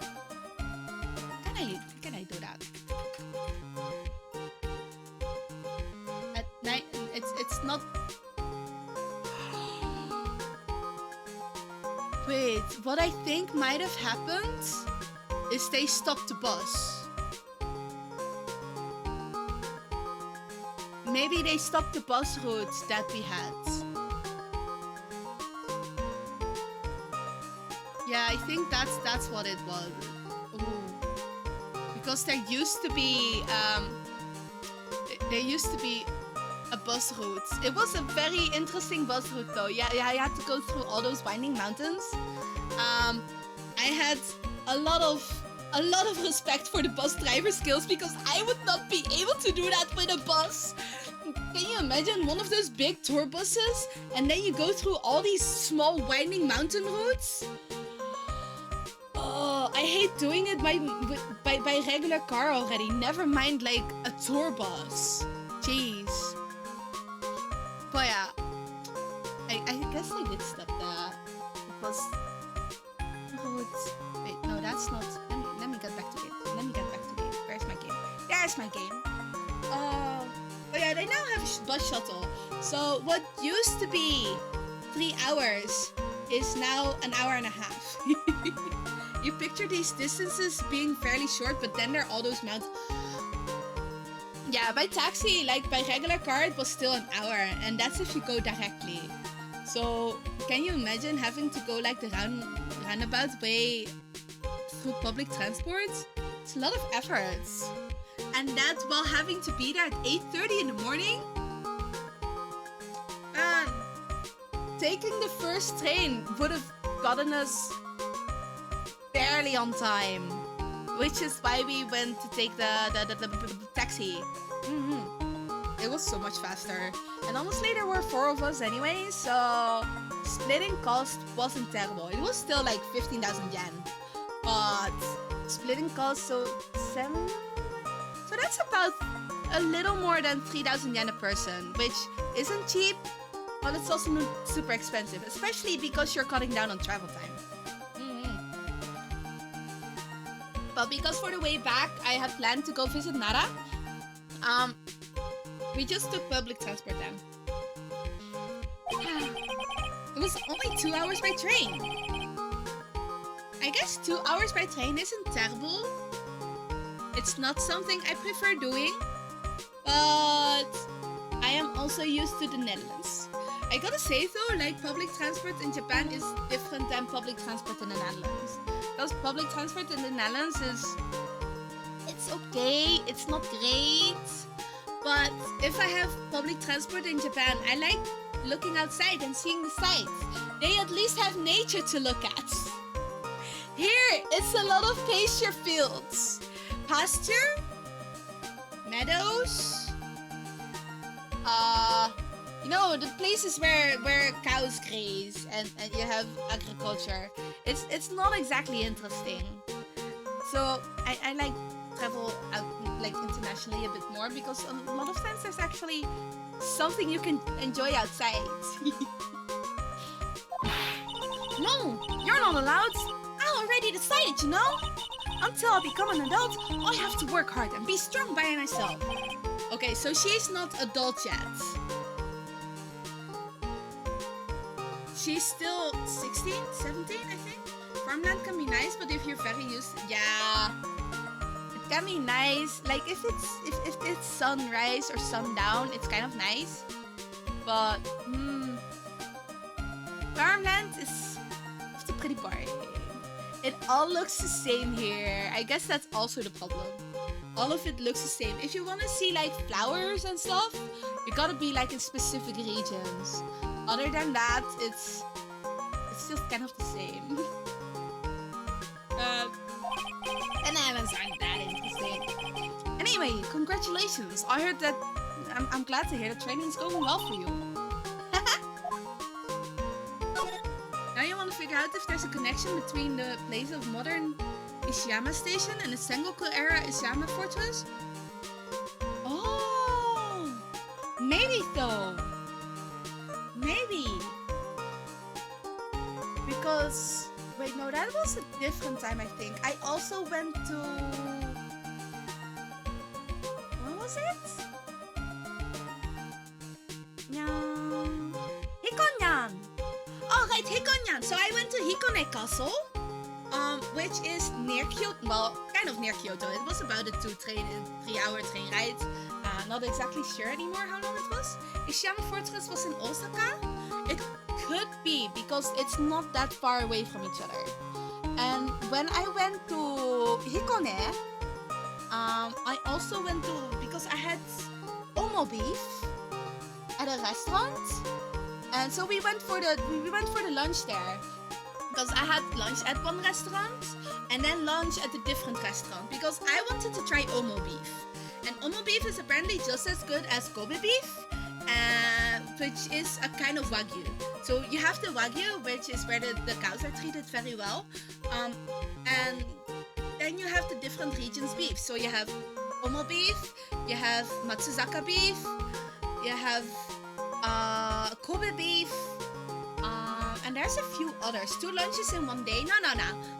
can I do that? At night, it's not. Wait, what I think might have happened is they stopped the bus. Maybe they stopped the bus route that we had. Yeah, I think that's what it was. Ooh. Because there used to be there used to be a bus route. It was a very interesting bus route though. Yeah, I had to go through all those winding mountains. I had a lot of respect for the bus driver skills because I would not be able to do that with a bus. Can you imagine one of those big tour buses and then you go through all these small winding mountain routes? Oh, I hate doing it by regular car already. Never mind like a tour bus. Jeez. But yeah, I guess I did stop there. It was roads. Wait, no, that's not. Let me get back to game. Where's my game? There's my game. But yeah, they now have a bus shuttle. So what used to be 3 hours is now an hour and a half. You picture these distances being fairly short, but then there are all those mountains. Yeah, by taxi, like by regular car, it was still an hour, and that's if you go directly. So can you imagine having to go like the roundabout way through public transport? It's a lot of effort. And that's while having to be there at 8:30 in the morning? Man, taking the first train would have gotten us barely on time. Which is why we went to take the taxi. It was so much faster. And honestly, there were 4 of us anyway, so splitting cost wasn't terrible. It was still like 15,000 yen. But splitting cost, so 7... So that's about a little more than 3,000 yen a person, which isn't cheap, but it's also not super expensive, especially because you're cutting down on travel time. But because for the way back, I had planned to go visit Nara, we just took public transport then. It was only 2 hours by train. I guess 2 hours by train isn't terrible. It's not something I prefer doing, but I am also used to the Netherlands. I gotta say though, like public transport in Japan is different than public transport in the Netherlands. Because public transport in the Netherlands it's okay, it's not great. But if I have public transport in Japan, I like looking outside and seeing the sights. They at least have nature to look at. Here, it's a lot of pasture fields. Pasture, meadows, you know, the places where cows graze and you have agriculture. It's not exactly interesting. So I like travel out like internationally a bit more because a lot of times there's actually something you can enjoy outside. No, you're not allowed. I already decided, you know? Until I become an adult, I have to work hard and be strong by myself. Okay, so she's not adult yet. She's still 16, 17, I think. Farmland can be nice, but if you're very used to... Yeah. It can be nice. Like, if it's sunrise or sundown, it's kind of nice. But, Farmland is the pretty part. It all looks the same here. I guess that's also the problem. All of it looks the same. If you want to see like flowers and stuff, you gotta be like in specific regions. Other than that, it's just kind of the same. And islands aren't that interesting. Anyway, congratulations. I heard that. I'm glad to hear that training's going well for you. Now you want to figure out if there's a connection between the place of modern Ishiyama Station and the Sengoku era Ishiyama Fortress? Oh, maybe though. Maybe. Because, wait, no, that was a different time, I think. I also went to... What was it? Nyan. Hikonyan! Oh, right, Hikonyan! So I went to Hikone Castle, which is near Kyoto. Well, kind of near Kyoto. It was about a 3-hour train ride. Not exactly sure anymore how long it was. Ishiyama Fortress was in Osaka. It could be because it's not that far away from each other. And when I went to Hikone, I also went to, because I had Omo beef at a restaurant, and so we went for the lunch there, because I had lunch at one restaurant and then lunch at a different restaurant, because I wanted to try Omo beef. And Omo beef is apparently just as good as Kobe beef, which is a kind of Wagyu. So you have the Wagyu, which is where the cows are treated very well, and then you have the different regions beef. So you have Omo beef, you have Matsuzaka beef, you have Kobe beef, and there's a few others. 2 lunches in one day. No.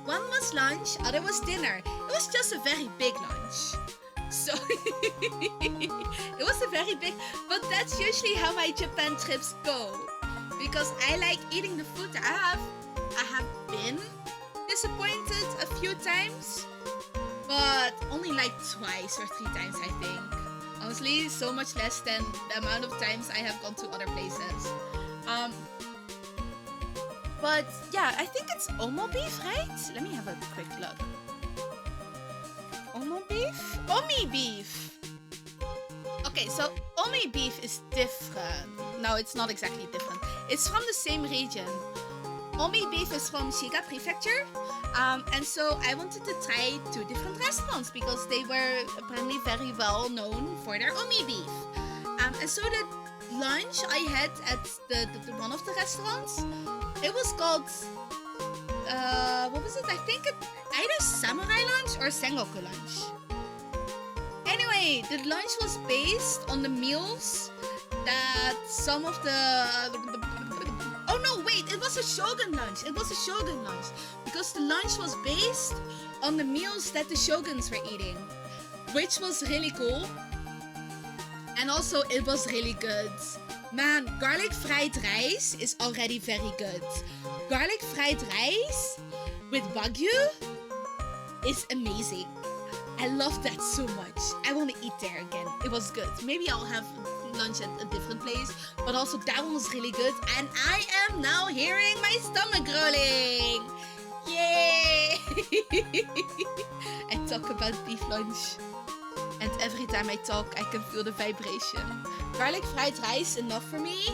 One was lunch, other was dinner. It was just a very big lunch. So it was a very big, but that's usually how my Japan trips go, because I like eating the food. I have been disappointed a few times, but only like twice or 3 times, I think. Honestly, so much less than the amount of times I have gone to other places. But yeah, I think it's Omo beef, right? Let me have a quick look. Omo beef? Omi beef! Okay, so Omi beef is different. No, it's not exactly different. It's from the same region. Omi beef is from Shiga Prefecture. And so I wanted to try 2 different restaurants, because they were apparently very well known for their Omi beef. And so the lunch I had at the one of the restaurants, it was called, what was it? I think either Samurai lunch or Sengoku lunch. Anyway, the lunch was based on the meals that some of the... Oh no, wait, it was a Shogun lunch. It was a Shogun lunch, because the lunch was based on the meals that the Shoguns were eating, which was really cool. And also, it was really good. Man, garlic fried rice is already very good. Garlic fried rice with Wagyu is amazing. I love that so much. I want to eat there again. It was good. Maybe I'll have lunch at a different place, but also that one was really good. And I am now hearing my stomach growling. Yay! I talk about beef lunch, and every time I talk, I can feel the vibration. Garlic fried rice, enough for me?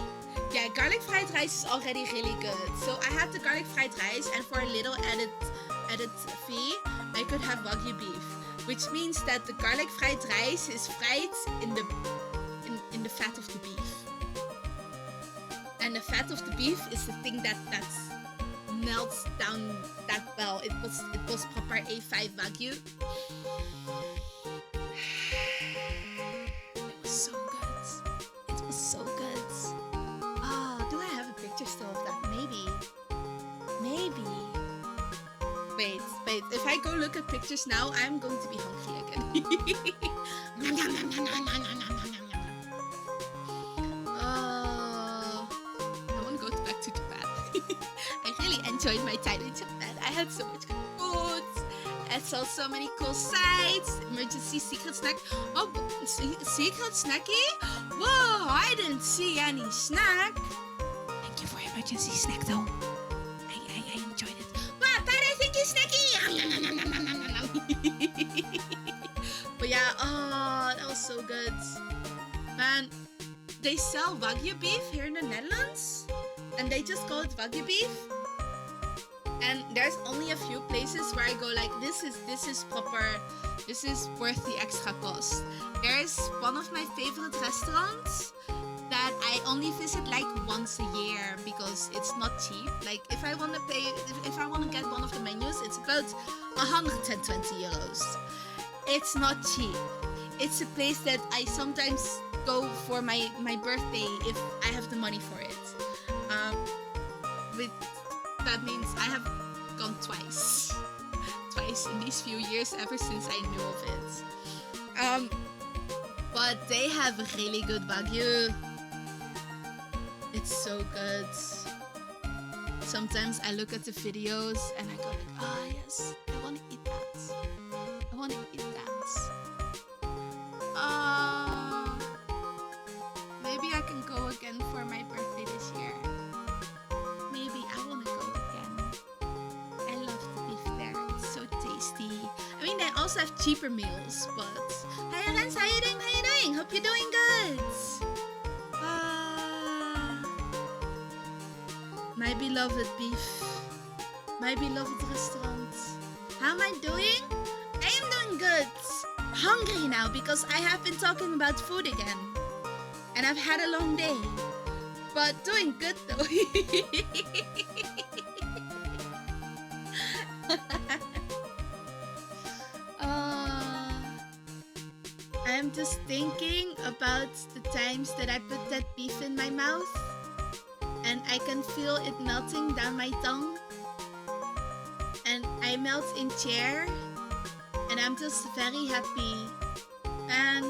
Yeah, garlic fried rice is already really good. So I had the garlic fried rice, and for a little added fee, I could have Wagyu beef, which means that the garlic fried rice is fried in the fat of the beef. And the fat of the beef is the thing that melts down that well. It was proper A5 Wagyu. It was so good. It was so good. Do I have a picture still of that? Maybe. Wait. If I go look at pictures now, I'm going to be hungry again. I want to go back to Japan. I really enjoyed my time in Japan. I had so much good food. I saw so many cool sights. Emergency secret snack. Oh, secret snacky? Whoa, I didn't see any snack. Thank you for emergency snack though. I enjoyed it. Wow, but I think it's snacky. But yeah, that was so good. Man, they sell Wagyu beef here in the Netherlands, and they just call it Wagyu beef. And there's only a few places where I go like, this is proper, this is worth the extra cost. There's one of my favorite restaurants that I only visit like once a year because it's not cheap. Like if I want to get one of the menus, it's about 120 euros. It's not cheap. It's a place that I sometimes go for my birthday if I have the money for it. That means I have gone twice in these few years ever since I knew of it. But they have really good Wagyu. It's so good. Sometimes I look at the videos and I go like, ah yes, I want to eat that. I want to eat that. Maybe I can go again for my birthday this year. Maybe I want to go again. I love the beef there. It's so tasty. I mean, they also have cheaper meals, but... Hi, Rens, how you doing? How you doing? Hope you're doing good. My beloved beef. My beloved restaurant. How am I doing? I am doing good. Hungry now because I have been talking about food again. And I've had a long day. But doing good though. I'm just thinking about the times that I put that beef in my mouth and I can feel it melting down my tongue and I melt in chair and I'm just very happy. And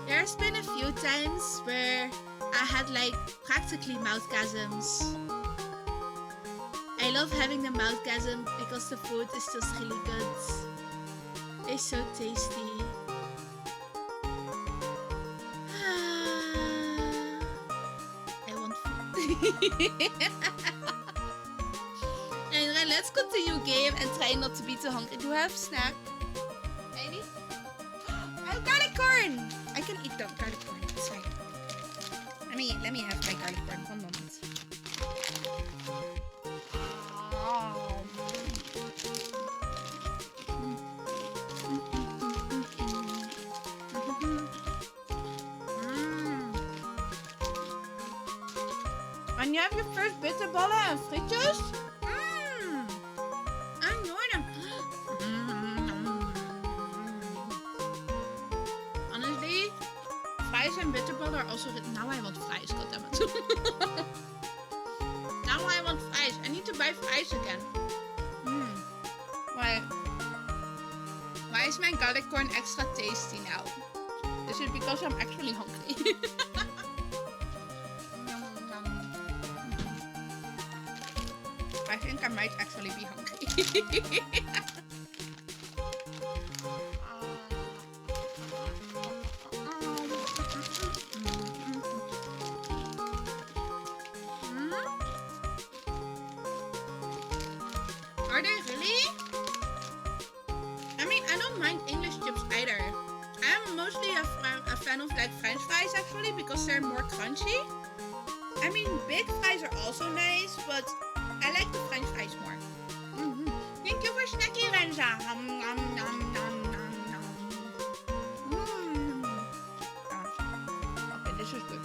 there's been a few times where I had like practically mouthgasms. I love having the mouthgasm because the food is just really good. It's so tasty. I want food. Anyway, let's continue game and try not to be too hungry. Do I have snack? Any? I have garlic corn! I can eat the garlic corn. It's fine. Let me have my garlic corn. 1 moment. When you have your first bitterballen and frietjes? I know them. Honestly, fries and bitterballen are also good. Now I want fries, goddammit. Now I want fries. I need to buy fries again. Why is my garlic corn extra tasty now? Is it because I'm actually hungry? I think I might actually be hungry. Are they really? I mean, I don't mind English chips either. I'm mostly a fan of like French fries actually because they're more crunchy. I mean, big fries are also nice, but I like the French fries more. Thank you for snacking, Renza. Okay, this is good.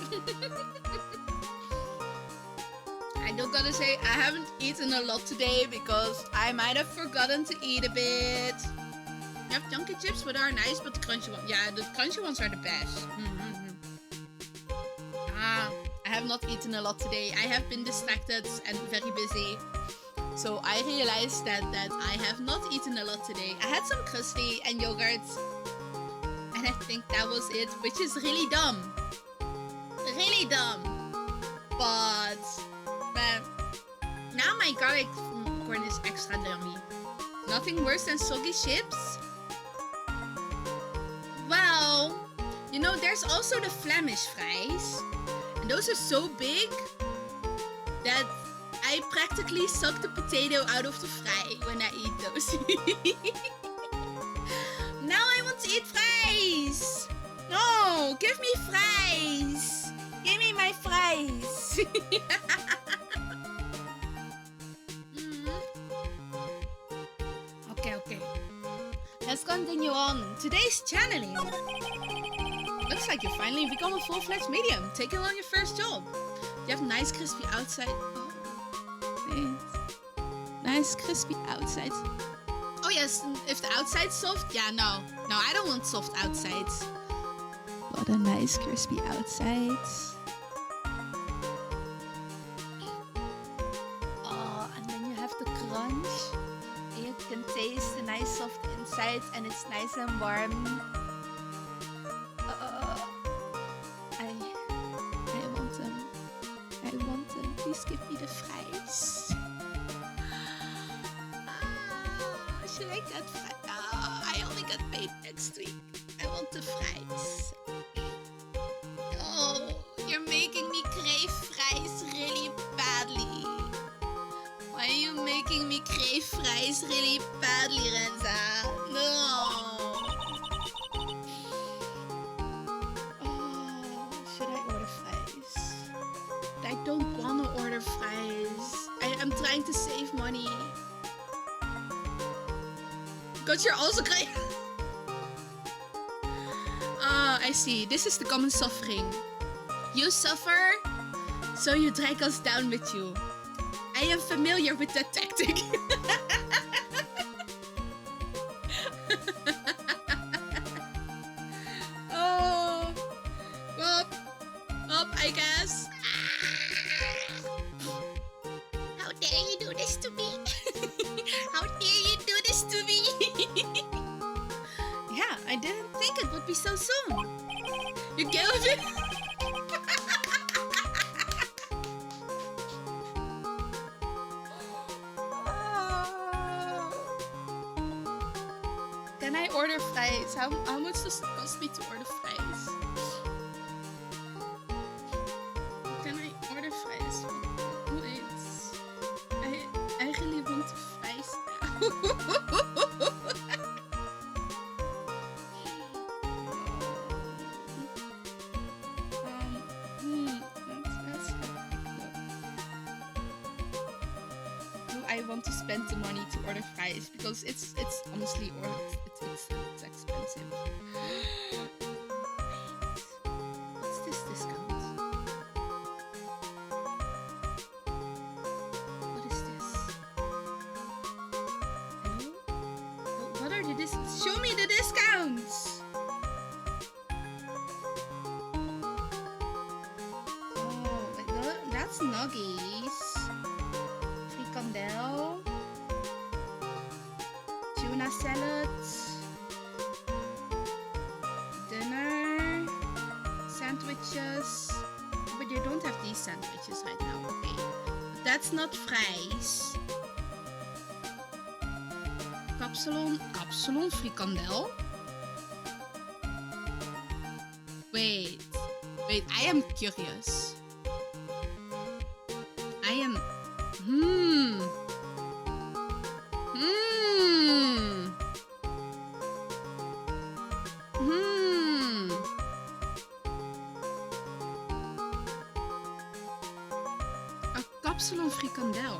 I do gotta say, I haven't eaten a lot today because I might have forgotten to eat a bit. You have chunky chips, but are nice, but the crunchy ones. Yeah, the crunchy ones are the best. I have not eaten a lot today. I have been distracted and very busy. So I realized that I have not eaten a lot today. I had some crusty and yogurt. And I think that was it, which is really dumb. Really dumb. But now my garlic corn is extra yummy. Nothing worse than soggy chips. Well, you know, there's also the Flemish fries. And those are so big that I practically suck the potato out of the fry when I eat those. Now I want to eat fries. No, give me fries. Give me my fries. Okay. Let's continue on. Today's channeling. Looks like you finally become a full-fledged medium, taking on your first job. You have nice crispy outside. Oh, thanks. Nice crispy outside. Oh yes, if the outside's soft, yeah, no, I don't want soft outsides. What a nice crispy outside. Oh, and then you have the crunch, and you can taste the nice soft inside, and it's nice and warm. I want them. Please give me the fries. Should I get fries? I only got paid next week. I want the fries. Oh, you're making me crave fries really badly. Why are you making me crave fries really badly, Renza? No. Oh. fries. I'm trying to save money. Because you're also crying. Ah, I see. This is the common suffering. You suffer, so you drag us down with you. I am familiar with that tactic. Oh, well, up, I guess. How dare you do this to me? How dare you do this to me? Yeah, I didn't think it would be so soon. You killed it. Can I order fries? How much does it cost me to order fries? Can I order fries? Wait. I really want fries now. Let's have a quick look. Do I want to spend the money to order fries? Because it's honestly, or it's expensive. What's this discount? What is this? Hello? What are the discounts? Show me the discounts! Oh, that's nuggies. Frikandel. Tuna salads. Dinner. Sandwiches. But you don't have these sandwiches right now. Okay. But that's not fries. Kapsalon frikandel. Wait, I am curious. I am... A kapsalon frikandel.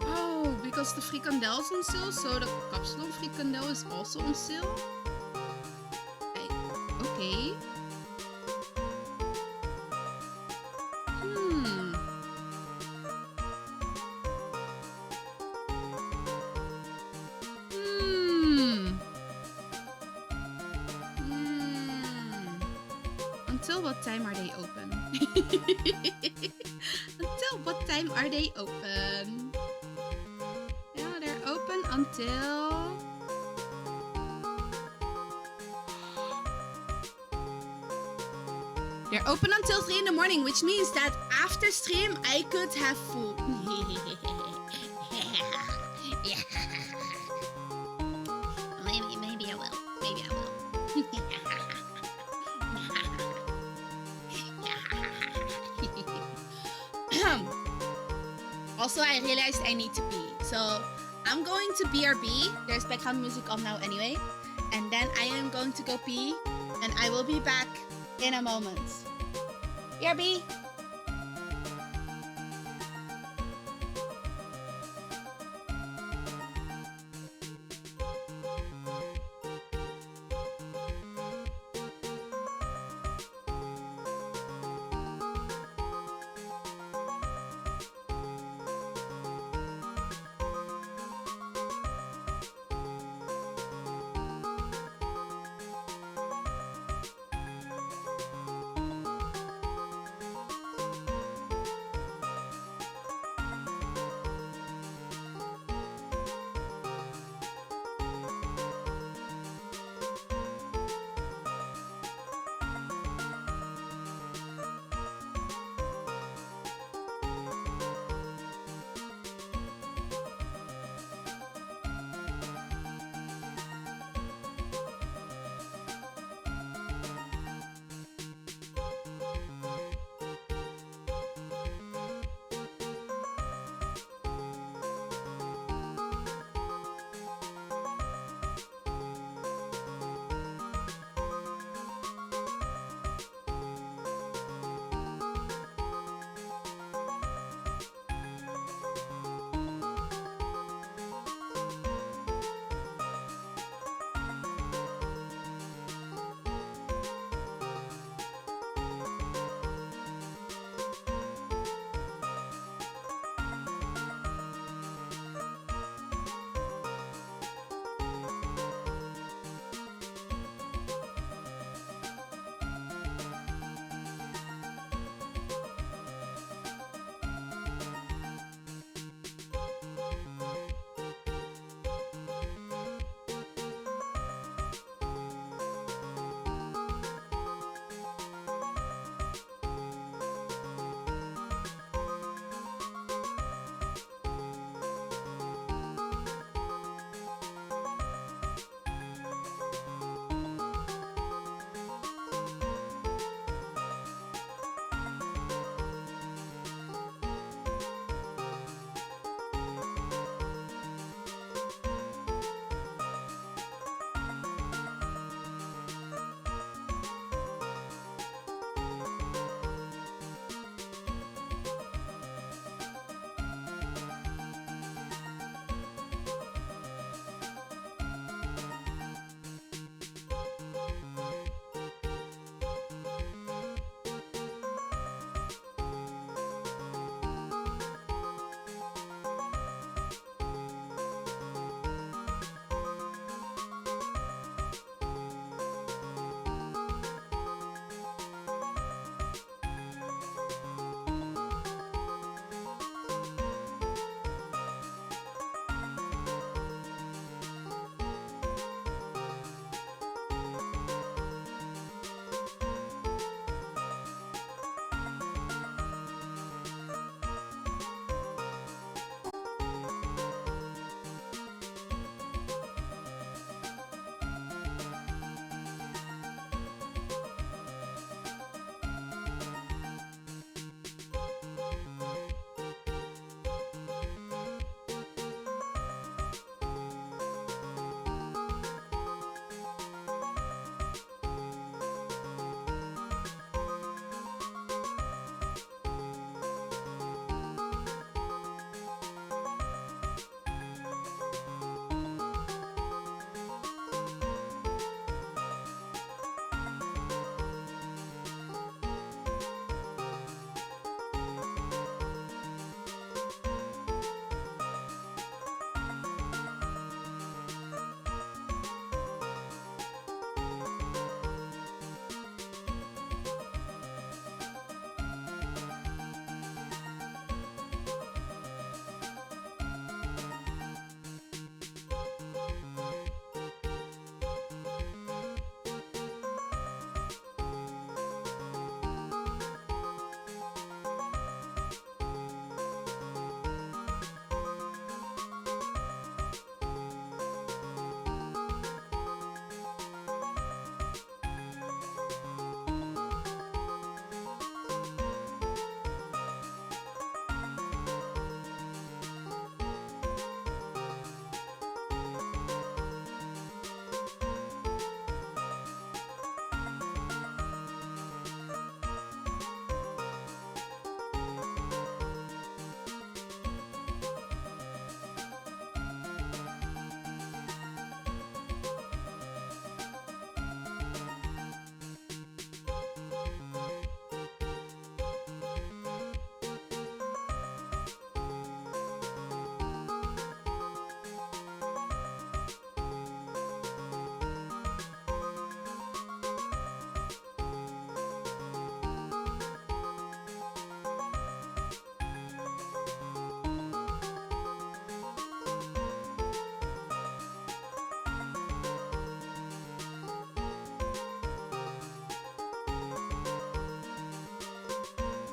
Oh, because the frikandel is on sale, so the kapsalon frikandel is also on sale? Okay. Until what time are they open? Until what time are they open? Yeah, they're open until... They're open until 3 in the morning, which means that after stream, I could have food. Maybe I will. Maybe I will. Also, I realized I need to pee. So, I'm going to BRB. There's background music on now anyway. And then I am going to go pee. And I will be back in a moment. BRB!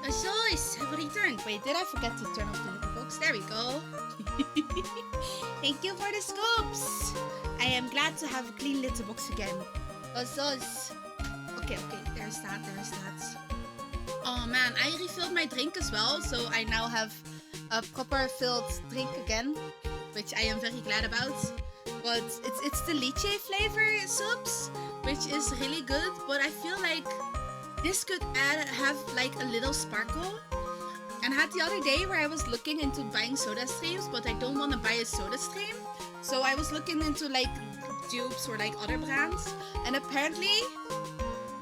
Joyce, have returned. Wait, did I forget to turn off the litter box? There we go. Thank you for the scoops. I am glad to have a clean litter box again. Joyce. Okay, there's that. Oh man, I refilled my drink as well, so I now have a proper filled drink again, which I am very glad about. But it's the lychee flavor soups, which is really good, but I feel like this could have like a little sparkle. And I had the other day where I was looking into buying soda streams, but I don't want to buy a soda stream. So I was looking into like dupes or like other brands, and apparently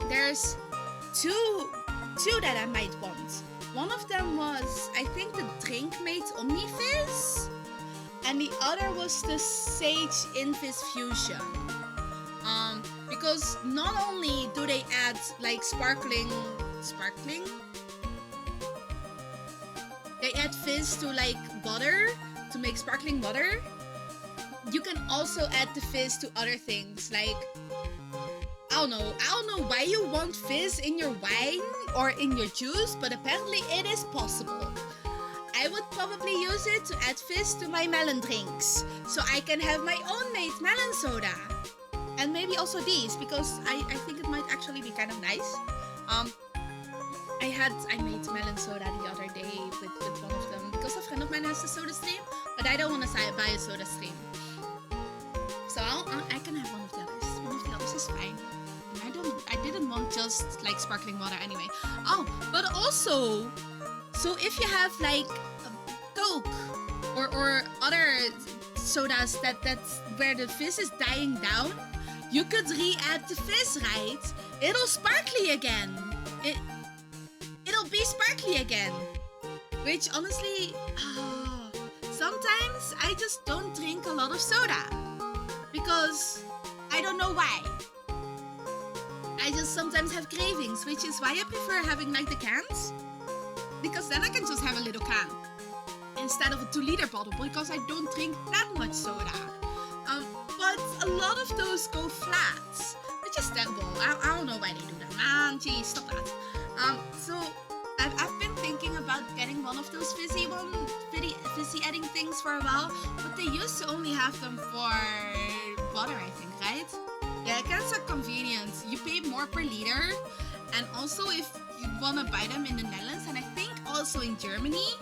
there's two that I might want. One of them was, I think, the drink made Omnifizz, and the other was the Sage Infizz Fusion. Because not only do they add like sparkling, they add fizz to like water to make sparkling water. You can also add the fizz to other things like, I don't know why you want fizz in your wine or in your juice, but apparently it is possible. I would probably use it to add fizz to my melon drinks, so I can have my own made melon soda. And maybe also these, because I think it might actually be kind of nice. I made melon soda the other day with one of them, because a friend of mine has a soda stream, but I don't want to buy a soda stream. So I can have one of the others. One of the others is fine. I didn't want just like sparkling water anyway. Oh, but also, so if you have like Coke or other sodas that's where the fizz is dying down, you could re-add the fizz, right? It'll sparkly again. It'll be sparkly again. Which honestly, sometimes I just don't drink a lot of soda. Because I don't know why. I just sometimes have cravings, which is why I prefer having like the cans. Because then I can just have a little can instead of a 2-liter bottle, because I don't drink that much soda. But a lot of those go flat, which is terrible. I don't know why they do that, man. Jeez, stop that. So I've been thinking about getting one of those fizzy adding things for a while, but they used to only have them for water, I think, right? Yeah, cans are convenient. You pay more per liter, and also if you want to buy them in the Netherlands, and I think also in Germany,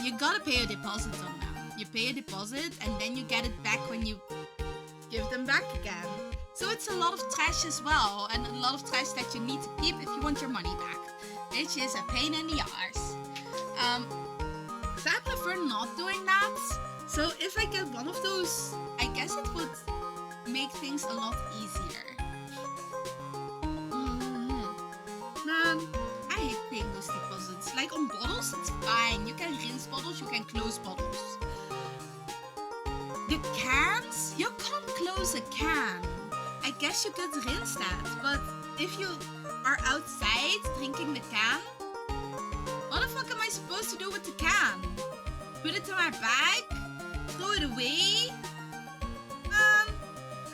you gotta pay a deposit on them. You pay a deposit, and then you get it back when you give them back again. So it's a lot of trash as well, and a lot of trash that you need to keep if you want your money back, which is a pain in the arse. So I prefer not doing that. So if I get one of those, I guess it would make things a lot easier. Man, I hate paying those deposits. Like on bottles, it's fine. You can rinse bottles, you can close bottles. The cans? You can't close a can. I guess you could rinse that, but if you are outside drinking the can, what the fuck am I supposed to do with the can? Put it in my bag? Throw it away?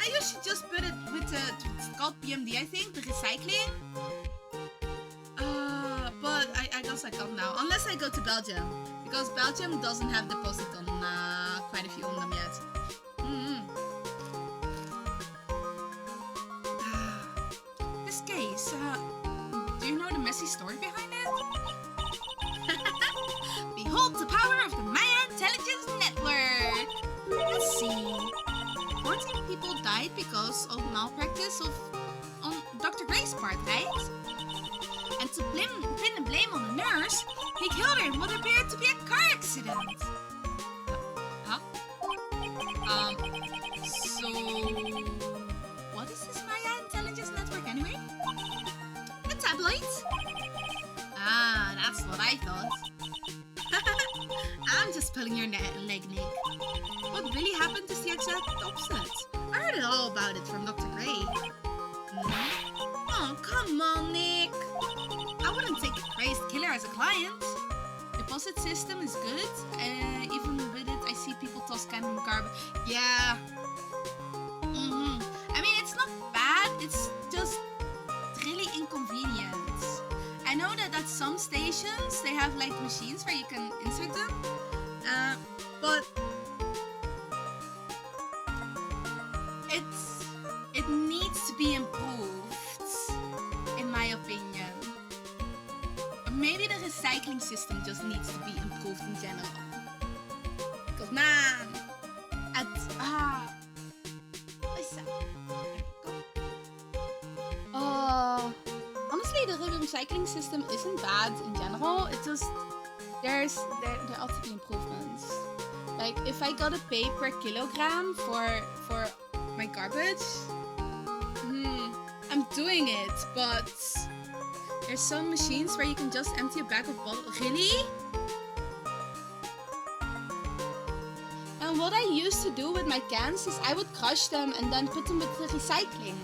I usually just put it with it's called PMD, I think, the recycling. But I guess I can't now, unless I go to Belgium, because Belgium doesn't have deposit on quite a few on them yet. This case, do you know the messy story behind it? Behold the power of the Maya Intelligence Network! Let's see. 14 people died because of malpractice on Dr. Gray's part, right? And to pin the blame on the nurse, he killed her in what appeared to be a car accident. Huh? So what is this Maya Intelligence Network anyway? The tabloids? Ah, that's what I thought. I'm just pulling your leg, Nick. What really happened is the exact opposite. I heard it all about it from Dr. Gray. Oh, come on, Nick. I wouldn't take a crazed killer as a client. Deposit system is good. Even with it, I see people toss can in garbage. Yeah. I mean, it's not bad. It's just really inconvenient. I know that at some stations, have like machines where you can insert them. But it needs to be improved, in my opinion. Or maybe the recycling system just needs to be improved in general. Because man, honestly, the recycling system isn't bad in general. It just there ought to be improvements. Like if I gotta pay per kilogram for my garbage, I'm doing it. But there's some machines where you can just empty a bag of bottles. Really? And what I used to do with my cans is I would crush them and then put them with the recycling.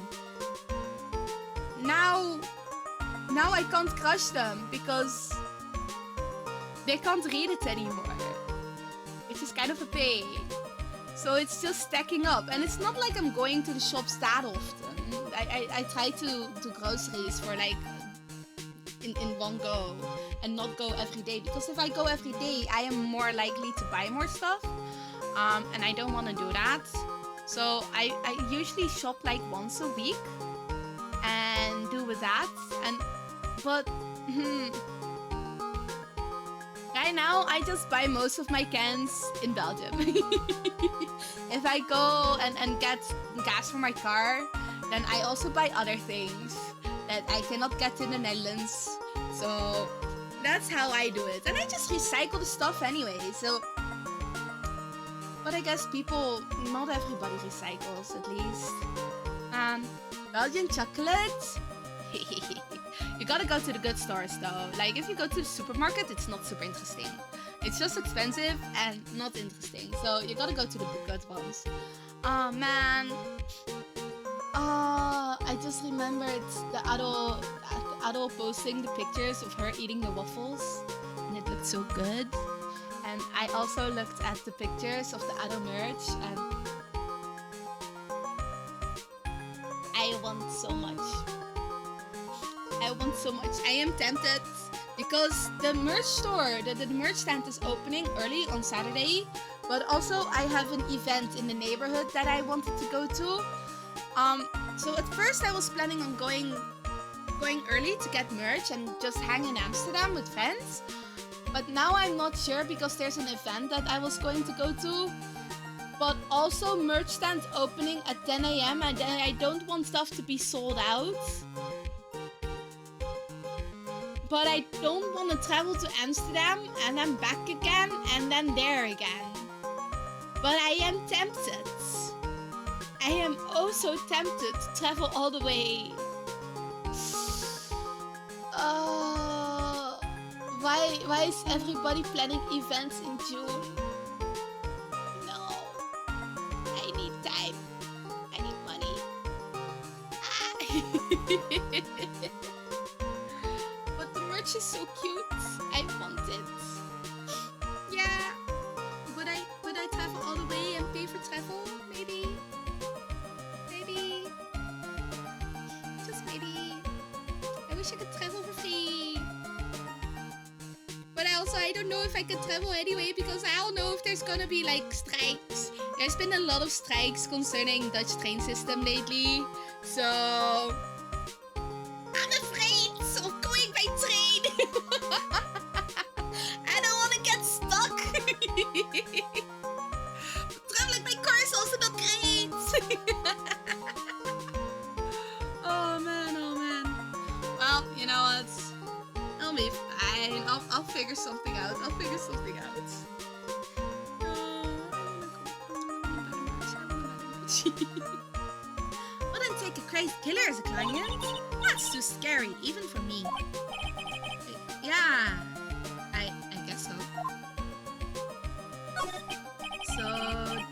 Now I can't crush them because they can't read it anymore, which is kind of a pain. So it's just stacking up, and it's not like I'm going to the shops that often. I try to do groceries for like in one go and not go every day, because if I go every day, I am more likely to buy more stuff, and I don't want to do that. So I usually shop like once a week and do with that. But right now I just buy most of my cans in Belgium. If I go and get gas for my car, then I also buy other things that I cannot get in the Netherlands. So that's how I do it. And I just recycle the stuff anyway. So, but I guess not everybody recycles, at least. Belgian chocolate? You gotta go to the good stores though. Like if you go to the supermarket, it's not super interesting. It's just expensive and not interesting. So you gotta go to the good ones. Oh man. Oh, I just remembered the Adol posting the pictures of her eating the waffles, and it looked so good. And I also looked at the pictures of the Adol merch, and I want so much. I am tempted because the merch store, the merch stand is opening early on Saturday, but also I have an event in the neighborhood that I wanted to go to. So at first I was planning on going early to get merch and just hang in Amsterdam with friends. But now I'm not sure because there's an event that I was going to go to. But also merch stand opening at 10 a.m. and I don't want stuff to be sold out. But I don't want to travel to Amsterdam and then back again and then there again. But I am tempted. I am oh so tempted to travel all the way. Why is everybody planning events in June? No. I need time. I need money. But the merch is so cute. I want it. Yeah. Would I travel all the way and pay for travel? Maybe. Just maybe. I wish I could travel for free. But I don't know if I can travel anyway, because I don't know if there's gonna be like strikes. There's been a lot of strikes concerning Dutch train system lately. So I'm afraid of going by train. I don't want to get stuck. Traveling by car is also not great. Oh man. Well, you know what? I'll be fine. I'll figure something out. Wouldn't take a crazy killer as a client. That's too scary, even for me. Yeah, I guess so. So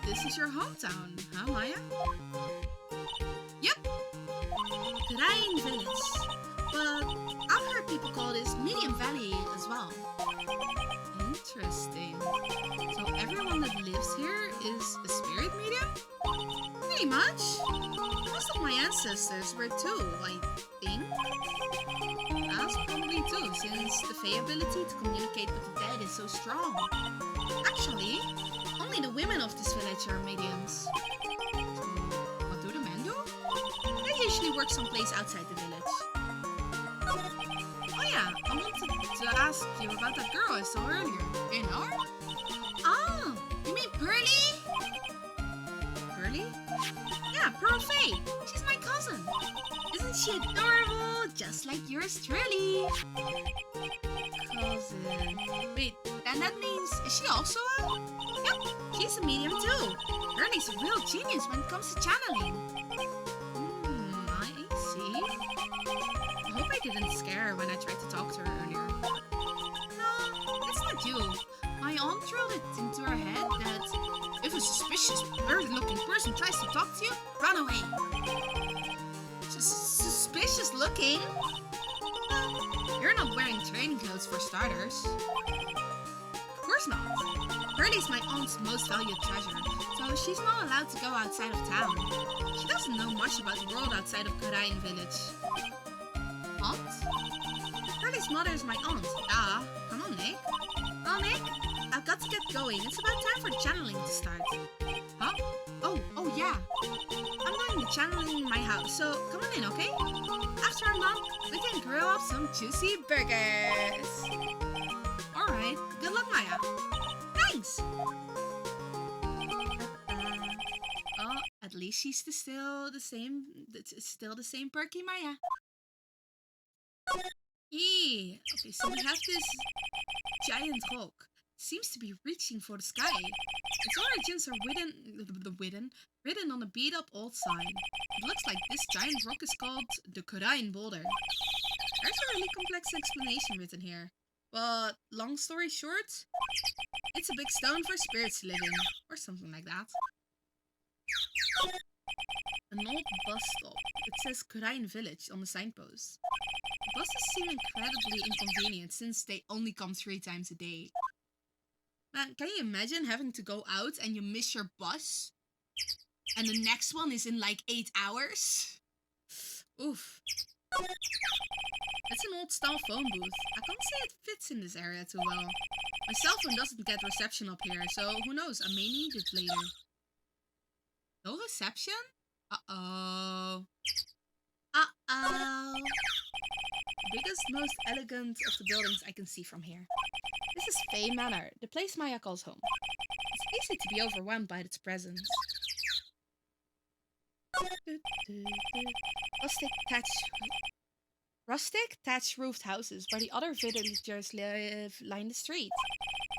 this is your hometown, huh, Maya? Yep. Grain Village. But I've heard people call this Medium Valley as well. Interesting. So everyone that lives here is a spirit medium? Pretty much. Most of my ancestors were too, I think. That's probably too, since the Fae ability to communicate with the dead is so strong. Actually, only the women of this village are mediums. So, what do the men do? They usually work someplace outside the village. Oh yeah, I wanted to ask you about that girl I saw earlier. You know her? Oh, you mean Pearly? Pearly? Yeah, Pearl Faye. She's my cousin. Isn't she adorable? Just like yours truly. Cousin. Wait, then that means, is she also a... Yep, she's a medium too. Pearly's a real genius when it comes to channeling. I see. I hope I didn't scare her when I tried to talk to her earlier. No, it's not you. My aunt drilled it into her head that if a suspicious bird-looking person tries to talk to you, run away. Suspicious looking? You're not wearing training clothes for starters. Of course not. Pearly's my aunt's most valued treasure, so she's not allowed to go outside of town. She doesn't know much about the world outside of Karain village. Aunt? Pearly's mother is my aunt. Ah, come on, Nick. Oh, Nick, I've got to get going. It's about time for the channeling to start. Huh? Oh yeah. I'm doing the channeling in my house, so come on in, okay? After I'm done, we can grill up some juicy burgers. Alright, good luck, Maya. Thanks! Oh, at least she's still the same perky Maya. Yeah, okay, so we have this giant rock. Seems to be reaching for the sky. Its origins are written on a beat-up old sign. It looks like this giant rock is called the Kurain Boulder. There's a really complex explanation written here. But, long story short, it's a big stone for spirits to live in. Or something like that. An old bus stop. It says Kurain Village on the signpost. The buses seem incredibly inconvenient since they only come 3 times a day. Man, can you imagine having to go out and you miss your bus? And the next one is in like 8 hours? Oof. It's an old style phone booth. I can't say it fits in this area too well. My cell phone doesn't get reception up here, so who knows, I may need it later. No reception? Uh-oh. Uh-oh. The biggest, most elegant of the buildings I can see from here. This is Fae Manor, the place Maya calls home. It's easy to be overwhelmed by its presence. Rustic, thatched roofed houses where the other villagers live line the street.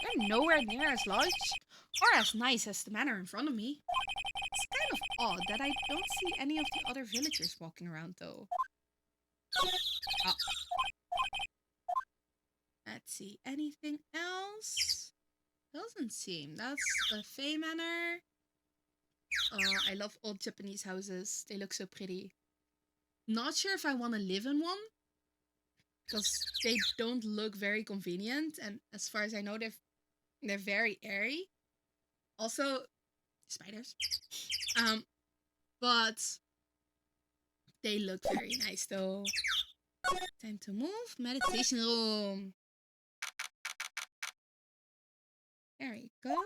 They're nowhere near as large or as nice as the manor in front of me. It's kind of odd that I don't see any of the other villagers walking around though. Oh. Let's see, anything else? Doesn't seem. That's the Fae Manor. Oh, I love old Japanese houses. They look so pretty. Not sure if I want to live in one. Because they don't look very convenient. And as far as I know, they're very airy. Also, spiders. But they look very nice though. Time to move. Meditation room. There we go.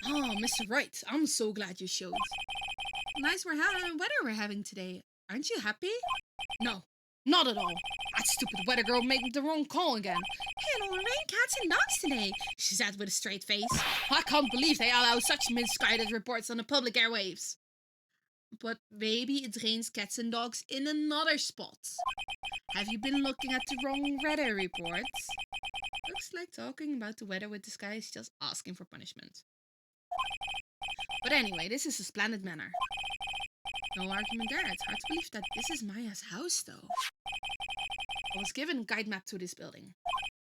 Oh, Mr. Wright, I'm so glad you showed. Nice weather we're having today. Aren't you happy? No, not at all. That stupid weather girl made the wrong call again. Hey, it'll rain cats and dogs today, she said with a straight face. I can't believe they allow such misguided reports on the public airwaves. But maybe it rains cats and dogs in another spot. Have you been looking at the wrong weather reports? Looks like talking about the weather with this guy is just asking for punishment. But anyway, this is a splendid manor. No argument there. It's hard to believe that this is Maya's house, though. I was given a guide map to this building.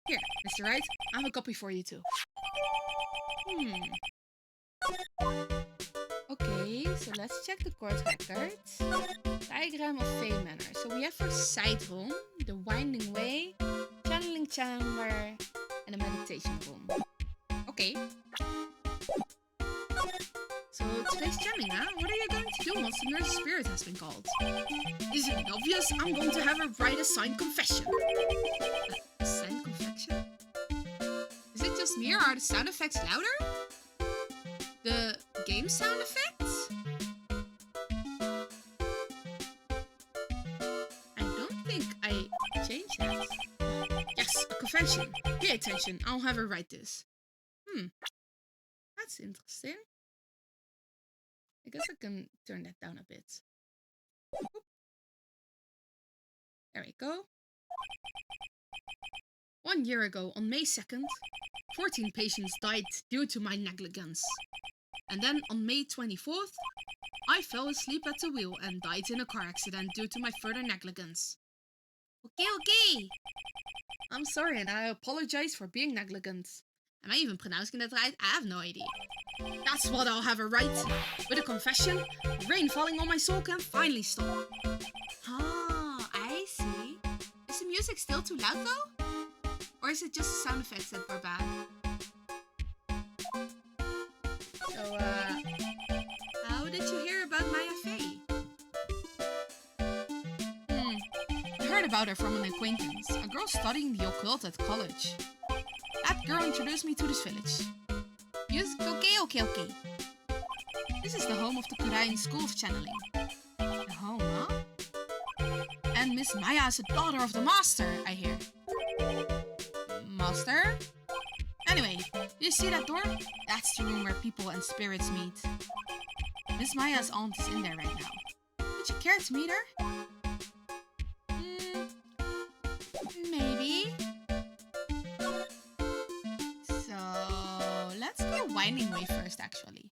Here, Mr. Wright, I have a copy for you too. Okay, so let's check the court records. Diagram of Fae Manor. So we have for side room, the winding way, channeling chamber, and a meditation room. Okay. So today's channeling, huh? What are you going to do once the nurse's spirit has been called? Isn't it obvious? I'm going to have her write a signed confession. A signed confession? Is it just me or are the sound effects louder? The game sound effects? I don't think I changed that. Yes, a confession. Pay attention. I'll have her write this. That's interesting. I guess I can turn that down a bit. Oop. There we go. 1 year ago, on May 2nd, 14 patients died due to my negligence. And then on May 24th, I fell asleep at the wheel and died in a car accident due to my further negligence. Okay. I'm sorry and I apologize for being negligent. Am I even pronouncing that right? I have no idea. That's what I'll have her write. With a confession, the rain falling on my soul can finally stop. Ah, I see. Is the music still too loud though? Or is it just the sound effects that were bad? So, how did you hear about Maya Fey? I heard about her from an acquaintance, a girl studying the occult at college. That girl introduced me to this village. Music, okay. This is the home of the Korean School of Channeling. The home, huh? And Miss Maya is a daughter of the master, I hear. Master? Anyway, do you see that door? That's the room where people and spirits meet. Miss Maya's aunt is in there right now. Would you care to meet her? Maybe. So, let's go Winding Way first, actually.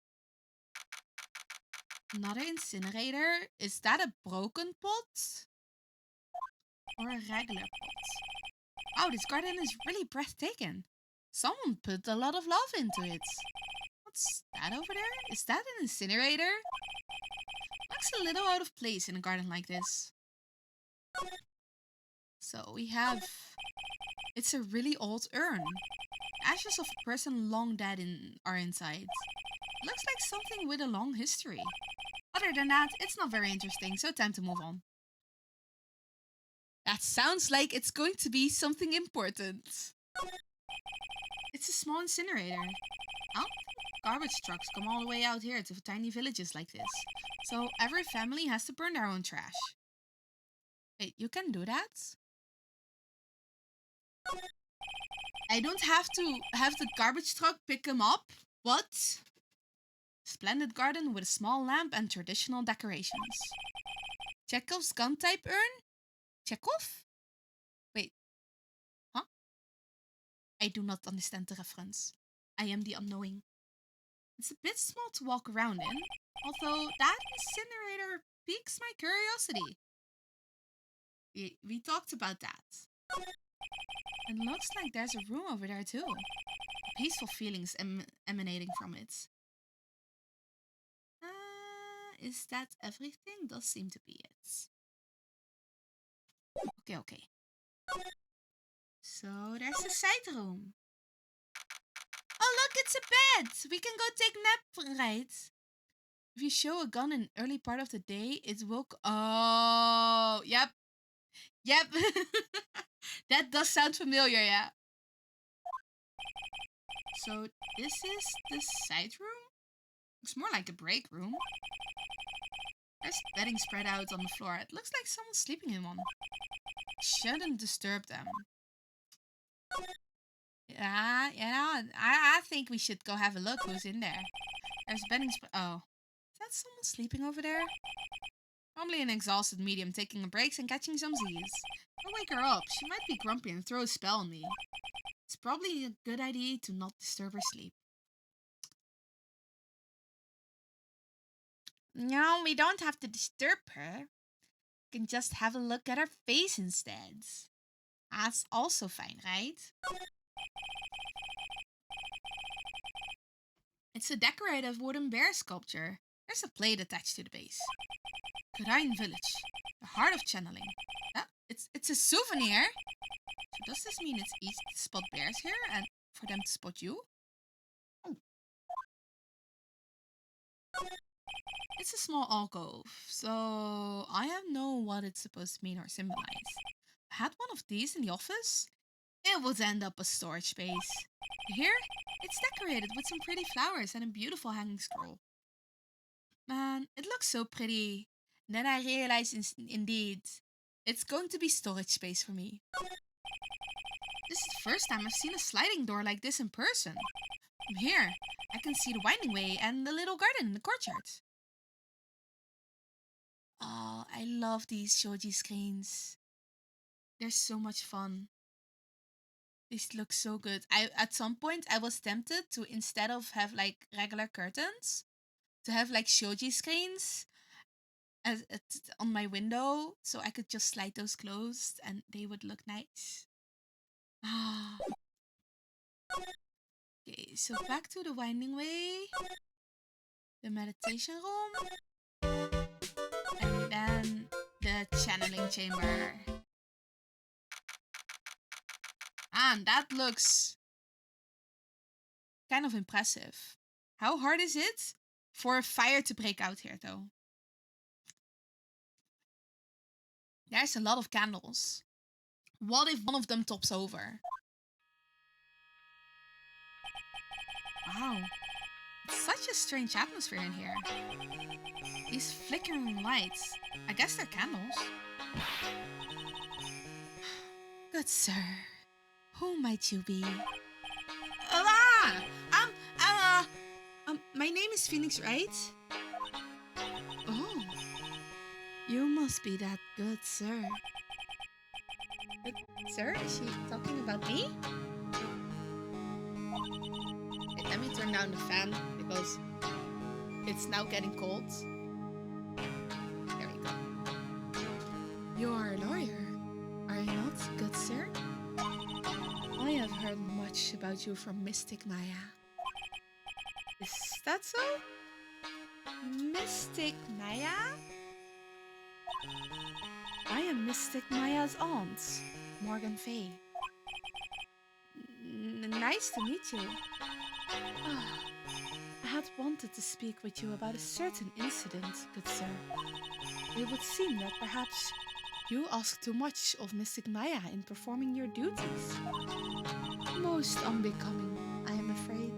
Another incinerator? Is that a broken pot? Or a regular pot? Wow, this garden is really breathtaking. Someone put a lot of love into it. What's that over there? Is that an incinerator? Looks a little out of place in a garden like this. So we have... It's a really old urn. Ashes of a person long dead are inside. Looks like something with a long history. Other than that, it's not very interesting, so time to move on. That sounds like it's going to be something important. It's a small incinerator. Oh, garbage trucks come all the way out here to tiny villages like this. So every family has to burn their own trash. Wait, you can do that? I don't have to have the garbage truck pick them up. What? Splendid garden with a small lamp and traditional decorations. Chekhov's gun type urn? Chekhov? Wait. Huh? I do not understand the reference. I am the unknowing. It's a bit small to walk around in, although that incinerator piques my curiosity. We talked about that. And looks like there's a room over there too. Peaceful feelings emanating from it. Is that everything? Does seem to be it. Okay. So there's the side room. Oh look, it's a bed! We can go take a nap, right? If you show a gun in early part of the day, it will... Oh, yep. That does sound familiar, yeah. So this is the side room? Looks more like a break room. There's bedding spread out on the floor. It looks like someone's sleeping in one. Shouldn't disturb them. Yeah, I think we should go have a look who's in there. There's bedding spread. Oh. Is that someone sleeping over there? Probably an exhausted medium taking a break and catching some Z's. I'll wake her up. She might be grumpy and throw a spell on me. It's probably a good idea to not disturb her sleep. No, we don't have to disturb her. We can just have a look at her face instead. That's also fine, right? It's a decorative wooden bear sculpture. There's a plate attached to the base. Korean village, the heart of channeling. It's a souvenir. So does this mean it's easy to spot bears here and for them to spot you? Oh. It's a small alcove, so I don't know what it's supposed to mean or symbolize. I had one of these in the office. It would end up a storage space. Here, it's decorated with some pretty flowers and a beautiful hanging scroll. Man, it looks so pretty. Then I realized indeed, it's going to be storage space for me. This is the first time I've seen a sliding door like this in person. From here, I can see the winding way and the little garden in the courtyard. Oh, I love these shoji screens. They're so much fun. These look so good. At some point I was tempted to, instead of have like regular curtains, to have like shoji screens on my window so I could just slide those closed and they would look nice. Ah. Okay, so back to the winding way, the meditation room, and then the channeling chamber. And that looks kind of impressive. How hard is it for a fire to break out here, though? There's a lot of candles. What if one of them tops over? Wow, it's such a strange atmosphere in here. These flickering lights, I guess they're candles. Good sir, who might you be? Ah! My name is Phoenix Wright. Oh, you must be that good sir. Good sir? Is she talking about me? Wait, let me turn down the fan because it's now getting cold. There we go. You are a lawyer, are you not, good sir? I have heard much about you from Mystic Maya. Is that so? Mystic Maya? I am Mystic Maya's aunt, Morgan Fay. Nice to meet you. I had wanted to speak with you about a certain incident, good sir. It would seem that perhaps you ask too much of Mystic Maya in performing your duties. Most unbecoming, I am afraid.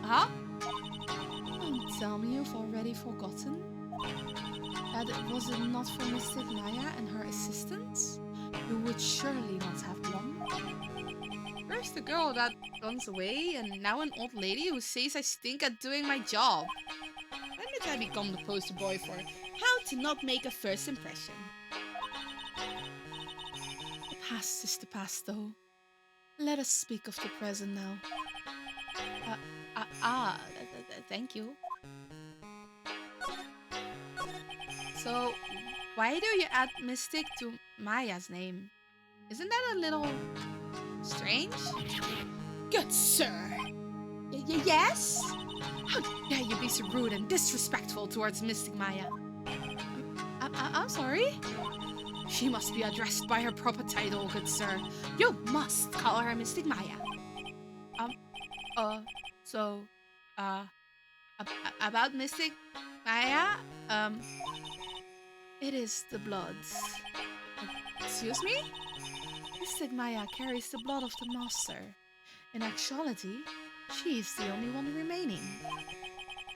Huh? Don't tell me you've already forgotten. That was it not for Mystic Maya and her assistants? You would surely not have one. First the girl that runs away, and now an old lady who says I stink at doing my job. When did I become the poster boy for how to not make a first impression? The past is the past, though. Let us speak of the present now. Thank you. So, why do you add Mystic to Maya's name? Isn't that a little strange? Good sir! Yes? How dare you be so rude and disrespectful towards Mystic Maya? I'm sorry? She must be addressed by her proper title, good sir. You must call her Mystic Maya. About Mystic Maya, it is the Bloods. Excuse me? Mystic Maya carries the blood of the Master. In actuality, she is the only one remaining.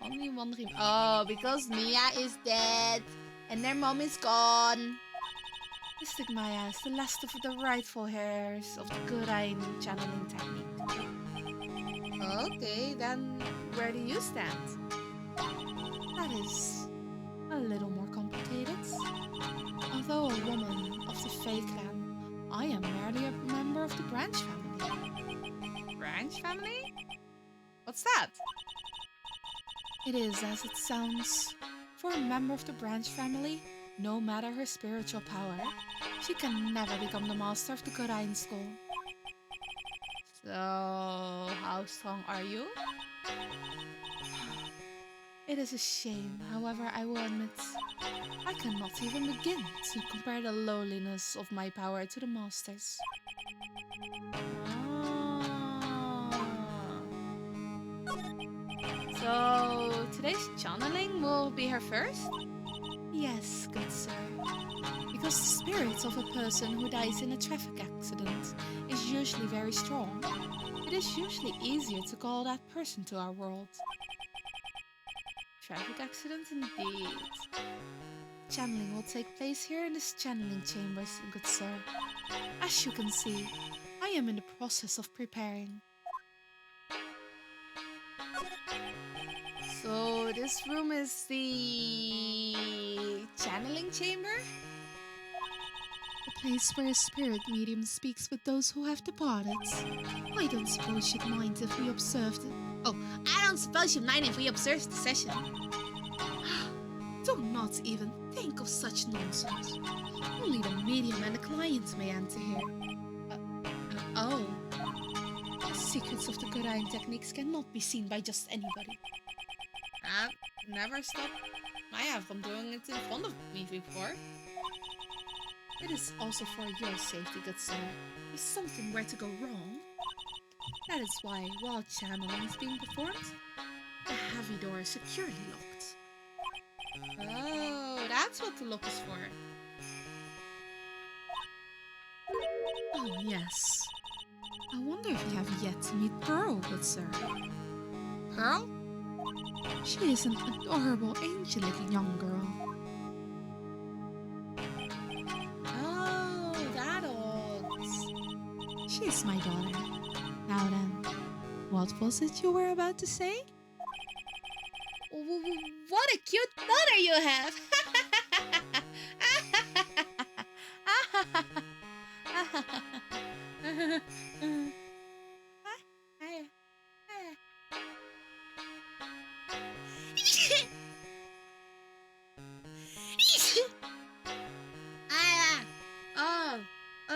Only one remaining. Oh, because Mia is dead and their mom is gone. Mystic Maya is the last of the rightful heirs of the Kurain channeling technique. Okay, then where do you stand? That is a little more complicated. Although a woman of the Fae clan, I am merely a member of the Branch family. Branch family? What's that? It is as it sounds. For a member of the Branch family, no matter her spiritual power, she can never become the master of the Kurain school. So, how strong are you? It is a shame, however, I will admit, I cannot even begin to compare the lowliness of my power to the Master's. So, to today's channeling will be her first? Yes, good sir. Because the spirit of a person who dies in a traffic accident is usually very strong, it is usually easier to call that person to our world. Traffic accident indeed. Channeling will take place here in this channeling chambers, good sir. As you can see, I am in the process of preparing. So this room is the channeling chamber? The place where a spirit medium speaks with those who have departed. I don't suppose you'd mind if we observed it. Oh, I don't suppose you'd mind if we observed the session. Do not even think of such nonsense. Only the medium and the client may enter here. Oh. The secrets of the Korean techniques cannot be seen by just anybody. I've never stopped Maya from doing it in front of me before. It is also for your safety, good sir. If something were to go wrong, that is why, while channeling is being performed, the heavy door is securely locked. Oh, that's what the lock is for. Oh, yes. I wonder if you have yet to meet Pearl, good sir. Pearl? She is an adorable, angelic young girl. Oh, that old. She is my daughter. Now then, what was it you were about to say? What a cute daughter you have!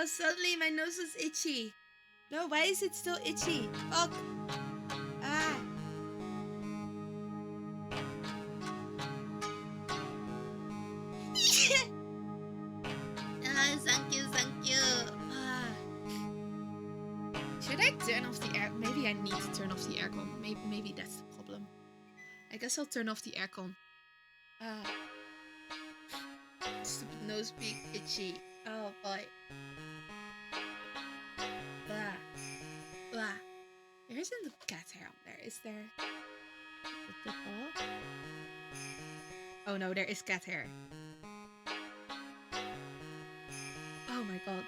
Oh, suddenly my nose is itchy. No, why is it still itchy? Fuck. Ah. Thank you. Ah. Should I turn off the air? Maybe I need to turn off the aircon. Maybe that's the problem. I guess I'll turn off the aircon. Stupid nose being itchy. Oh boy. Blah. Blah. There isn't a cat hair on there, is there? Oh no, there is cat hair. Oh my god.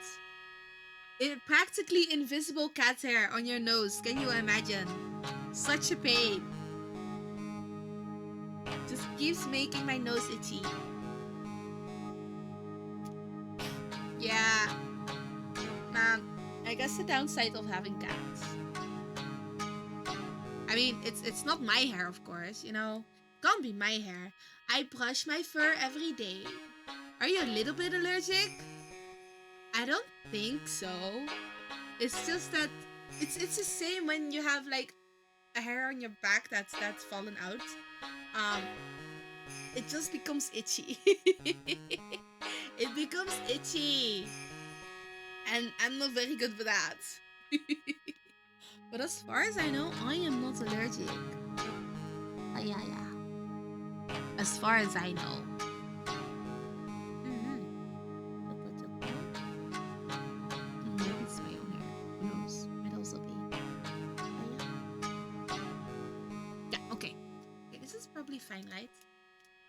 Practically invisible cat hair on your nose. Can you imagine? Such a pain. Just keeps making my nose itchy. Yeah. Man, I guess the downside of having cats. I mean, it's not my hair, of course, you know. Can't be my hair. I brush my fur every day. Are you a little bit allergic? I don't think so. It's just that it's the same when you have like a hair on your back that's fallen out. It just becomes itchy. It becomes itchy. And I'm not very good with that. But as far as I know, I am not allergic. Yeah. As far as I know. Maybe it's my own hair. Who knows? Might also be. Yeah, okay. This is probably fine light.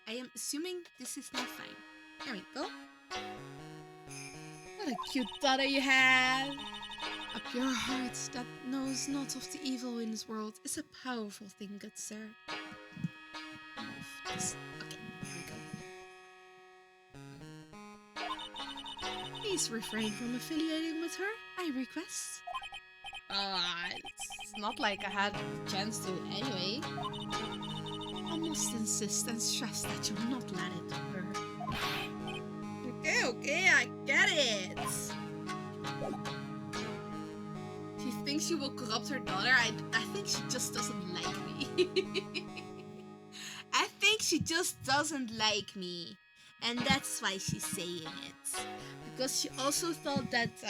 I am assuming this is not fine. There we go. What a cute daughter you have. A pure heart that knows not of the evil in this world is a powerful thing, good sir. Okay, here we go. Please refrain from affiliating with her, I request. It's not like I had the chance to anyway. I must insist and stress that you'll not let it to her. Okay, I get it. She thinks she will corrupt her daughter. I think she just doesn't like me. I think she just doesn't like me. And that's why she's saying it. Because she also thought that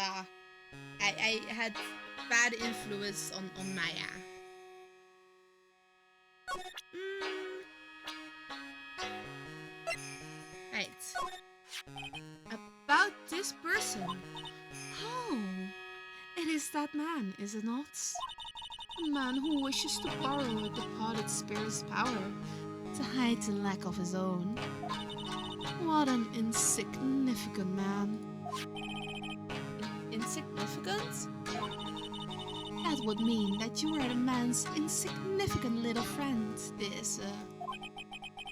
I had bad influence on Maya. person. Oh, it is that man, is it not? A man who wishes to borrow a departed spirit's power to hide the lack of his own. What an insignificant man. Insignificant? That would mean that you are the man's insignificant little friend, dear sir.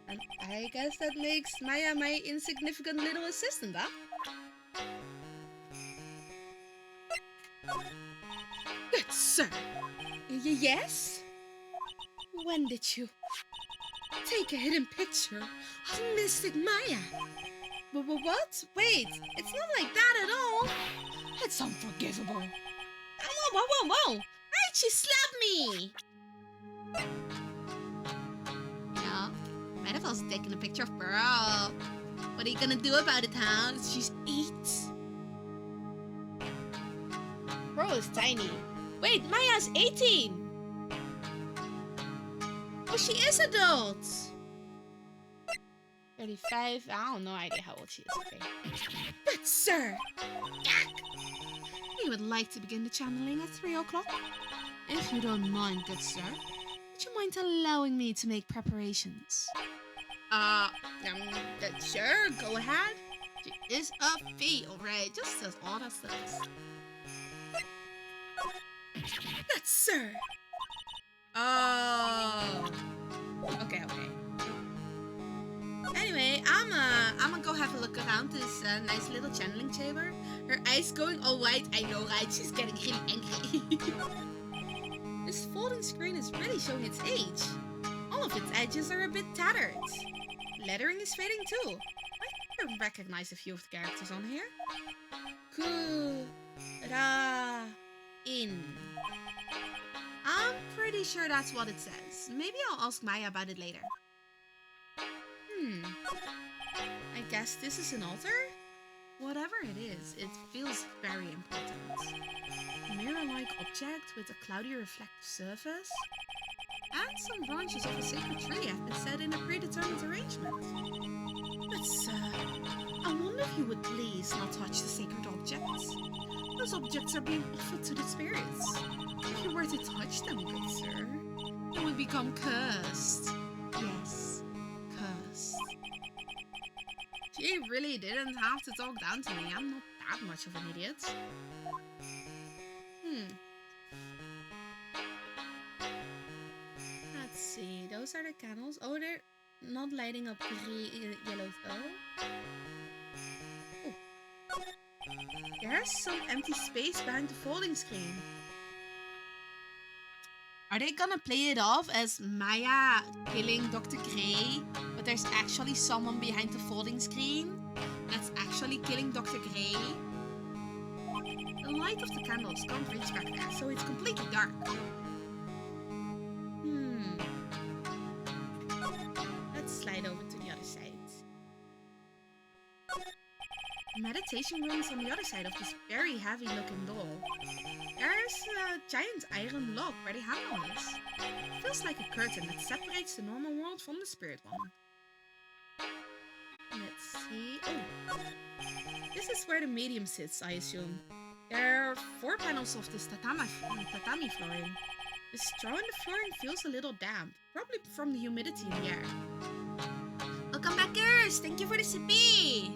And I guess that makes Maya my insignificant little assistant, huh? Good sir. Yes? When did you take a hidden picture of Mystic Maya? What? Wait, it's not like that at all. It's unforgivable. Whoa. Why'd she slap me? You know, might have also taken a picture of Pearl. What are you gonna do about it, huh? She's 8. Pearl is tiny. Wait, Maya's 18. Oh, she is adult. 35. I don't know idea how old she is. Okay. But sir, we would like to begin the channeling at 3 o'clock. If you don't mind, good sir, would you mind allowing me to make preparations? Sure, go ahead. She is a fee, alright, just as all that stuff. Good sir. Oh. Okay. Anyway, I'm gonna go have a look around this nice little channeling chamber. Her eyes going all white. I know, right? She's getting really angry. This folding screen is really showing its age. All of its edges are a bit tattered. Lettering is fading too. I can recognize a few of the characters on here. In. I'm pretty sure that's what it says. Maybe I'll ask Maya about it later. I guess this is an altar? Whatever it is, it feels very important. A mirror-like object with a cloudy reflective surface. And some branches of a sacred tree have been set in a predetermined arrangement. But I wonder if you would please not touch the sacred objects. Those objects are being offered to the spirits. If you were to touch them, good sir, they would become cursed. Yes, cursed. She really didn't have to talk down to me. I'm not that much of an idiot. Let's see. Those are the candles. Oh, they're not lighting up yellow though. Oh. There's some empty space behind the folding screen. Are they gonna play it off as Maya killing Dr. Gray, but there's actually someone behind the folding screen that's actually killing Dr. Gray? The light of the candles can't reach back there, so it's completely dark. Let's slide over to the other side. The meditation room is on the other side of this very heavy-looking door. There's a giant iron lock where the handle is. It feels like a curtain that separates the normal world from the spirit one. Let's see. Oh, this is where the medium sits, I assume. There are 4 panels of this tatami flooring. The straw in the flooring feels a little damp, probably from the humidity in the air. Welcome backers! Thank you for the sippy!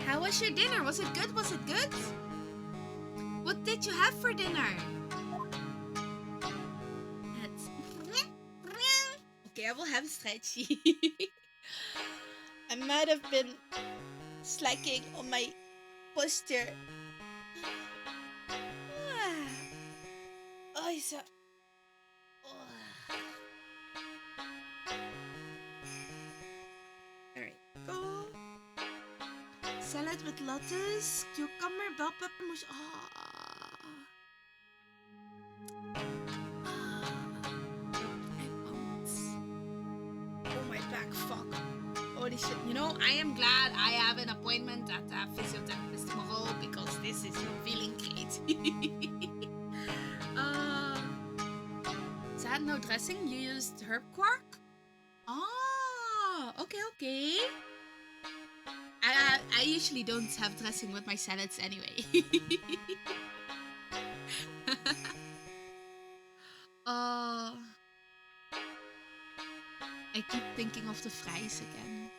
How was your dinner? Was it good? Was it good? What did you have for dinner? Okay, I will have a stretchy. I might have been slacking on my posture. Oh, so... Alright, go. Salad with lettuce, cucumber, bell pepper, mush. Oh, my back, fuck. Holy shit. You know, I am glad I have an appointment at the physiotherapist tomorrow because this is feeling great. Is that no dressing? You used herb quark? Ah, okay. Okay. I usually don't have dressing with my salads anyway. uh, I keep thinking of the fries again.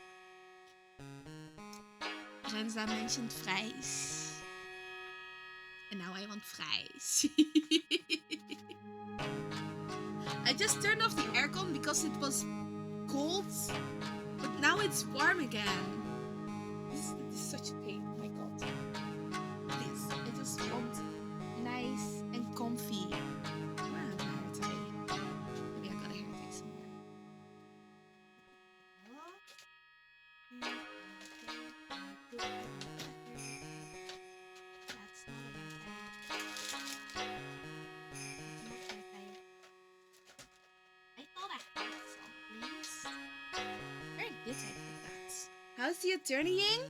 Renza mentioned fries. And now I want fries. I just turned off the aircon because it was cold. But now it's warm again. This is such a pain. Oh my god. Please, I just want nice and comfy. Where am I hair tie? Maybe I got a hair tie somewhere. That's not a hair tie. I thought I had some, please. Where did I put that? How's the attorneying?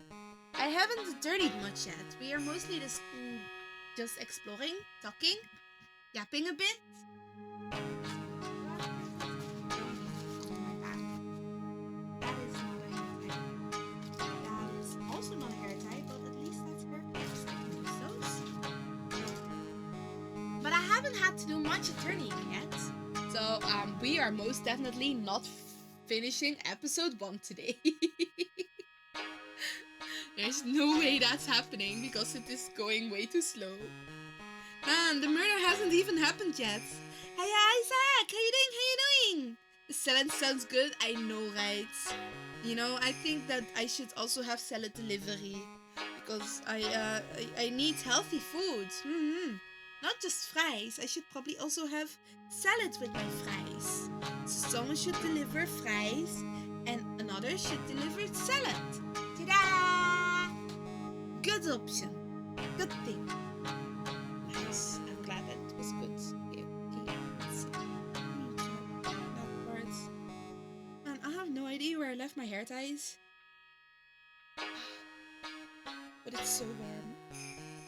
I haven't attorneyed much yet. We are mostly just exploring, talking, yapping a bit. That is not a hair tie. That is also not a hair tie, but at least that's hair clips. I can use those. But I haven't had to do much attorneying yet. So we are most definitely not finishing episode 1 today. There's no way that's happening because it is going way too slow. Man, the murder hasn't even happened yet. Hey Isaac, how you doing? The salad sounds good, I know, right? You know, I think that I should also have salad delivery because I need healthy food. Not just fries. I should probably also have salad with my fries. So someone should deliver fries and another should deliver salad. Ta-da! Good option. Good thing. Nice. I'm glad that was good. Okay. That part. Man, I have no idea where I left my hair ties. But it's so warm.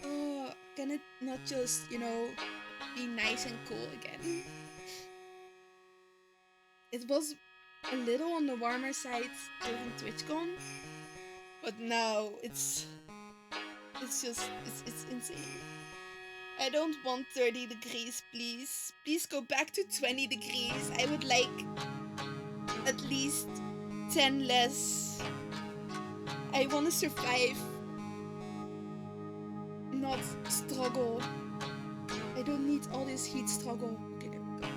Oh, can it not just, you know, be nice and cool again? It was a little on the warmer side during TwitchCon, but now it's insane. I don't want 30 degrees, please. Please go back to 20 degrees. I would like at least 10 less. I want to survive. Not struggle. I don't need all this heat struggle. Okay, there we go.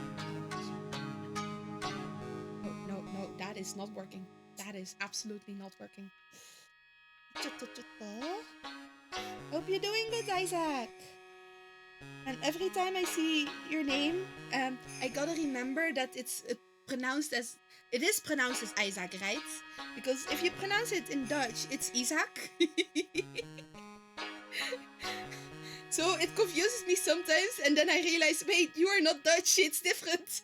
No, that is not working. That is absolutely not working. Hope you're doing good, Isaac. And every time I see your name, I gotta remember that it is pronounced as Isaac, right? Because if you pronounce it in Dutch, it's Isaac. So it confuses me sometimes, and then I realize, wait, you are not Dutch, it's different.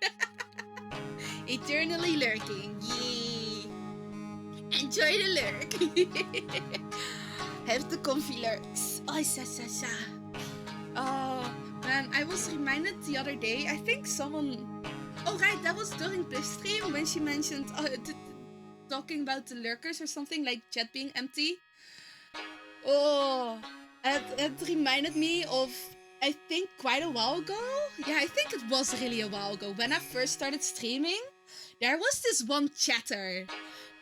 Eternally lurking, yay! Enjoy the lurk. Have the comfy lurks. Oh, sa. Oh, man, I was reminded the other day, I think someone... Oh, right, that was during Bliffstream when she mentioned talking about the lurkers or something, like chat being empty. Oh... It reminded me of, I think, quite a while ago. Yeah, I think it was really a while ago. When I first started streaming, there was this one chatter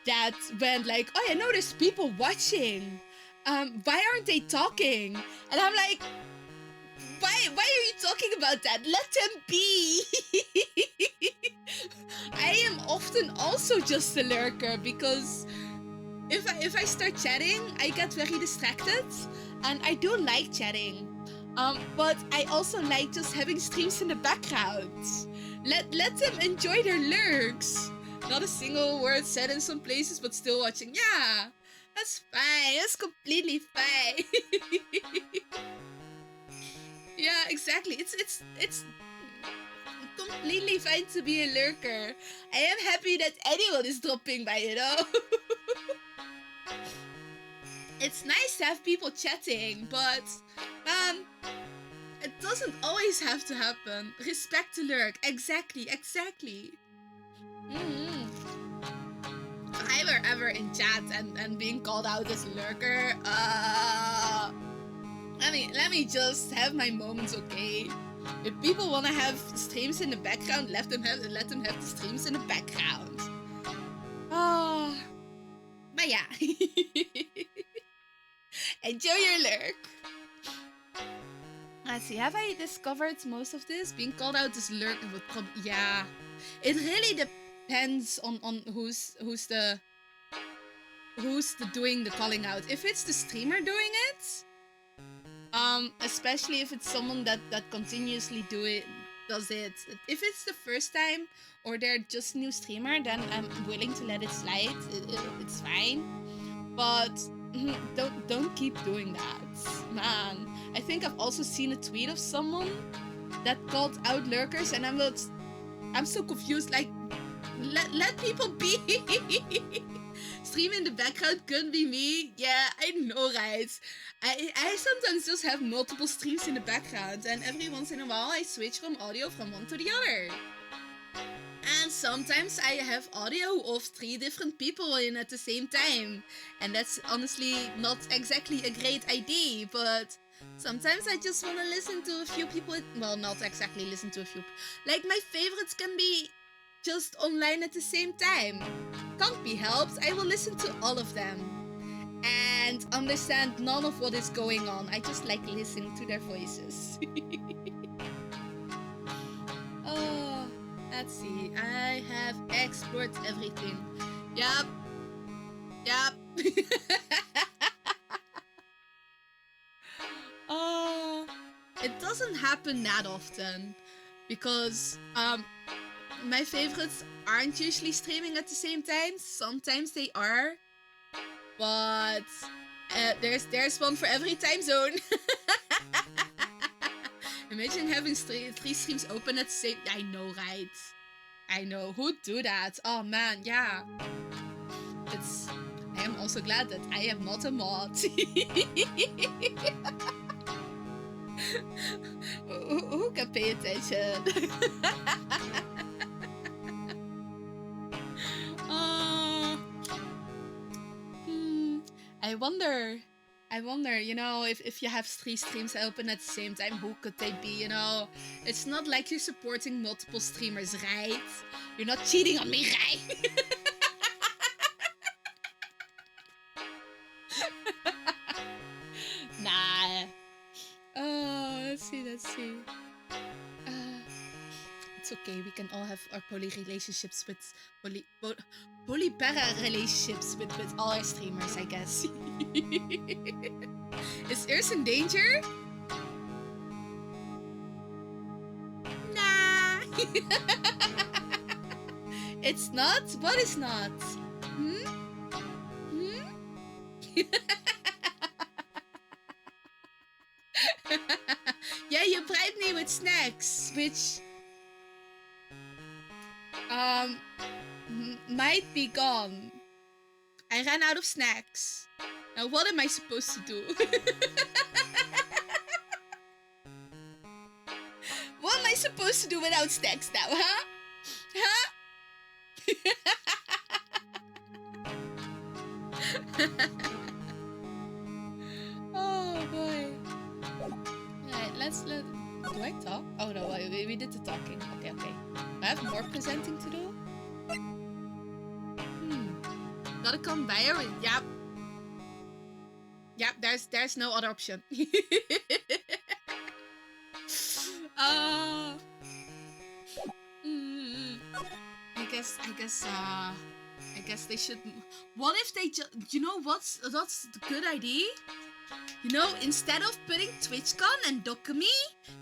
that went like, oh, I know there's people watching. Why aren't they talking? And I'm like, why are you talking about that? Let them be. I am often also just a lurker because if I start chatting, I get very distracted. And I do like chatting, but I also like just having streams in the background. Let them enjoy their lurks. Not a single word said in some places, but still watching. Yeah, that's fine. That's completely fine. Yeah, exactly. It's completely fine to be a lurker. I am happy that anyone is dropping by, you know. It's nice to have people chatting, but it doesn't always have to happen. Respect to lurk. Exactly. Hyler ever in chat and being called out as lurker. Let me just have my moments, okay? If people want to have streams in the background, let them have the streams in the background. Oh, but yeah. Enjoy your lurk. Let's see, have I discovered most of this? Being called out as lurk would probably, yeah. It really depends on who's doing the calling out. If it's the streamer doing it, especially if it's someone that continuously does it. If it's the first time or they're just new streamer, then I'm willing to let it slide. It's fine, but don't keep doing that, man. I think I've also seen a tweet of someone that called out lurkers, and I'm so confused. Like, let people be. Stream in the background couldn't be me. Yeah, I know, right? I sometimes just have multiple streams in the background, and every once in a while I switch from audio from one to the other. And sometimes I have audio of 3 different people in at the same time. And that's honestly not exactly a great idea, but sometimes I just want to listen to a few people. Well, not exactly listen to a few. Like, my favorites can be just online at the same time. Can't be helped. I will listen to all of them and understand none of what is going on. I just like listening to their voices. Oh, let's see. I have explored everything. Yep. It doesn't happen that often because my favorites aren't usually streaming at the same time. Sometimes they are, but there's one for every time zone. Imagine having 3 streams open at the same. I know, right? I know. Who'd do that? Oh man, yeah. I am also glad that I am not a mod. Who can pay attention? I wonder, you know, if you have 3 streams open at the same time, who could they be, you know? It's not like you're supporting multiple streamers, right? You're not cheating on me, right? Nah. Oh, let's see. It's okay, we can all have our poly relationships with polypara relationships with all our streamers, I guess. Is Earth in danger? Nah. It's not? What is not? Yeah, you bribed me with snacks, which might be gone. I ran out of snacks. Now what am I supposed to do? What am I supposed to do without snacks now, huh? Oh boy. Alright, let's do I talk? Oh no, we did the talking. Okay. I have more presenting to do. Gotta come by her. Yep, there's no other option. I guess they should. What if they just, you know what's the good idea? You know, instead of putting TwitchCon and Dokumi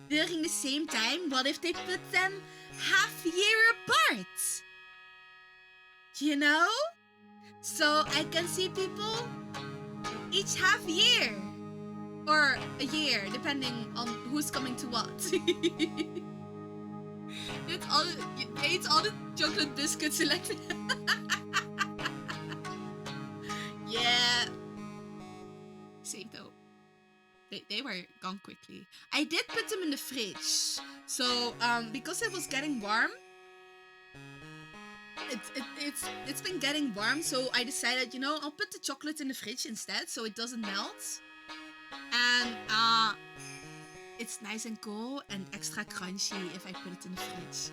during the same time, what if they put them half year apart? You know? So I can see people each half year. Or a year, depending on who's coming to what. It's all, you ate all the chocolate biscuits and like... Yeah. Same though. They were gone quickly. I did put them in the fridge. So, because it was getting warm, it's been getting warm, so I decided, I'll put the chocolate in the fridge instead, so it doesn't melt. And it's nice and cool and extra crunchy if I put it in the fridge.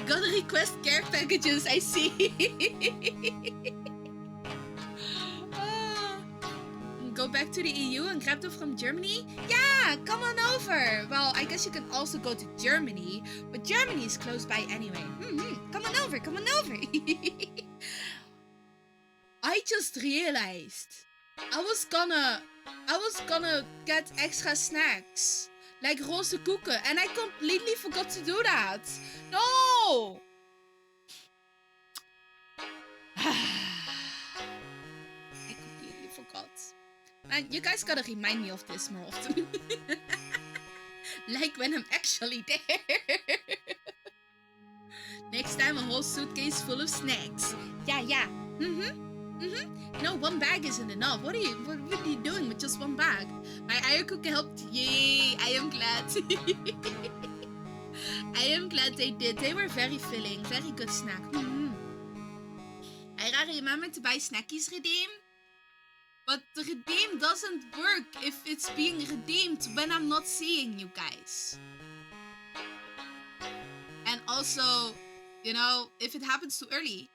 Gotta request care packages, I see. Go back to the EU and grab them from Germany? Yeah, come on over. Well, I guess you can also go to Germany, but Germany is close by anyway. Come on over, come on over. I just realized I was gonna get extra snacks, like roze koeken, and I completely forgot to do that. No! I completely forgot. Man, you guys gotta remind me of this more often. Like when I'm actually there. Next time a whole suitcase full of snacks. Yeah. One bag isn't enough. What are you doing with just one bag? My eierkoeken helped. Yay! I am glad. I am glad they did. They were very filling. Very good snack. I remember to buy snackies redeem. But the redeem doesn't work if it's being redeemed when I'm not seeing you guys. And also, if it happens too early,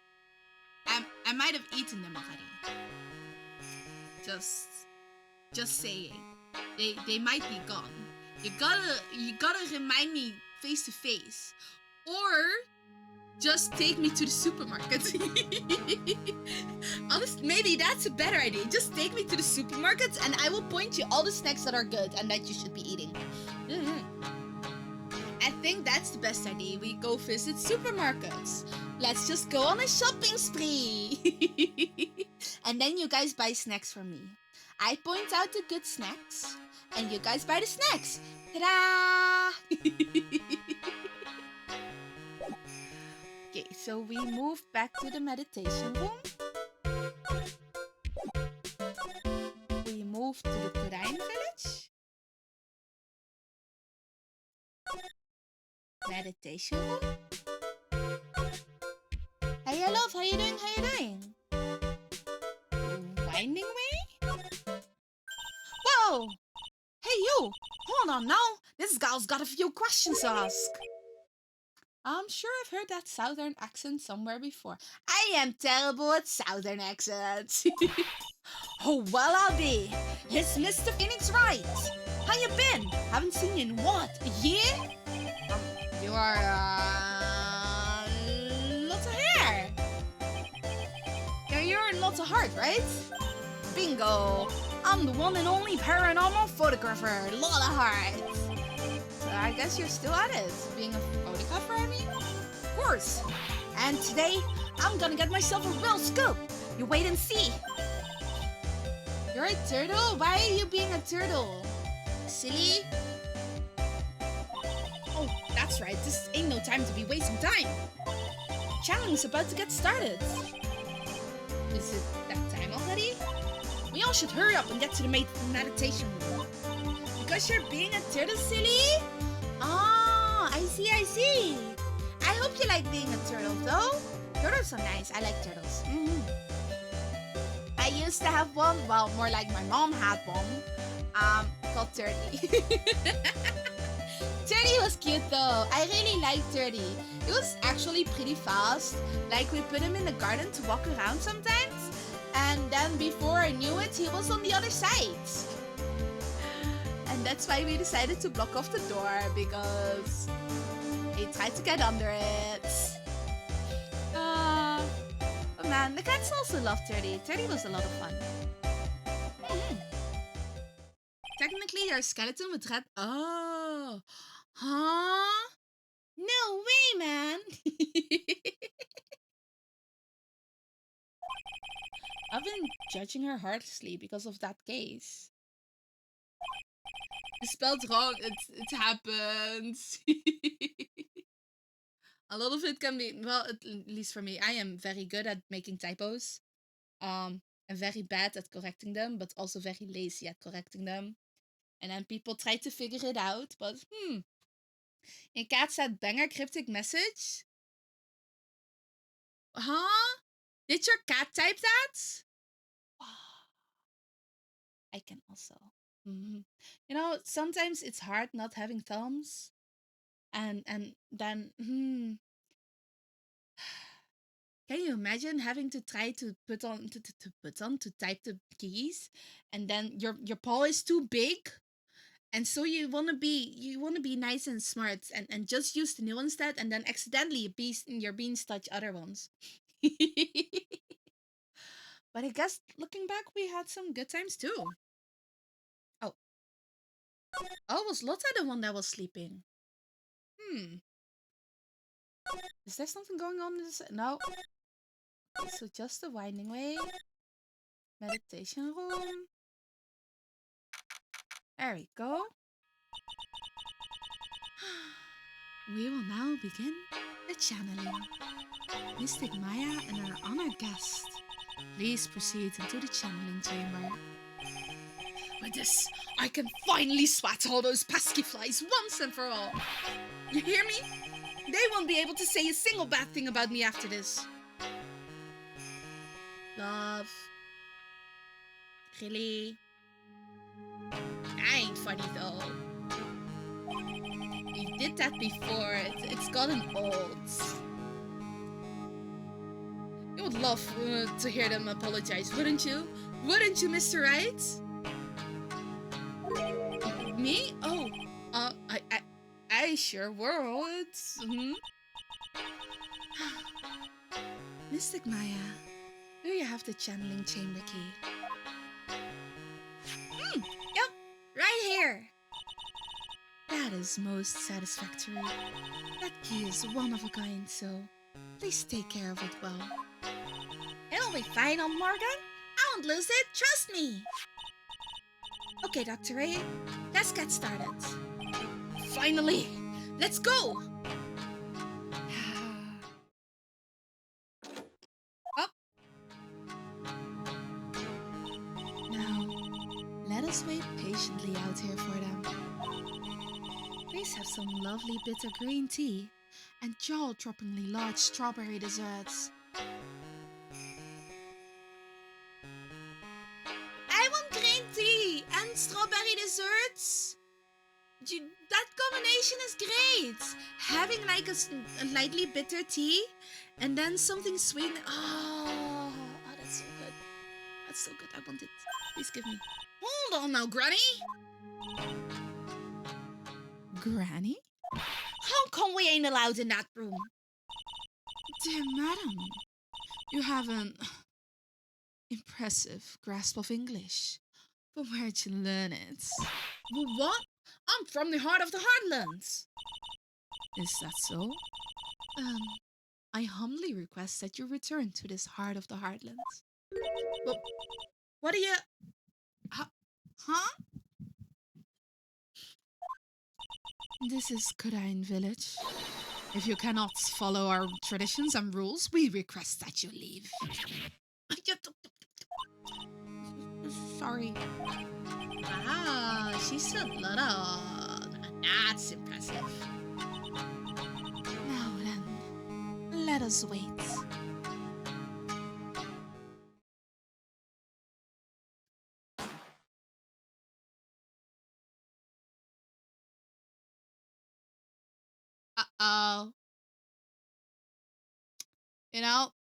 I might have eaten them already. Just saying. They might be gone. You gotta remind me face to face. Or just take me to the supermarket. Honestly, maybe that's a better idea. Just take me to the supermarket and I will point you all the snacks that are good and that you should be eating. I think that's the best idea. We go visit supermarkets. Let's just go on a shopping spree. And then you guys buy snacks for me. I point out the good snacks and you guys buy the snacks. Ta-da! Okay, so we move back to the meditation room. We move to the terrain village. Meditation room. Hey, love, how you doing? Winding way? Whoa! Hey, you! Hold on now. This gal's got a few questions to ask. I'm sure I've heard that southern accent somewhere before. I am terrible at southern accents. Oh, well, I'll be. It's Mr. Phoenix Wright. How you been? Haven't seen you in what, a year? You are, lots of hair. You're in lots of heart, right? Bingo. I'm the one and only paranormal photographer. Lot of heart. So I guess you're still at it, being a photographer, I mean? Of course. And today, I'm gonna get myself a real scoop. You wait and see. You're a turtle? Why are you being a turtle? Silly? Oh, that's right. This ain't no time to be wasting time. Challenge is about to get started. Is it that time already? We all should hurry up and get to the meditation room. Because you're being a turtle, silly? Oh, I see. I hope you like being a turtle, though. Turtles are nice. I like turtles. I used to have one. Well, more like my mom had one. Called Turdy. Turdy was cute, though. I really liked Turdy. It was actually pretty fast. Like, we put him in the garden to walk around sometimes. And then before I knew it, he was on the other side. And that's why we decided to block off the door, because he tried to get under it. But man, the cats also love Turdy. Turdy was a lot of fun. Technically, you're a skeleton with red... Oh. Huh? No way, man. I've been judging her heartlessly because of that case. You spelled wrong. It happens. A lot of it can be, well, at least for me, I am very good at making typos. I'm very bad at correcting them, but also very lazy at correcting them. And then people try to figure it out, but Your cat said banger cryptic message? Huh? Did your cat type that? I can also. Mhm. You know, sometimes it's hard not having thumbs. And then can you imagine having to try to put on to type the keys, and then your paw is too big, and so you wanna be nice and smart and just use the new instead, and then accidentally your beans touch other ones. But I guess looking back, we had some good times too. Oh, oh, was Lotta the one that was sleeping? Hmm, is there something going on in this? No. Okay, so just the winding way, meditation room. There we go. We will now begin the channeling. Mystic Maya and our honored guest, please proceed into the channeling chamber. With this, I can finally swat all those pesky flies once and for all. You hear me? They won't be able to say a single bad thing about me after this. Love. Really? I ain't funny though. We did that before. It's gotten old. You would love to hear them apologize, wouldn't you? Wouldn't you, Mr. Wright? Me? Oh, I sure would. Mystic Maya, do you have the channeling chamber key? Yep, right here. That is most satisfactory. That key is one of a kind, so please take care of it well. It'll be fine, Aunt Morgan. I won't lose it, trust me. Okay, Dr. Ray, let's get started. Finally, let's go. Up. Now, let us wait patiently out here for them. Please have some lovely bitter green tea and jaw-droppingly large strawberry desserts. I want green tea and strawberry desserts. That combination is great. Having like a lightly bitter tea and then something sweet. Oh, that's so good. That's so good. I want it. Please give me. Hold on now, Granny. Granny? How come we ain't allowed in that room? Dear madam, you have an impressive grasp of English. But where'd you learn it? What? I'm from the heart of the Heartlands. Is that so? I humbly request that you return to this heart of the Heartlands. But what are you... Huh? This is Kurain village. If you cannot follow our traditions and rules, we request that you leave. Sorry. Ah, she's a little... That's impressive. Now then, let us wait. Uh-oh. You know,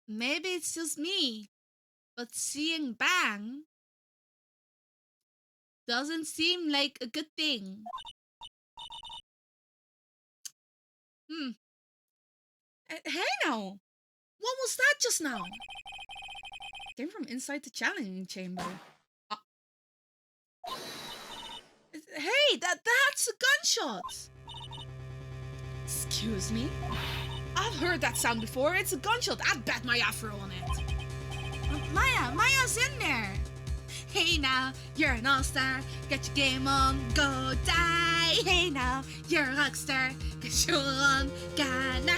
maybe it's just me, but seeing Bang doesn't seem like a good thing. Hey now! What was that just now? Came from inside the challenging chamber. Hey, that's a gunshot! Excuse me? I've heard that sound before. It's a gunshot. I'd bet my afro on it. Maya's in there. Hey now, you're an all-star. Get your game on, go die. Hey now, you're a rock star. Get your on, Ghana.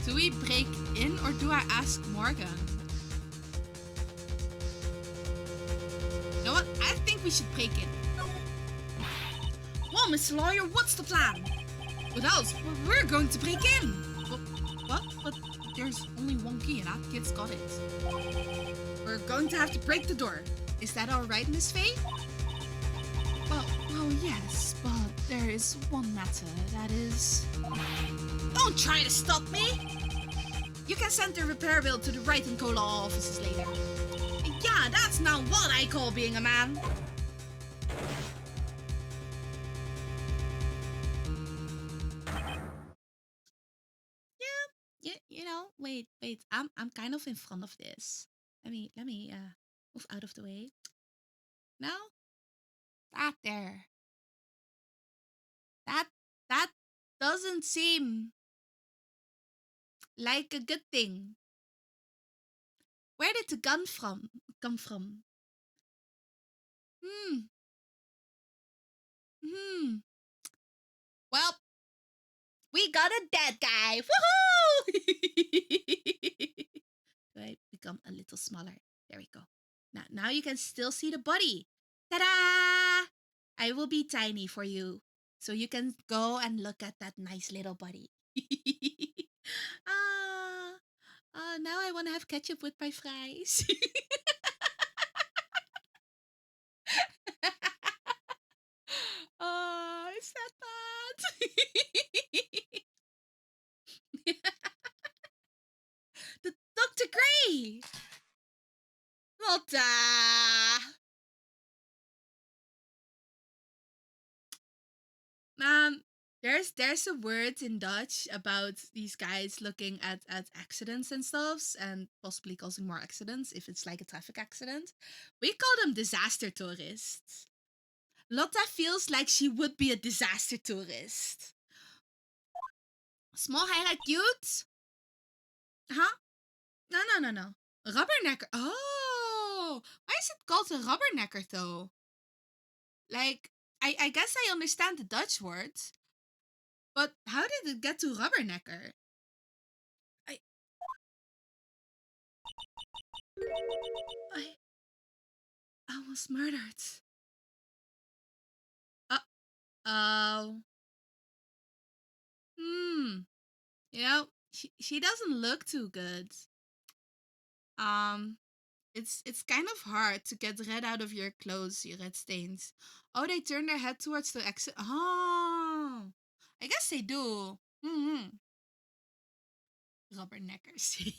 Do we break in or do I ask Morgan? I think we should break in. Well, Mr. Lawyer, what's the plan? What else? We're going to break in. What? But there's only one key and that kid's got it. We're going to have to break the door. Is that all right, Miss Faye? Well, yes, but there is one matter, that is... Don't try to stop me! You can send the repair bill to the Wright and Co. law offices later. Yeah, that's not what I call being a man. Yeah, you know, wait, I'm kind of in front of this. Let me move out of the way. No? That there. That doesn't seem like a good thing. Where did the gun come from? Well, we got a dead guy. Woohoo! Do I become a little smaller? There we go. Now you can still see the body. Ta-da! I will be tiny for you, so you can go and look at that nice little body. Now I want to have ketchup with my fries. Oh, is that bad? The Dr. Gray! Lotta! There's a word in Dutch about these guys looking at accidents and stuffs and possibly causing more accidents if it's like a traffic accident. We call them disaster tourists. Lotta feels like she would be a disaster tourist. Small highlight cute? Huh? No. Rubbernecker. Oh, why is it called a rubbernecker though? Like, I guess I understand the Dutch words, but how did it get to rubbernecker? I I was murdered. Oh. You know, she doesn't look too good. Um, it's kind of hard to get red out of your clothes, you red stains. Oh, they turn their head towards the exit. Oh, I guess they do. Rubberneckers.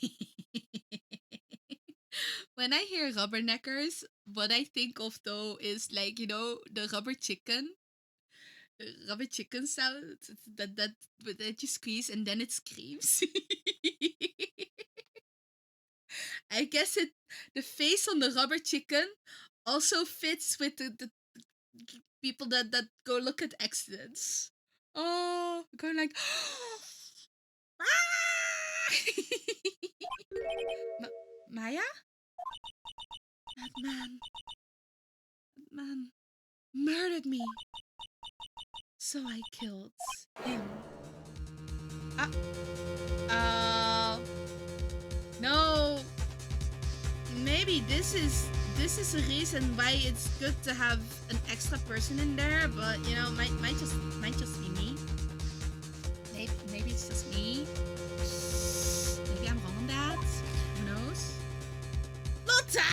When I hear rubberneckers, what I think of though is like, you know, the rubber chicken. Rubber chicken sound that you squeeze and then it screams. I guess the face on the rubber chicken also fits with the people that go look at accidents. Oh, going like Maya? That man murdered me. So I killed him. No. Maybe this is a reason why it's good to have an extra person in there, but you know, might just be me. Maybe it's just me. Maybe I'm wrong on that. Who knows? Lotta!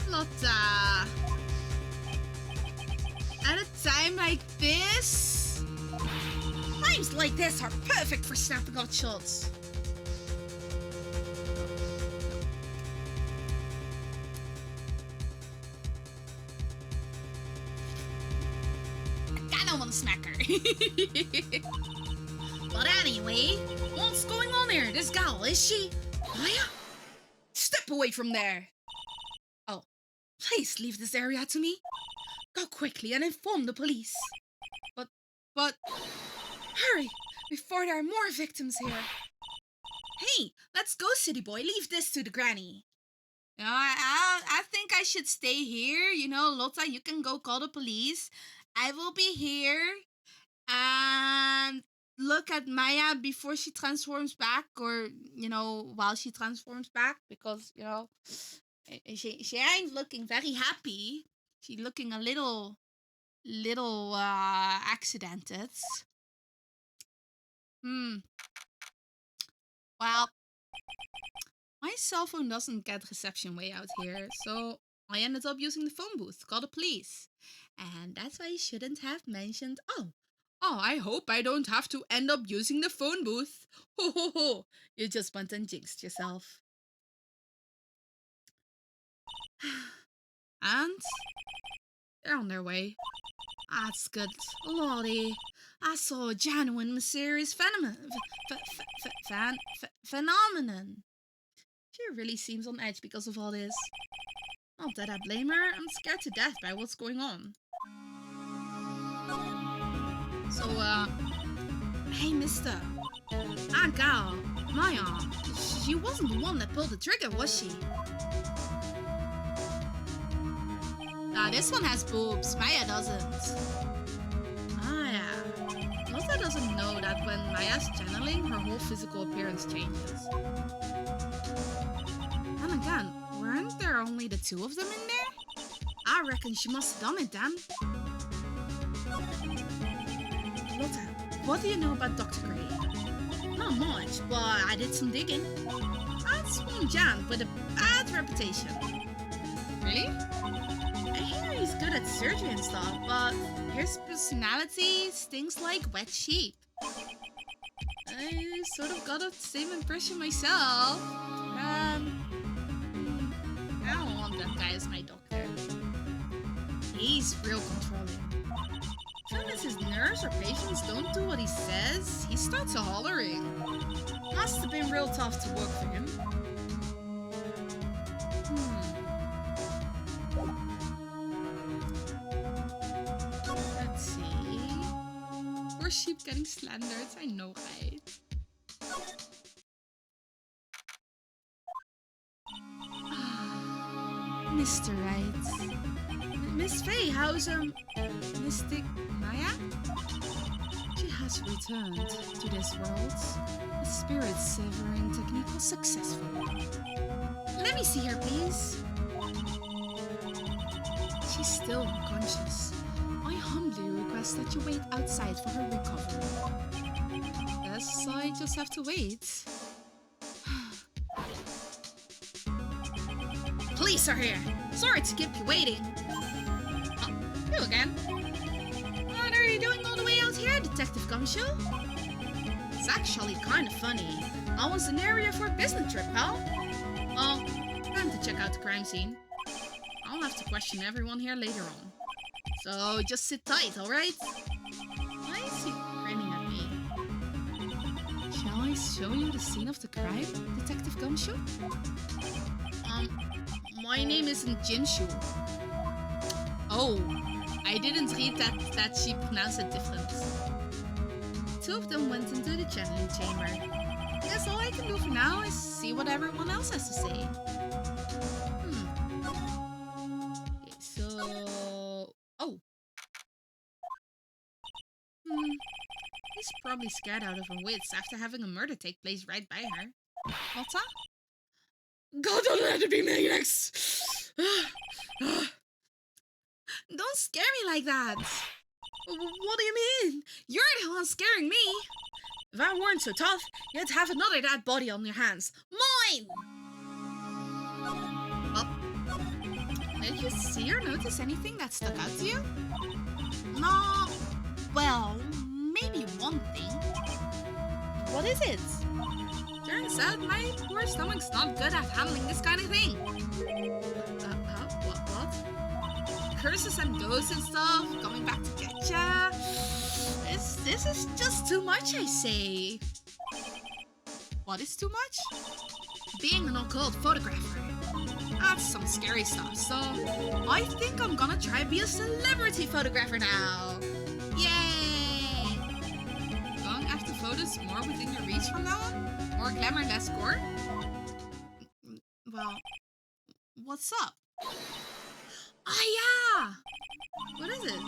Lotta! At a time like this? Times like this are perfect for snapping out shots. I kinda wanna smack her. But anyway, what's going on here? This gal, is she? Maya? Step away from there! Oh, please leave this area to me. Go quickly and inform the police. But, hurry, before there are more victims here. Hey, let's go, city boy. Leave this to the granny. You know, I think I should stay here. You know, Lotta, you can go call the police. I will be here. and look at Maya before she transforms back, or while she transforms back, because she ain't looking very happy. She's looking a little accidented. Hmm. Well, my cell phone doesn't get reception way out here, so I ended up using the phone booth. Call the police, and that's why you shouldn't have mentioned. Oh, I hope I don't have to end up using the phone booth. Ho ho ho! You just went and jinxed yourself. And they're on their way. That's good. Lordy, I saw a genuine mysterious phenomenon. She really seems on edge because of all this. Not that I blame her, I'm scared to death by what's going on. So, hey mister. Ah, gal, Maya, she wasn't the one that pulled the trigger, was she? Nah, this one has boobs, Maya doesn't. Ah, yeah. Lotta doesn't know that when Maya's channeling, her whole physical appearance changes. And again, weren't there only the two of them in there? I reckon she must have done it then. Lotta, what do you know about Dr. Gray? Not much, but I did some digging. That's one gent with a bad reputation. Really? I hear he's good at surgery and stuff, but his personality stings like wet sheep. I sort of got the same impression myself. I don't want that guy as my doctor. He's real controlling. As his nurse or patients don't do what he says, he starts hollering. Must have been real tough to work for him. Let's see. Poor sheep getting slandered, I know, right? Mr. Wright. Miss Faye, how's Mystic Maya? She has returned to this world. The spirit severing technique was successful. Let me see her, please. She's still unconscious. I humbly request that you wait outside for her recovery. Guess I just have to wait. Police are here. Sorry to keep you waiting. Oh, you again. What are you doing all the way out here, Detective Gumshoe? It's actually kind of funny. I was in the area for a business trip, pal. Well, time to check out the crime scene. I'll have to question everyone here later on. So just sit tight, alright? Why is he grinning at me? Shall I show you the scene of the crime, Detective Gumshoe? My name isn't Jinshu. Oh, I didn't read that she pronounced it different. Two of them went into the channeling chamber. Guess all I can do for now is see what everyone else has to say. Okay, so... Oh. He's probably scared out of her wits after having a murder take place right by her. What's that? God, don't let it be me next! Don't scare me like that! What do you mean? You're the one scaring me! If I weren't so tough, you'd have another dead body on your hands. Mine! Well, did you see or notice anything that stuck out to you? No. Well, maybe one thing. What is it? Turns out my poor stomach's not good at handling this kind of thing. What? Curses and ghosts and stuff coming back to get ya. This is just too much, I say. What is too much? Being an occult photographer. That's some scary stuff, so I think I'm gonna try to be a celebrity photographer now. Yay! Going after photos more within your reach from now on? More glamour, less gore? Well, what's up? Ah, yeah! What is it?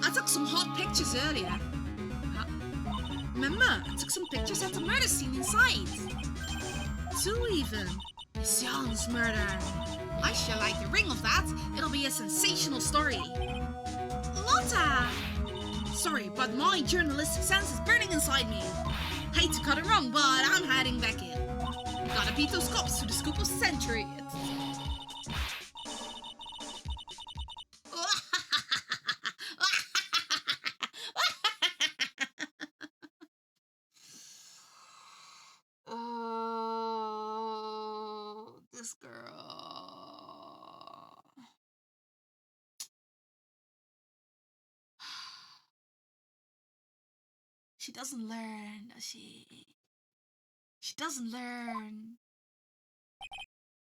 I took some hot pictures earlier. Remember, I took some pictures at the murder scene inside. 2 even. Sion's murder. I shall like the ring of that. It'll be a sensational story. Lotta! Sorry, but my journalistic sense is burning inside me. Hate to cut it wrong, but I'm heading back in. Gotta beat those cops to the scoop of the century. Oh, this girl. She doesn't learn, does she? She doesn't learn.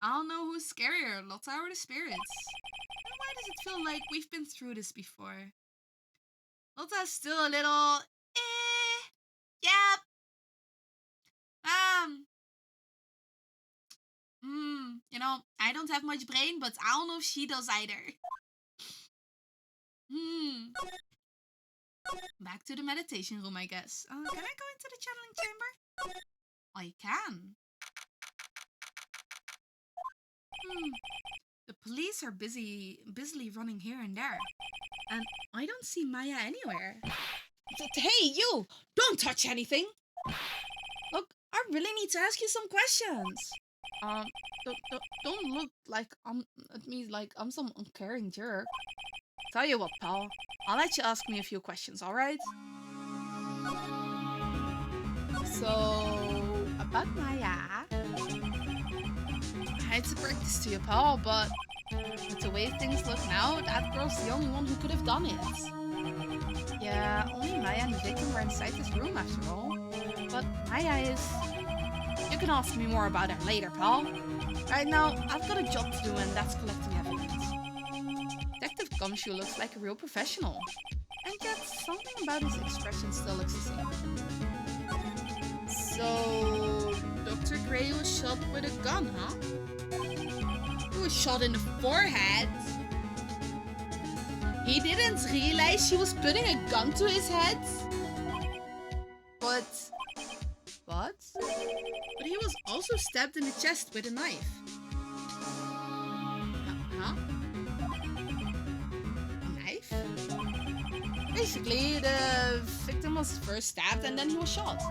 I don't know who's scarier, Lotta or the spirits. And why does it feel like we've been through this before? Lotta's still a little... Yep. You know, I don't have much brain, but I don't know if she does either. Back to the meditation room, I guess. Can I go into the channeling chamber? I can. The police are busily running here and there. And I don't see Maya anywhere. Hey, you! Don't touch anything! Look, I really need to ask you some questions. Don't look like at me like I'm some uncaring jerk. Tell you what, pal. I'll let you ask me a few questions, alright? So, about Maya. I hate to break this to you, pal, but with the way things look now, that girl's the only one who could have done it. Yeah, only Maya and the victim were inside this room after all. But Maya is... You can ask me more about her later, pal. Right now, I've got a job to do and that's collecting evidence. Detective Gumshoe looks like a real professional. And yet, something about his expression still looks the same. So... Dr. Gray was shot with a gun, huh? He was shot in the forehead. He didn't realize she was putting a gun to his head. But he was also stabbed in the chest with a knife. Huh? A knife? Basically, the victim was first stabbed and then he was shot.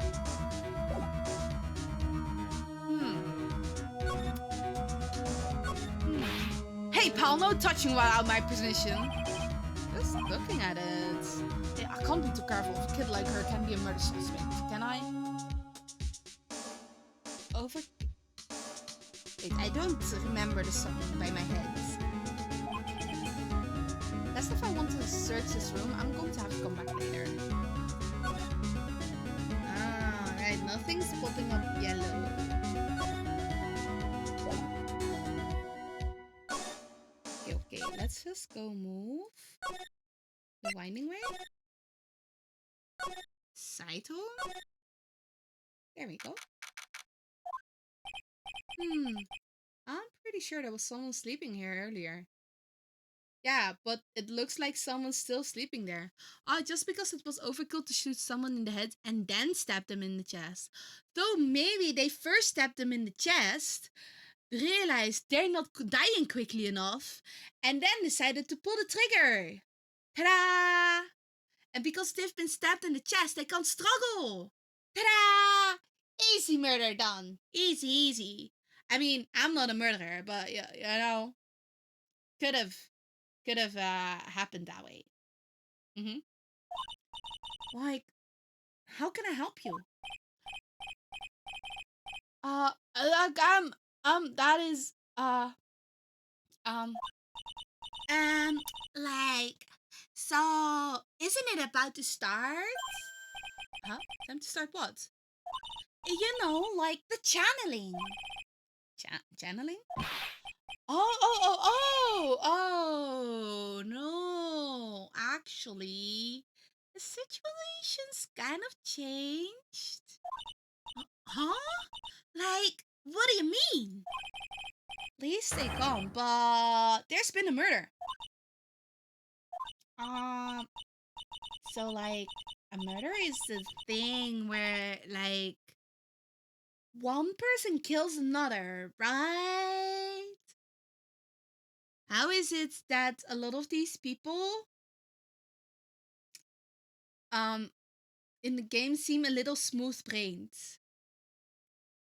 Hey pal, no touching while out my position. Just looking at it. Yeah, I can't be too careful if a kid like her can be a murder suspect, can I? Wait, I don't remember the song by my head. That's if I want to search this room, I'm going to have to come back later. Alright, nothing's popping up yellow. Okay, let's just go move. The winding way. Side home. There we go. I'm pretty sure there was someone sleeping here earlier. Yeah, but it looks like someone's still sleeping there. Just because it was overkill to shoot someone in the head and then stab them in the chest. Though maybe they first stabbed them in the chest, realized they're not dying quickly enough, and then decided to pull the trigger. Ta-da! And because they've been stabbed in the chest, they can't struggle. Ta-da! Easy murder done. Easy, easy. I mean, I'm not a murderer, but yeah, you know, could have happened that way. Like, how can I help you? That is, like, so, isn't it about to start? Huh? Time to start what? You know, like the channeling. Channeling? Oh, no. Actually, the situation's kind of changed. Huh? Like, what do you mean? Please stay calm, but there's been a murder. So like, a murder is the thing where, like, one person kills another, right? How is it that a lot of these people um in the game seem a little smooth brained?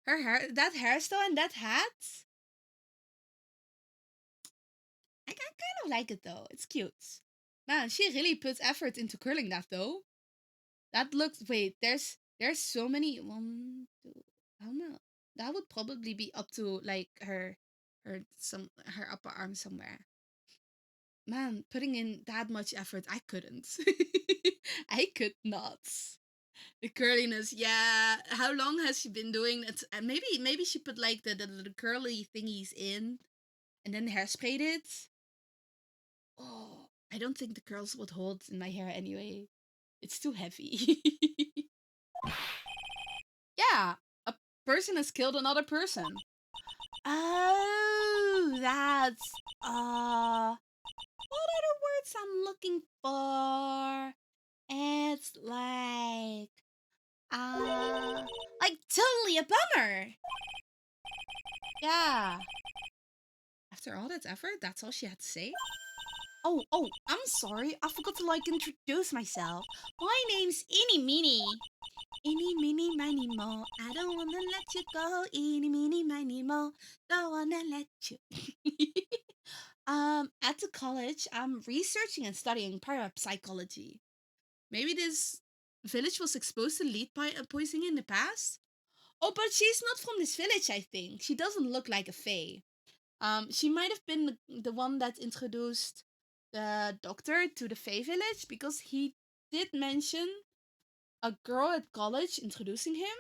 Her hair, that hairstyle and that hat, I kind of like it though. It's cute. Man, she really puts effort into curling that though. That looks. Wait, there's so many. One, two. I don't know. That would probably be up to like her upper arm somewhere. Man, putting in that much effort, I couldn't. I could not. The curliness, yeah. How long has she been doing it? Maybe she put like the curly thingies in, and then hairsprayed it. Oh, I don't think the curls would hold in my hair anyway. It's too heavy. Yeah, a person has killed another person. Oh, that's what are the words I'm looking for? It's like totally a bummer. Yeah. After all that effort, that's all she had to say? Oh, I'm sorry. I forgot to introduce myself. My name's Eeny Meeny. Eeny Meeny Miny Mo. I don't wanna let you go. Eeny Meeny Miny Mo. Don't wanna let you. At the college, I'm researching and studying parapsychology. Maybe this village was exposed to lead poisoning in the past? Oh, but she's not from this village, I think. She doesn't look like a fae. She might have been the one that introduced the doctor to the fae village because he did mention a girl at college introducing him.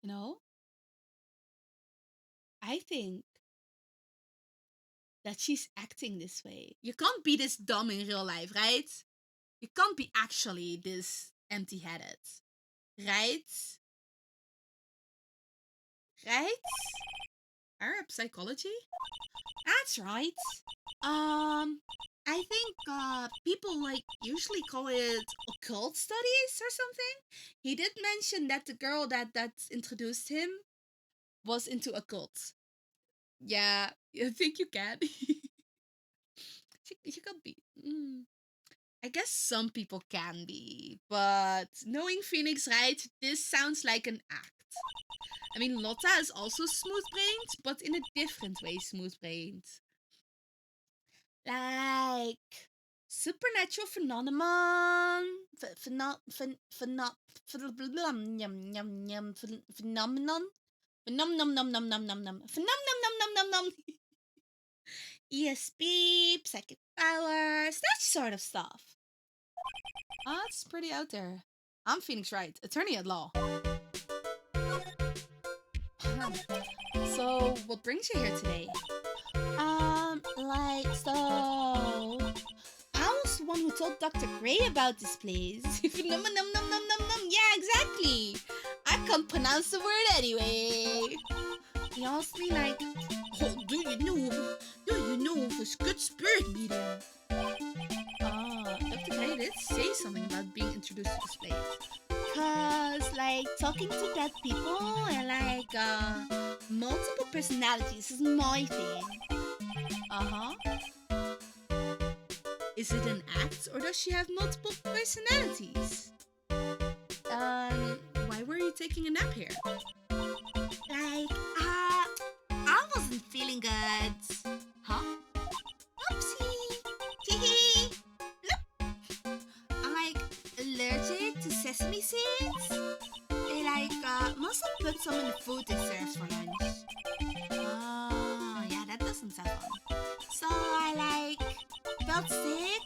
You know? I think that she's acting this way. You can't be this dumb in real life, right? You can't be actually this empty-headed. Right? Right? Arab psychology? That's right. I think people usually call it occult studies or something. He did mention that the girl that introduced him was into occults. Yeah, I think you can. She could be. I guess some people can be, but knowing Phoenix Wright, this sounds like an act. I mean, Lotta is also smooth-brained, but in a different way smooth-brained. Like supernatural phenomenon, phenomenon, phenomenon, phenomenon, ESP, psychic powers, that sort of stuff. That's pretty out there. I'm Phoenix Wright, attorney at law. So, what brings you here today? So I was the one who told Dr. Gray about this place. Yeah, exactly. I can't pronounce the word anyway. He asked me oh, do you know of a good spirit meeting? Dr. Gray did say something about being introduced to this place. Cause talking to dead people and multiple personalities is my thing. Is it an act or does she have multiple personalities? Why were you taking a nap here? I wasn't feeling good. Huh? Oopsie. Hee. Nope. I'm allergic to sesame seeds. They must have put some in the food they served for lunch. Oh, yeah, that doesn't sound fun. So I felt sick.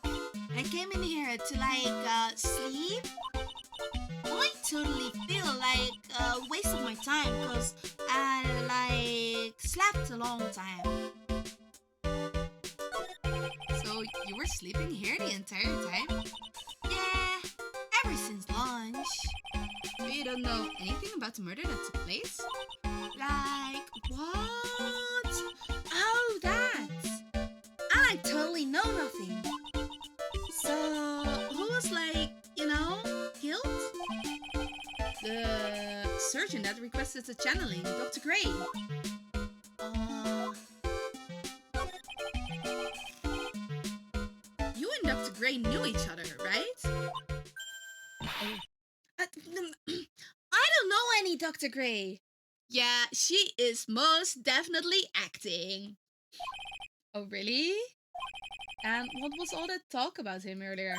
I came in here to sleep. I totally feel like a waste of my time because I slept a long time. So you were sleeping here the entire time? Yeah, ever since lunch. So you don't know anything about the murder that took place? What? Oh, that! I totally know nothing. surgeon that requested the channeling, Dr. Gray. You and Dr. Gray knew each other, right? I don't know any Dr. Gray. Yeah, she is most definitely acting. Oh, really? And what was all that talk about him earlier?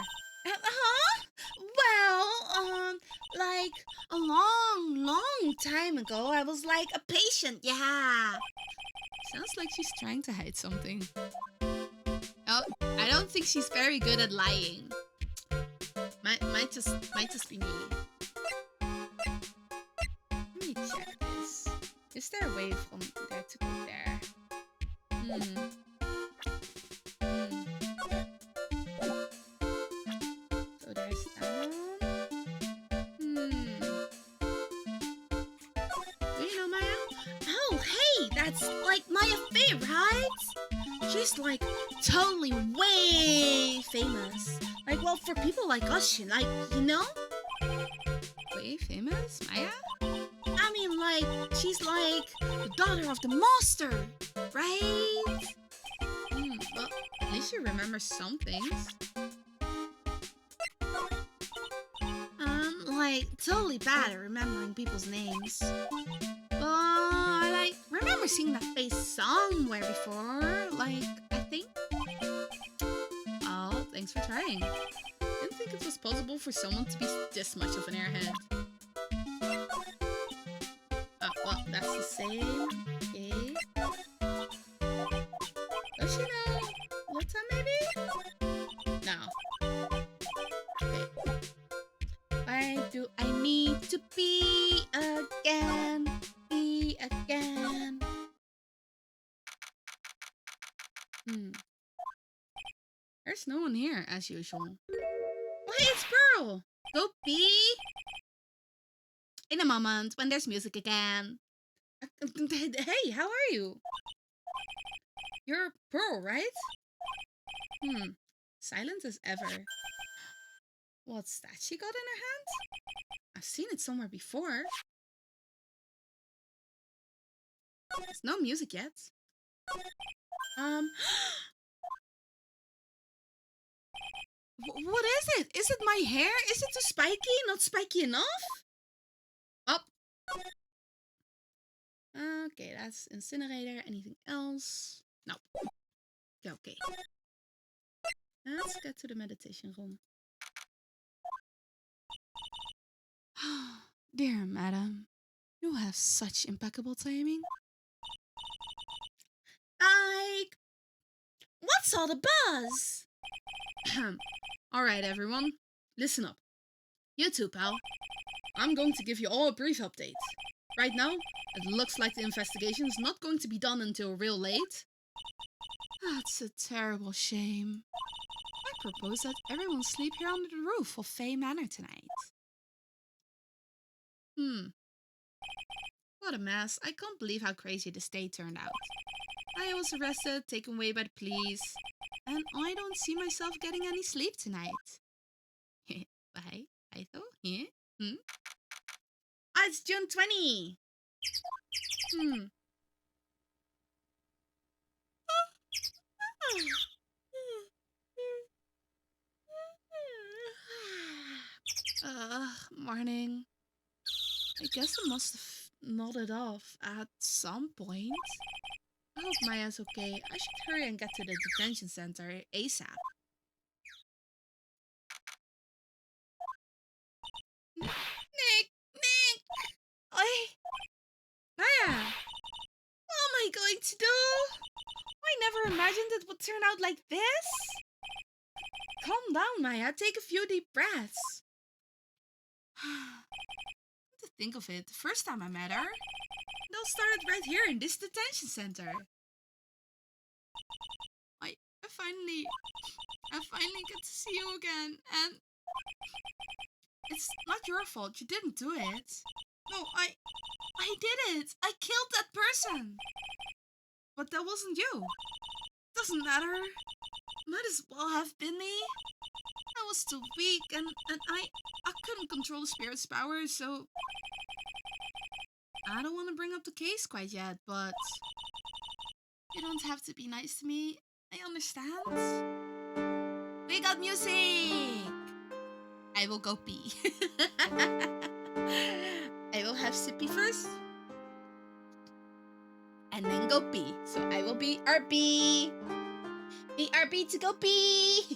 Well, like a long time ago, I was like a patient, yeah. Sounds like she's trying to hide something. Oh, I don't think she's very good at lying. Might just be me. Let me check this. Is there a way from there to go there? So there's that one. Do you know Maya? Oh, hey, that's like Maya Fey, right? She's like totally way famous. Like, well, for people like us, like, you know? Way famous, Maya? I mean, like, she's like the daughter of the master, right? Well, at least you remember some things. Like, totally bad at remembering people's names. But I, like, remember seeing that face somewhere before, like, I think. Oh, thanks for trying. Didn't think it was possible for someone to be this much of an airhead. Well, that's the same. Okay. Does she know what time maybe? No. Okay. Why do I need to be again? Be again. There's no one here, as usual. Oh, hey, it's Pearl! Go pee! In a moment, when there's music again. Hey, how are you? You're Pearl, right? Silent as ever. What's that she got in her hand? I've seen it somewhere before. There's no music yet. What is it? Is it my hair? Is it too spiky? Not spiky enough? Up. Okay, that's incinerator. Anything else? No. Okay. Let's get to the meditation room. Dear madam, you have such impeccable timing. Like, what's all the buzz? Alright, everyone, listen up. You too, pal. I'm going to give you all a brief update. Right now, it looks like the investigation is not going to be done until real late. That's a terrible shame. I propose that everyone sleep here under the roof of Fey Manor tonight. What a mess. I can't believe how crazy this day turned out. I was arrested, taken away by the police, and I don't see myself getting any sleep tonight. Bye. I thought, yeah? It's June 20! Morning. I guess I must have nodded off at some point. I hope Maya's okay. I should hurry and get to the detention center ASAP. Nick! Oi! Maya! What am I going to do? I never imagined it would turn out like this. Calm down, Maya. Take a few deep breaths. To think of it, the first time I met her, it all started right here in this detention center. I finally get to see you again, and it's not your fault. You didn't do it. No, I did it. I killed that person. But that wasn't you. Doesn't matter. Might as well have been me. I was too weak, and I couldn't control the spirit's power, so I don't want to bring up the case quite yet, but you don't have to be nice to me. I understand. We got music! I will go pee. I will have sippy first. And then go pee. So I will be RP. Be RP to go pee.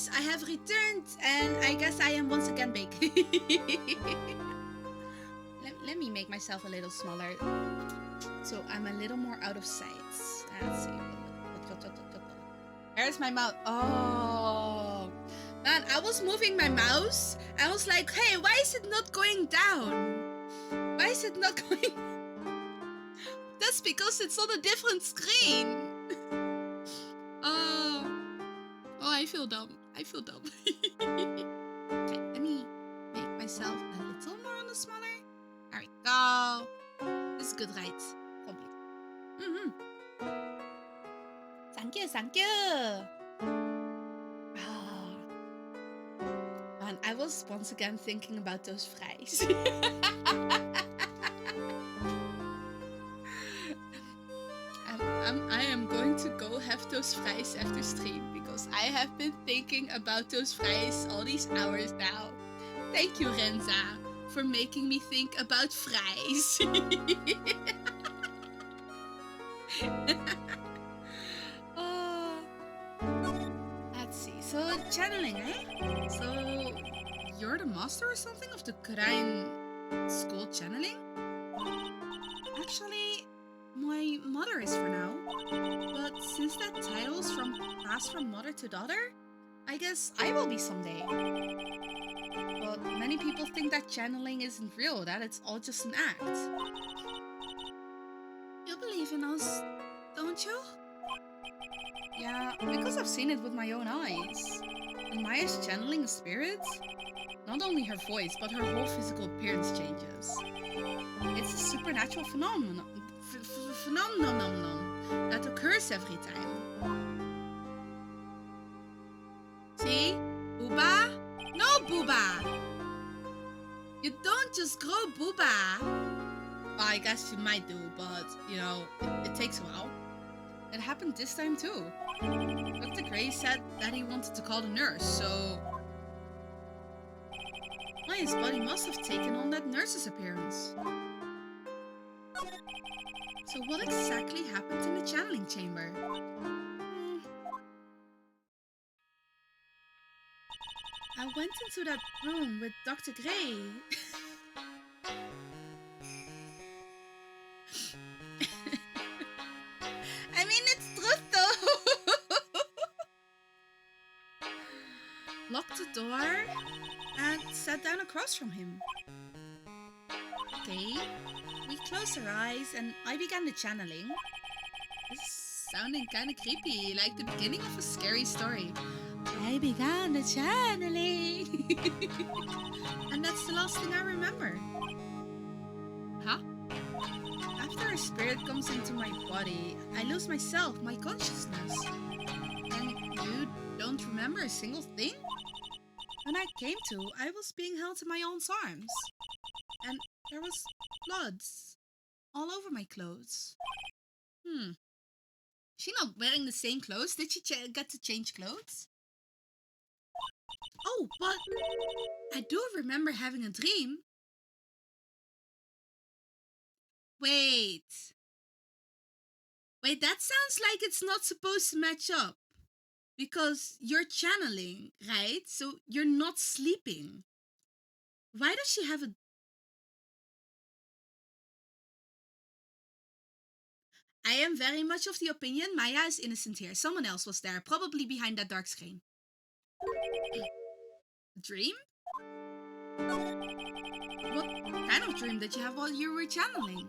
yes, I have returned, and I guess I am once again big. Let me make myself a little smaller, so I'm a little more out of sight. Let's see. There's my mouse. Oh, man, I was moving my mouse. I was like, hey, why is it not going down? Why is it not going? That's because it's on a different screen. Oh, I feel dumb. I feel dumb. Okay, let me make myself a little more on the smaller. There we go. This is good, right? Complete. Thank you, thank you. And I was once again thinking about those fries. I am going to go have those fries after stream because I have been thinking about those fries all these hours now. Thank you, Renza, for making me think about fries. Let's see. So, channeling, eh? So, you're the master or something of the Krain school channeling? Actually, my mother is for now. But since that title's passed from mother to daughter, I guess I will be someday. But many people think that channeling isn't real, that it's all just an act. You believe in us, don't you? Yeah, because I've seen it with my own eyes. When Maya's channeling a spirit, not only her voice, but her whole physical appearance changes. It's a supernatural phenomenon that occurs every time. See? Booba? No, Booba! You don't just grow Booba! Well, I guess you might do, but, you know, it takes a while. It happened this time too. Dr. Gray said that he wanted to call the nurse, so... Maya's body must have taken on that nurse's appearance. So what exactly happened in the channeling chamber? I went into that room with Dr. Gray. I mean, it's truth though. Locked the door and sat down across from him. Okay, we closed our eyes and I began the channeling. This is sounding kind of creepy, like the beginning of a scary story. I began the channeling. And that's the last thing I remember. Huh? After a spirit comes into my body, I lose myself, my consciousness. And you don't remember a single thing? When I came to, I was being held in my aunt's arms. And there was blood all over my clothes. She not wearing the same clothes? Did she get to change clothes? Oh, but I do remember having a dream. Wait, that sounds like it's not supposed to match up. Because you're channeling, right? So you're not sleeping. Why does she have a... I am very much of the opinion Maya is innocent here. Someone else was there, probably behind that dark screen. Dream? What kind of dream did you have while you were channeling?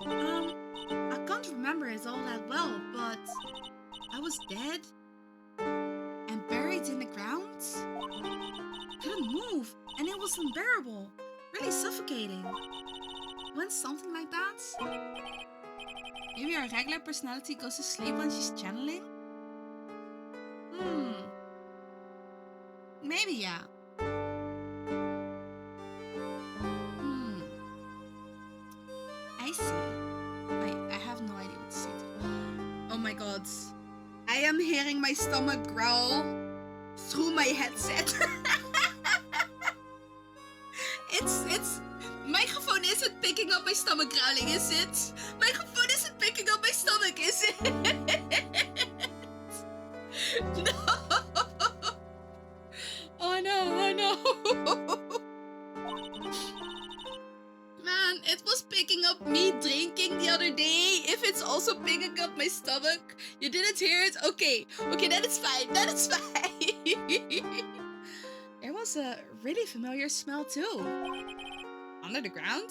I can't remember it all that well, but I was dead and buried in the ground. Couldn't move, and it was unbearable, really suffocating. When something like that? Maybe our regular personality goes to sleep when she's channeling? Maybe, yeah. I see. I have no idea what to say to that. Oh my god. I am hearing my stomach growl through my headset. It's... Microphone isn't picking up my stomach growling, is it? Microphone isn't picking up my stomach, is it? No! Man, it was picking up me drinking the other day. If it's also picking up my stomach, you didn't hear it? Okay, then it's fine. Then it's fine. There was a really familiar smell too. Under the ground?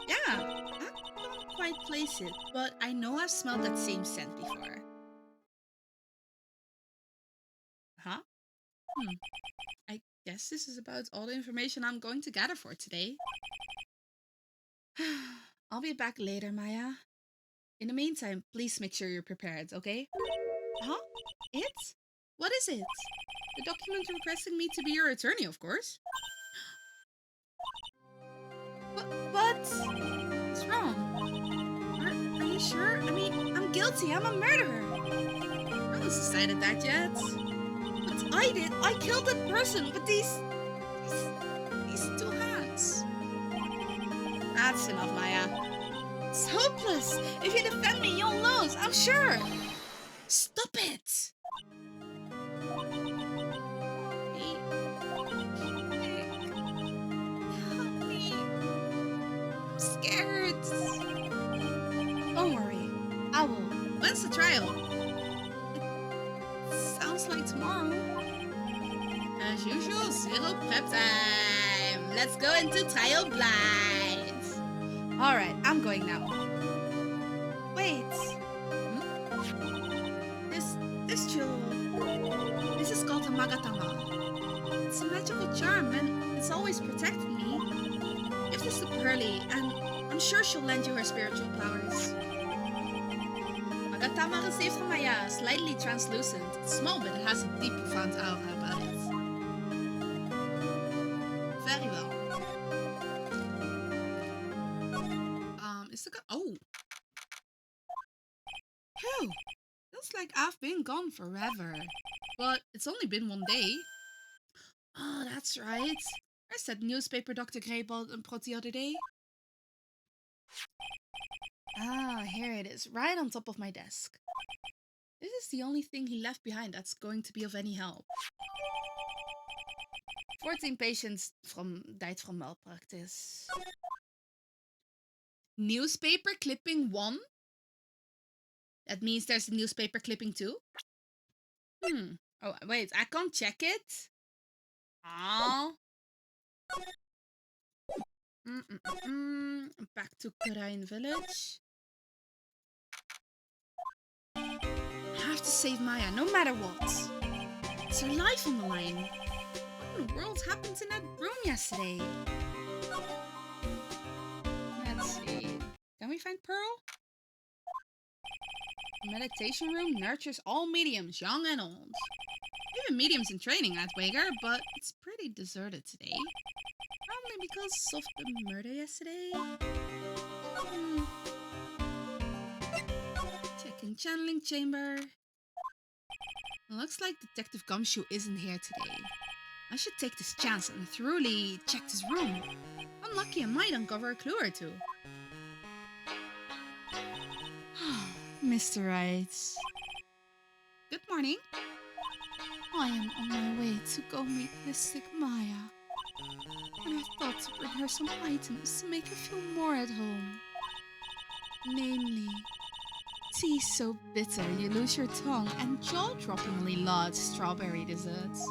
Yeah, I can't quite place it, but I know I've smelled that same scent before. Huh? I guess this is about all the information I'm going to gather for today. I'll be back later, Maya. In the meantime, please make sure you're prepared, okay? Huh? It? What is it? The document requesting me to be your attorney, of course. What? What's wrong? Are you sure? I mean, I'm guilty. I'm a murderer. I haven't decided that yet. But I did. I killed that person with these two hands. That's enough, Maya. It's hopeless. If you defend me, you'll lose. I'm sure. Stop it. Help me. I'm scared. Don't worry. I will. When's the trial? It sounds like tomorrow. As usual, zero prep time. Let's go into trial blind. Alright, I'm going now. Wait. This jewel. This is called a magatama. It's a magical charm and it's always protected me. Give this to Pearly and I'm sure she'll lend you her spiritual powers. Magatama received from Maya, slightly translucent. It's small but it has a deep profound aura about it. Very well. Is the oh. Phew. Feels like I've been gone forever. But it's only been one day. Oh, that's right. Where's that newspaper Dr. Gray brought the other day? Ah, here it is, right on top of my desk. This is the only thing he left behind that's going to be of any help. 14 patients died from malpractice. Newspaper clipping 1? That means there's a newspaper clipping 2? Oh, wait, I can't check it? Aww. Back to Karain village. I have to save Maya, no matter what. It's her life on the line. What in the world happened in that room yesterday? Let's see. Can we find Pearl? The meditation room nurtures all mediums, young and old. Even mediums in training at Wager, but it's pretty deserted today. Probably because of the murder yesterday. Checking channeling chamber. Looks like Detective Gumshoe isn't here today. I should take this chance and thoroughly check this room. I'm lucky I might uncover a clue or two. Mr. Wright. Good morning. I am on my way to go meet Mystic Maya. And I thought to bring her some items to make her feel more at home. Namely, tea so bitter you lose your tongue and jaw-droppingly large strawberry desserts.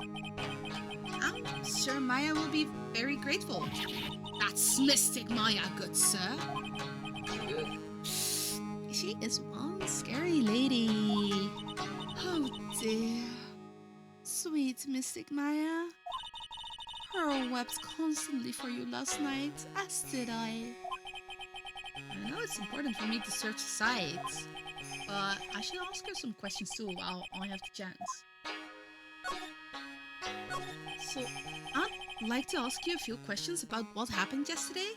I'm sure Maya will be very grateful. That's Mystic Maya, good sir. She is one scary lady. Oh dear. Sweet Mystic Maya. Pearl wept constantly for you last night, as did I. I know it's important for me to search the site, but I should ask her some questions too while I have the chance. So, I'd like to ask you a few questions about what happened yesterday.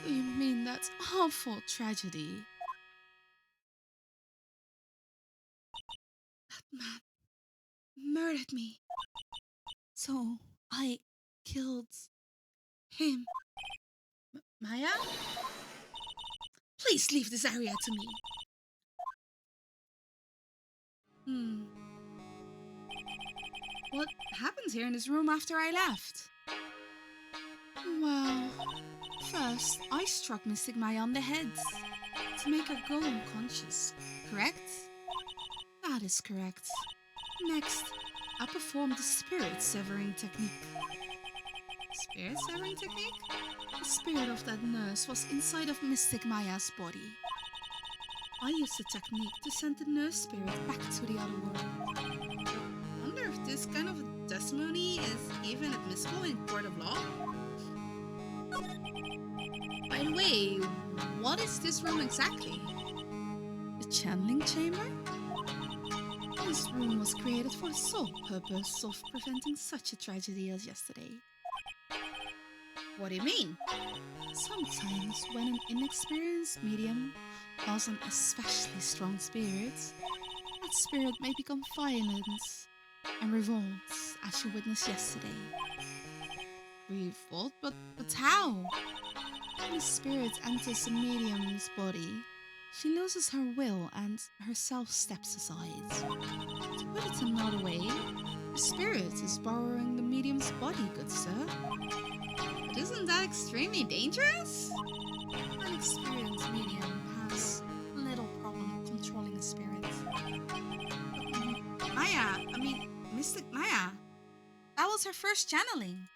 Do you mean that awful tragedy? That man murdered me. So, I killed him. Maya? Please leave this area to me. What happened here in this room after I left? Well, first I struck Mystic Maya on the head to make her go unconscious, correct? That is correct. Next, I performed the spirit severing technique. Spirit severing technique? The spirit of that nurse was inside of Mystic Maya's body. I used the technique to send the nurse spirit back to the other world. I wonder if this kind of a testimony is even admissible in court of law? By the way, what is this room exactly? The channeling chamber? This room was created for the sole purpose of preventing such a tragedy as yesterday. What do you mean? Sometimes when an inexperienced medium calls an especially strong spirit, that spirit may become violent and revolt, as you witnessed yesterday. Revolt? But how? When the spirit enters a medium's body, she loses her will and herself steps aside. To put it another way, the spirit is borrowing the medium's body, good sir. But isn't that extremely dangerous? An experienced medium has little problem controlling a spirit. Mystic Maya, that was her first channeling.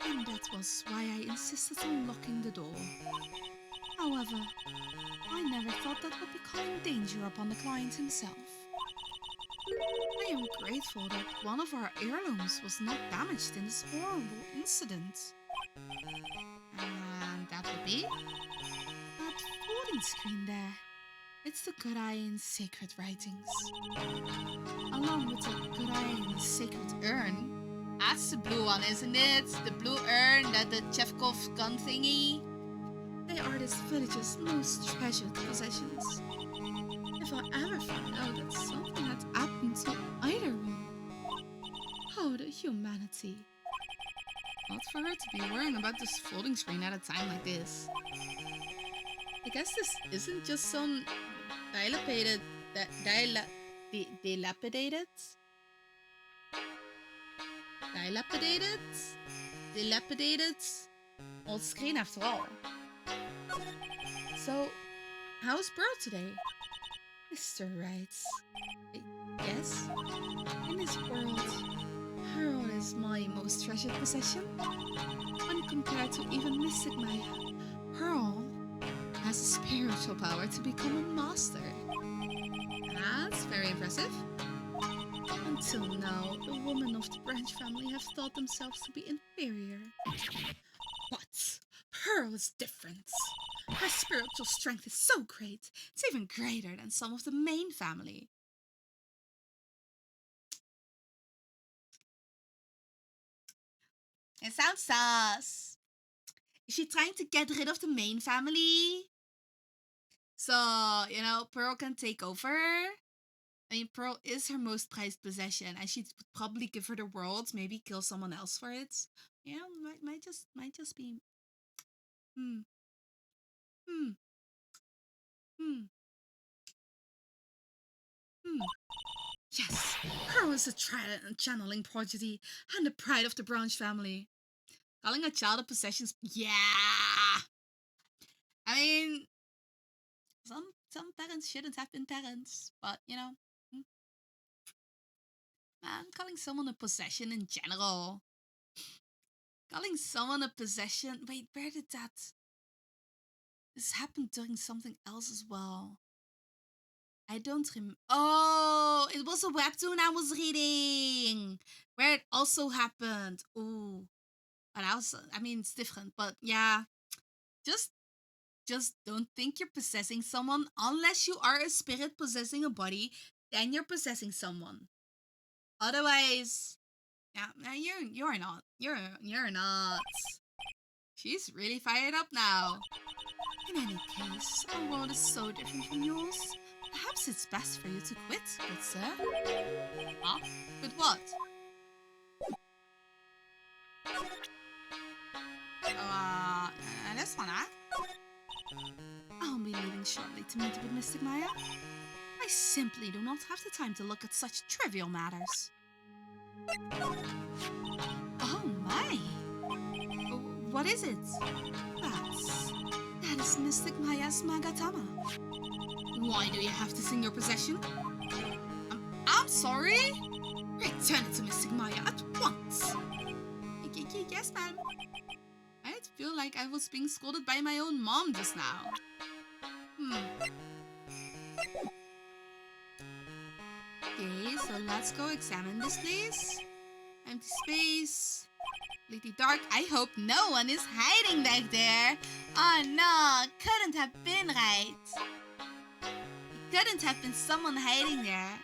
And that was why I insisted on locking the door. However, I never thought that would be calling danger upon the client himself. I am grateful that one of our heirlooms was not damaged in this horrible incident. And that would be that folding screen there. It's the good eye in sacred writings. Along with the good eye in the sacred urn. That's the blue one, isn't it? The blue urn, the Chekhov gun thingy. They are this village's most treasured possessions. If I ever found out that something had happened to either one, oh, the humanity. Not for her to be worrying about this folding screen at a time like this. I guess this isn't just some dilapidated old screen after all. So, how's Pearl today? Mr. Wright. Yes? In this world, Pearl is my most treasured possession. When compared to even Mystic Maya, Pearl has the spiritual power to become a master. That's very impressive. Until now, the women of the Branch family have thought themselves to be inferior. But Pearl is different. Her spiritual strength is so great, it's even greater than some of the main family. It sounds sus. Is she trying to get rid of the main family? So, Pearl can take over? I mean, Pearl is her most prized possession, and she would probably give her the world, maybe kill someone else for it. Yeah, might just be. Hmm. Hmm. Hmm. Hmm. Yes, Pearl is a channeling prodigy and the pride of the Branch family. Calling a child a possession, yeah. I mean, some parents shouldn't have been parents, but man, calling someone a possession in general. Calling someone a possession. Wait, where did that? This happened during something else as well. I don't remember. Oh, it was a webtoon I was reading where it also happened. Oh, but it's different. But yeah, just don't think you're possessing someone unless you are a spirit possessing a body. Then you're possessing someone. Otherwise, yeah, you're not. You're not. She's really fired up now. In any case, our world is so different from yours. Perhaps it's best for you to quit, good sir. Huh? Quit what? This one, huh? I'll be leaving shortly to meet with Mystic Maya. I simply do not have the time to look at such trivial matters. Oh my! Oh, what is it? That is Mystic Maya's Magatama. Why do you have to sing your possession? I'm sorry? Return it to Mystic Maya at once. Yes, ma'am. I feel like I was being scolded by my own mom just now. Okay, so let's go examine this place. Empty space. Completely dark. I hope no one is hiding back there. Oh no, couldn't have been right. It couldn't have been someone hiding there.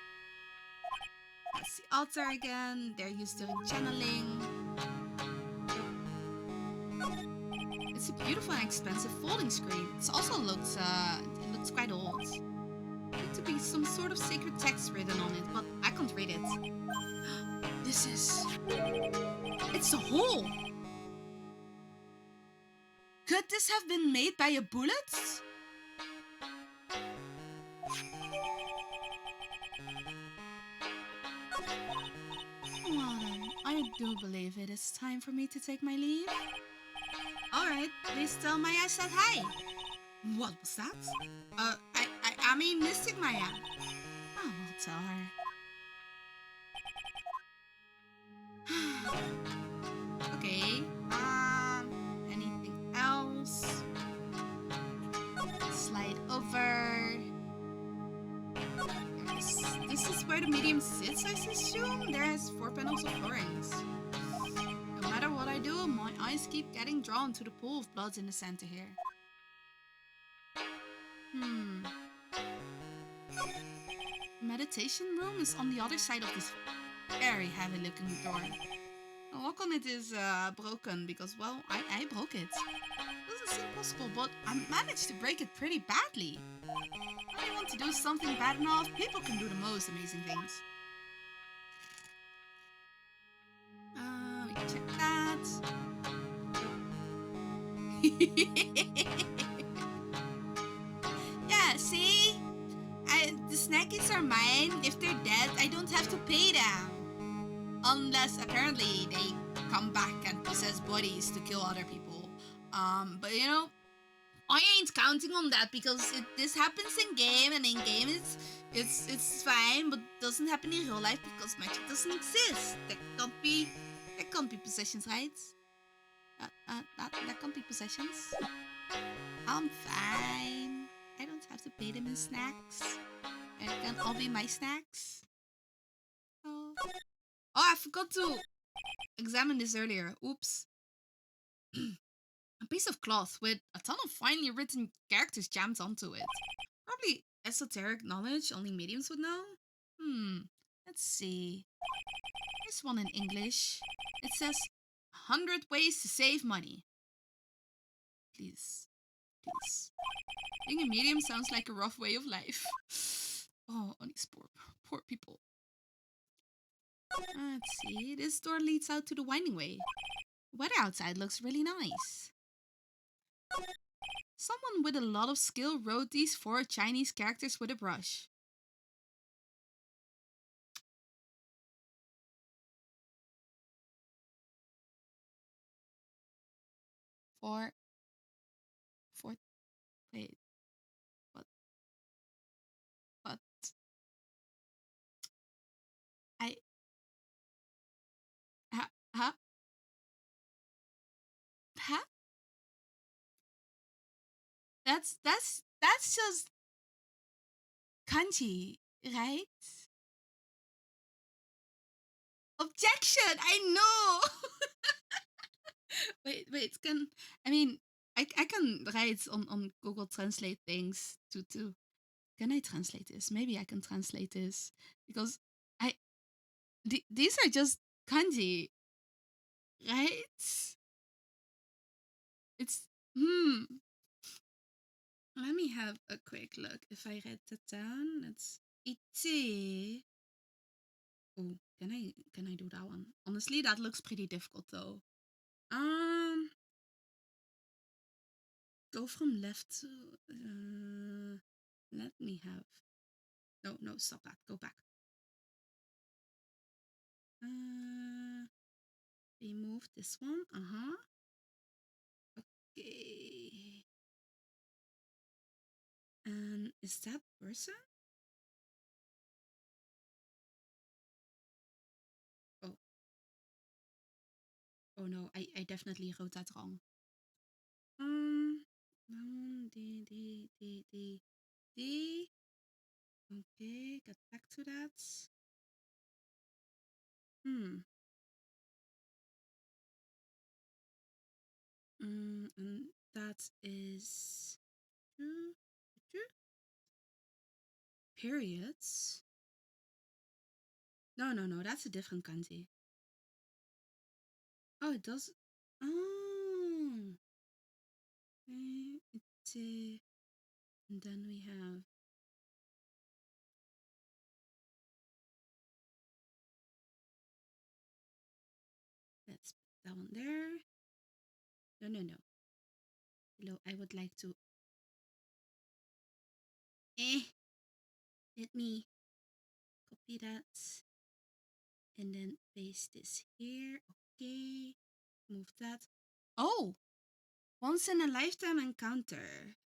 That's the altar again. They're used to channeling. It's a beautiful and expensive folding screen. It also looks quite old. There to be some sort of sacred text written on it, but I can't read it. It's a hole! Could this have been made by a bullet? Well then, I do believe it is time for me to take my leave. Alright, please tell Maya I said hi. What was that? I mean Mystic Maya. I will tell her. Okay, anything else? Slide over. This is where the medium sits, I assume? There's 4 panels of floorings. No matter what I do, my eyes keep getting drawn to the pool of blood in the center here. Meditation room is on the other side of this very heavy looking door. The lock on it is broken because, well, I broke it. Doesn't seem possible, but I managed to break it pretty badly. When you want to do something bad enough, people can do the most amazing things. We can check that. Yeah, see? The snackies are mine. If they're dead, I don't have to pay them. Unless, apparently, they come back and possess bodies to kill other people. But you know, I ain't counting on that because this happens in game, and in game it's fine, but doesn't happen in real life because magic doesn't exist. There can't be possessions, right? That can't be possessions. I'm fine. I don't have to pay them in snacks. It can all be my snacks. Oh, I forgot to examine this earlier. Oops. A piece of cloth with a ton of finely written characters jammed onto it. Probably esoteric knowledge only mediums would know. Let's see. This one in English. It says 100 ways to save money. Please. Being a medium sounds like a rough way of life. Oh, on these poor people. Let's see. This door leads out to the winding way. The weather outside looks really nice. Someone with a lot of skill wrote these 4 Chinese characters with a brush. Wait, but, I, huh? That's just kanji, right? Objection! I know! wait, I can write on Google Translate things to can I translate this? Maybe I can translate this because these are just kanji, right? It's Let me have a quick look. If I write that down, it's ite. Oh, can I do that one? Honestly, that looks pretty difficult though. Go from left to. Let me have. No, stop that. Go back. Remove this one. Okay. And is that person? Oh. Oh no, I definitely wrote that wrong. D. Okay, get back to that. And that is periods. No, that's a different kanji. Oh, it does. Oh, okay. And then we have let's put that one there. No. Hello, I would like to. Let me copy that and then paste this here. Okay, move that. Oh, once in a lifetime encounter.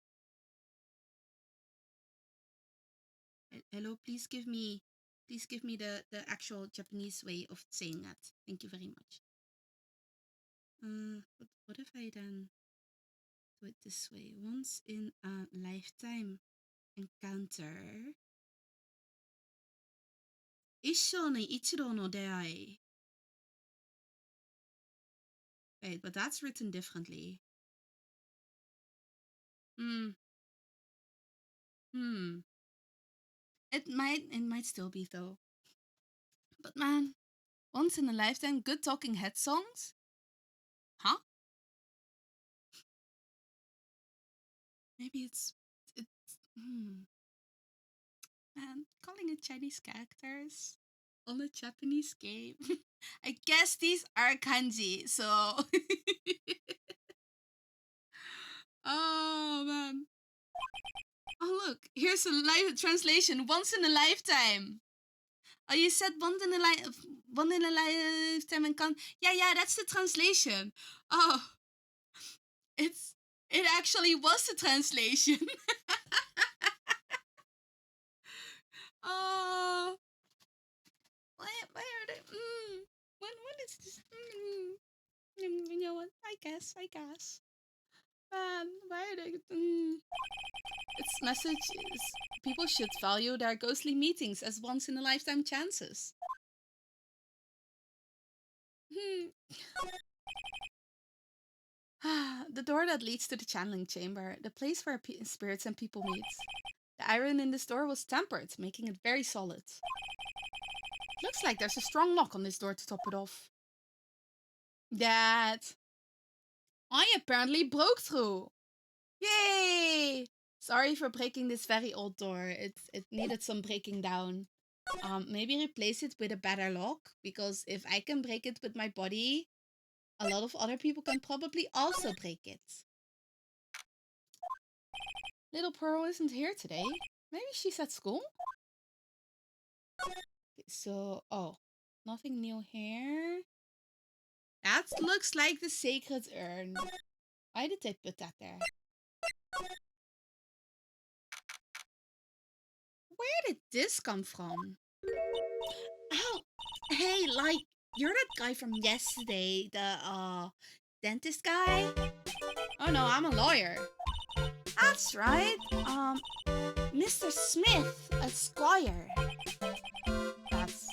Hello, please give me the actual Japanese way of saying that. Thank you very much. What if I then do it this way? Once in a lifetime encounter. 一生に一度の出会い. Wait, but that's written differently. It might still be though. But man, once in a lifetime good talking head songs? Huh? Maybe it's man, calling it Chinese characters on a Japanese game. I guess these are kanji, so oh man. Oh look, here's a live translation. Once in a lifetime. Oh, you said one in a lifetime encounter. Yeah, that's the translation. Oh, it actually was the translation. Oh, why are they? What is this? You know what? I guess. Man, why are they? Its message is people should value their ghostly meetings as once in a lifetime chances. The door that leads to the channeling chamber, the place where spirits and people meet. The iron in this door was tempered, making it very solid. Looks like there's a strong lock on this door to top it off. That I apparently broke through. Yay! Sorry for breaking this very old door. It needed some breaking down. Maybe replace it with a better lock, because if I can break it with my body, a lot of other people can probably also break it. Little Pearl isn't here today. Maybe she's at school? So, nothing new here. That looks like the sacred urn. Why did they put that there? Where did this come from? Oh, hey, like, you're that guy from yesterday, the, dentist guy? Oh no, I'm a lawyer. That's right. Mr. Smith, a squire. That's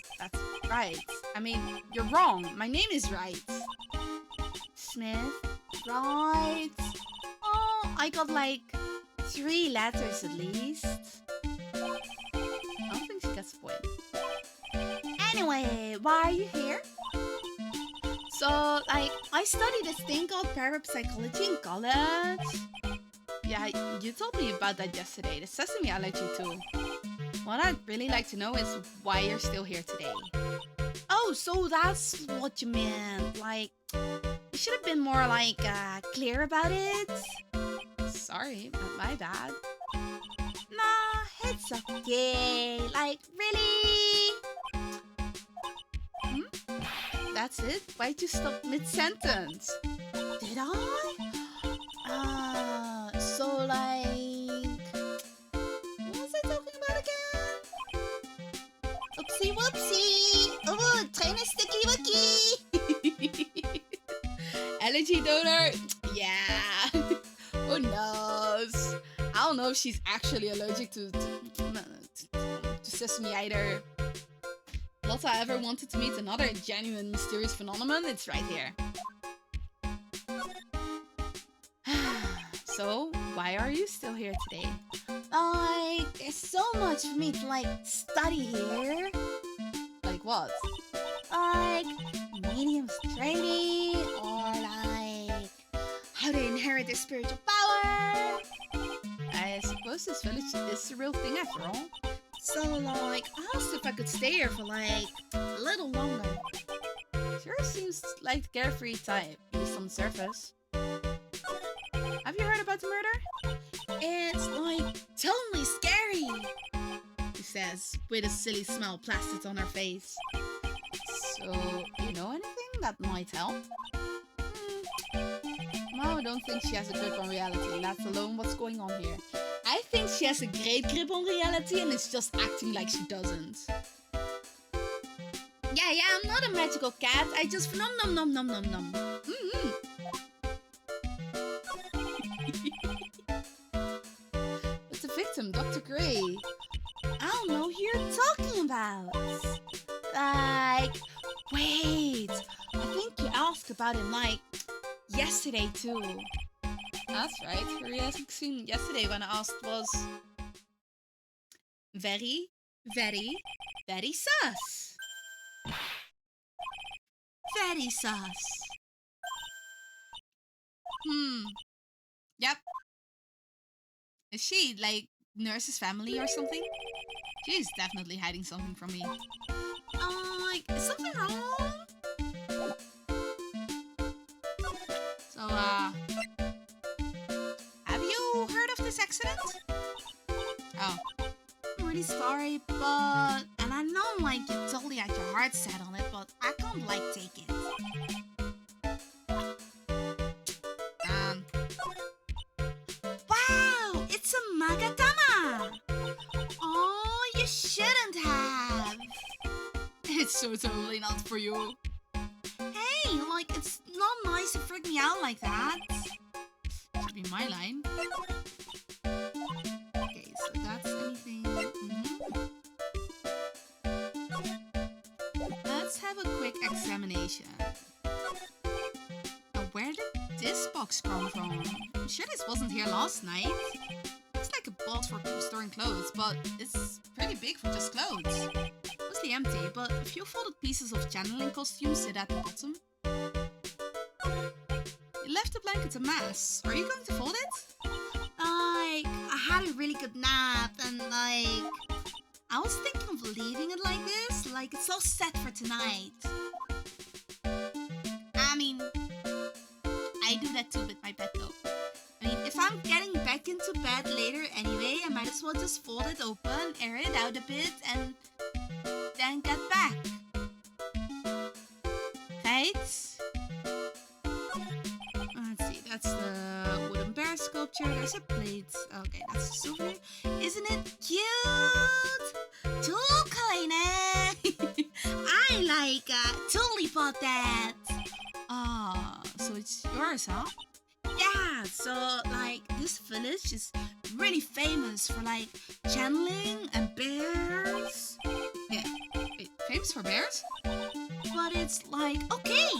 right. I mean, you're wrong. My name is Wright. Smith, Wright. Oh, I got like 3 letters at least. I don't think she gets a point. Anyway, why are you here? So, like, I study this thing called parapsychology in college. Yeah, you told me about that yesterday, the sesame allergy too. What I'd really like to know is why you're still here today. Oh, so that's what you meant. Like, you should have been more, like, clear about it. Sorry, my bad. Nah, it's okay. Like, really? that's it? Why'd you stop mid-sentence? Did I? So like... What was I talking about again? Oopsie whoopsie! Oh, tiny sticky wookie! Allergy donor? Yeah! Who knows? I don't know if she's actually allergic to sesame either. Lotta ever wanted to meet another genuine mysterious phenomenon? It's right here. So, why are you still here today? Like, there's so much for me to, like, study here. Like what? Like, mediums training, or like, how to inherit their spiritual power. I suppose this village is a real thing after all. So, like, I asked if I could stay here for, like, a little longer. Sure seems like the carefree type, at least on the surface. Have you heard about the murder? It's, like, totally scary, she says, with a silly smile plastered on her face. So, you know anything that might help? No, I don't think she has a grip on reality, let alone what's going on here. I think she has a great grip on reality and is just acting like she doesn't. Yeah, I'm not a magical cat. I just nom nom nom nom nom nom. But the victim, Dr. Gray. I don't know who you're talking about. Like, wait. I think you asked about it like yesterday too. That's right. Her reaction yesterday when I asked was very, very, very sus. Very sus. Yep. Is she, like, nurse's family or something? She's definitely hiding something from me. Like, is something wrong? So, have you heard of this accident? Oh. I'm really sorry, but... And I know, like, you totally had your heart set on it, but I can't, like, take it. Wow! It's a Magatama! Oh, you shouldn't have! It's so totally not for you. Hey, like, it's not nice to freak me out like that. Should be my line. Okay, so that's anything. Let's have a quick examination. Now, where did this box come from? I'm sure this wasn't here last night. Looks like a box for storing clothes, but it's pretty big for just clothes. Mostly empty, but a few folded pieces of channeling costumes sit at the bottom. You left the blanket a mess. Are you going to fold it? Like, I had a really good nap and like... I was thinking of leaving it like this, like it's all set for tonight. I mean, I do that too with my bed though. I mean, if I'm getting back into bed later anyway, I might as well just fold it open, air it out a bit, and then get back. Right? Let's see, that's the wooden bear sculpture. There's a plate. Okay, that's a souvenir. Isn't it cute? Too kind, I totally bought that. So it's yours, huh? Yeah, so like this village is really famous for like channeling and bears. Yeah, wait, famous for bears? But it's like, okay,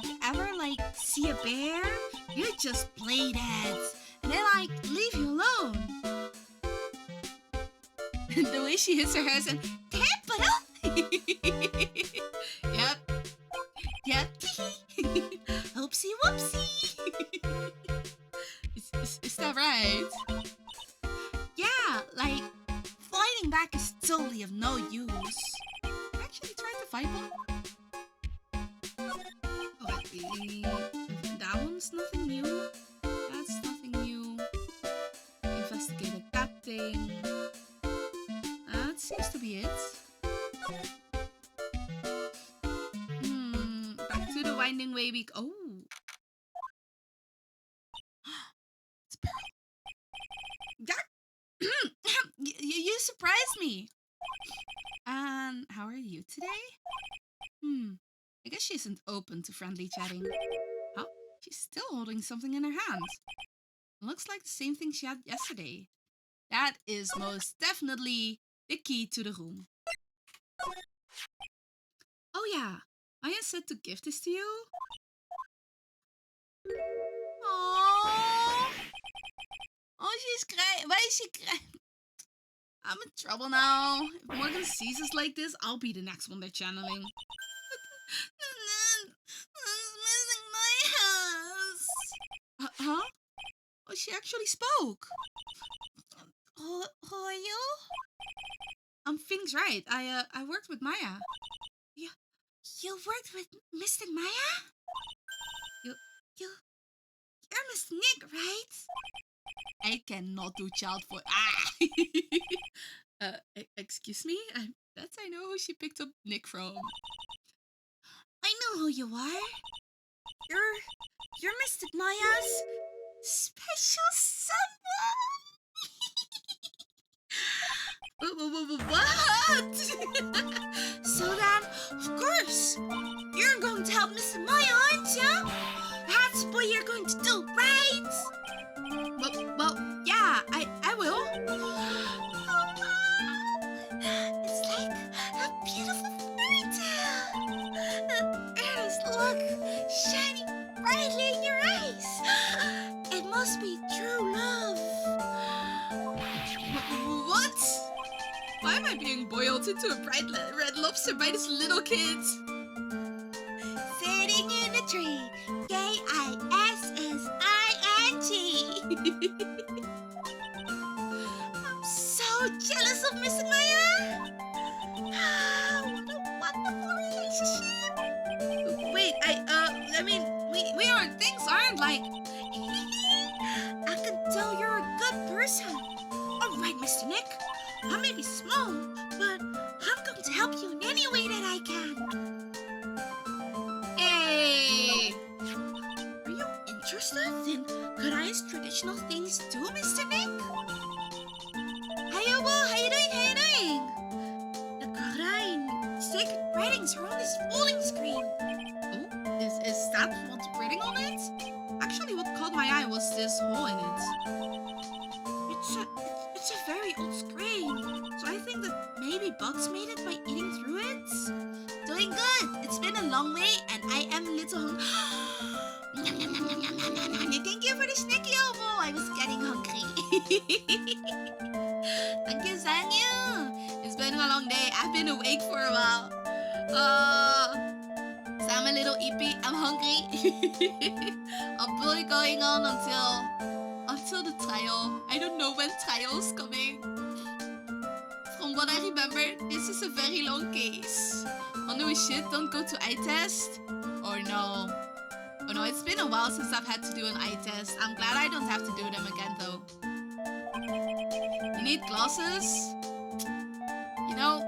you ever like see a bear? You just play that and they like leave you alone. The way she hits her head and Yep. Oopsie whoopsie. Is that right? Yeah, like fighting back is totally of no use. Actually trying to fight one. That one's nothing new. That's nothing new. Investigated that thing. That seems to be it. winding way we... Oh. It's Pearl. You surprised me. And how are you today? I guess she isn't open to friendly chatting. Huh? She's still holding something in her hand. Looks like the same thing she had yesterday. That is most definitely the key to the room. Oh yeah, Maya said to give this to you. Oh, she's crying. Why is she crying? I'm in trouble now. If Morgan sees us like this, I'll be the next one they're channeling. Missing my house. Huh? Oh, she actually spoke. Who are you? I'm Phoenix Wright. I worked with Maya. You worked with Mr. Maya? You're Mr. Nick, right? I cannot do child voice. Excuse me? I know who she picked up Nick from. I know who you are. You're Mr. Maya's special someone. What? So then, of course, you're going to help Mr. Maya, aren't you? That's what you're going to do, right? Well, yeah, I will. It's like a beautiful fairy tale. Earnest look shining brightly in your eyes. It must be true love. What? Why am I being boiled into a bright red lobster by this little kid? Sitting in a tree, Kissing. I'm so jealous of Miss Maya. What a wonderful relationship. Wait, I mean, we aren't things, aren't like. I can tell you're a good person. All right, Mr. Nick. I may be small, but I'm going to help you in any way that I can. Hey! Are you interested in Korean's traditional things too, Mr. Nick? How you doing? The Korean sacred writings are on this folding screen. Oh, is that what's written on it? Actually, what caught my eye was this hole in it. It's a very old screen, so I think that maybe bugs made it by eating through it. Doing good. It's been a long way, and I am a little Thank you for the sneaky elbow. I was getting hungry. Thank you, Sanyu. It's been a long day. I've been awake for a while. So I'm a little ippy. I'm hungry. I'll be going on until the trial. I don't know when trial's coming. From what I remember, this is a very long case. Oh no shit, don't go to eye test? Or no. Oh no, it's been a while since I've had to do an eye test. I'm glad I don't have to do them again though. You need glasses? You know,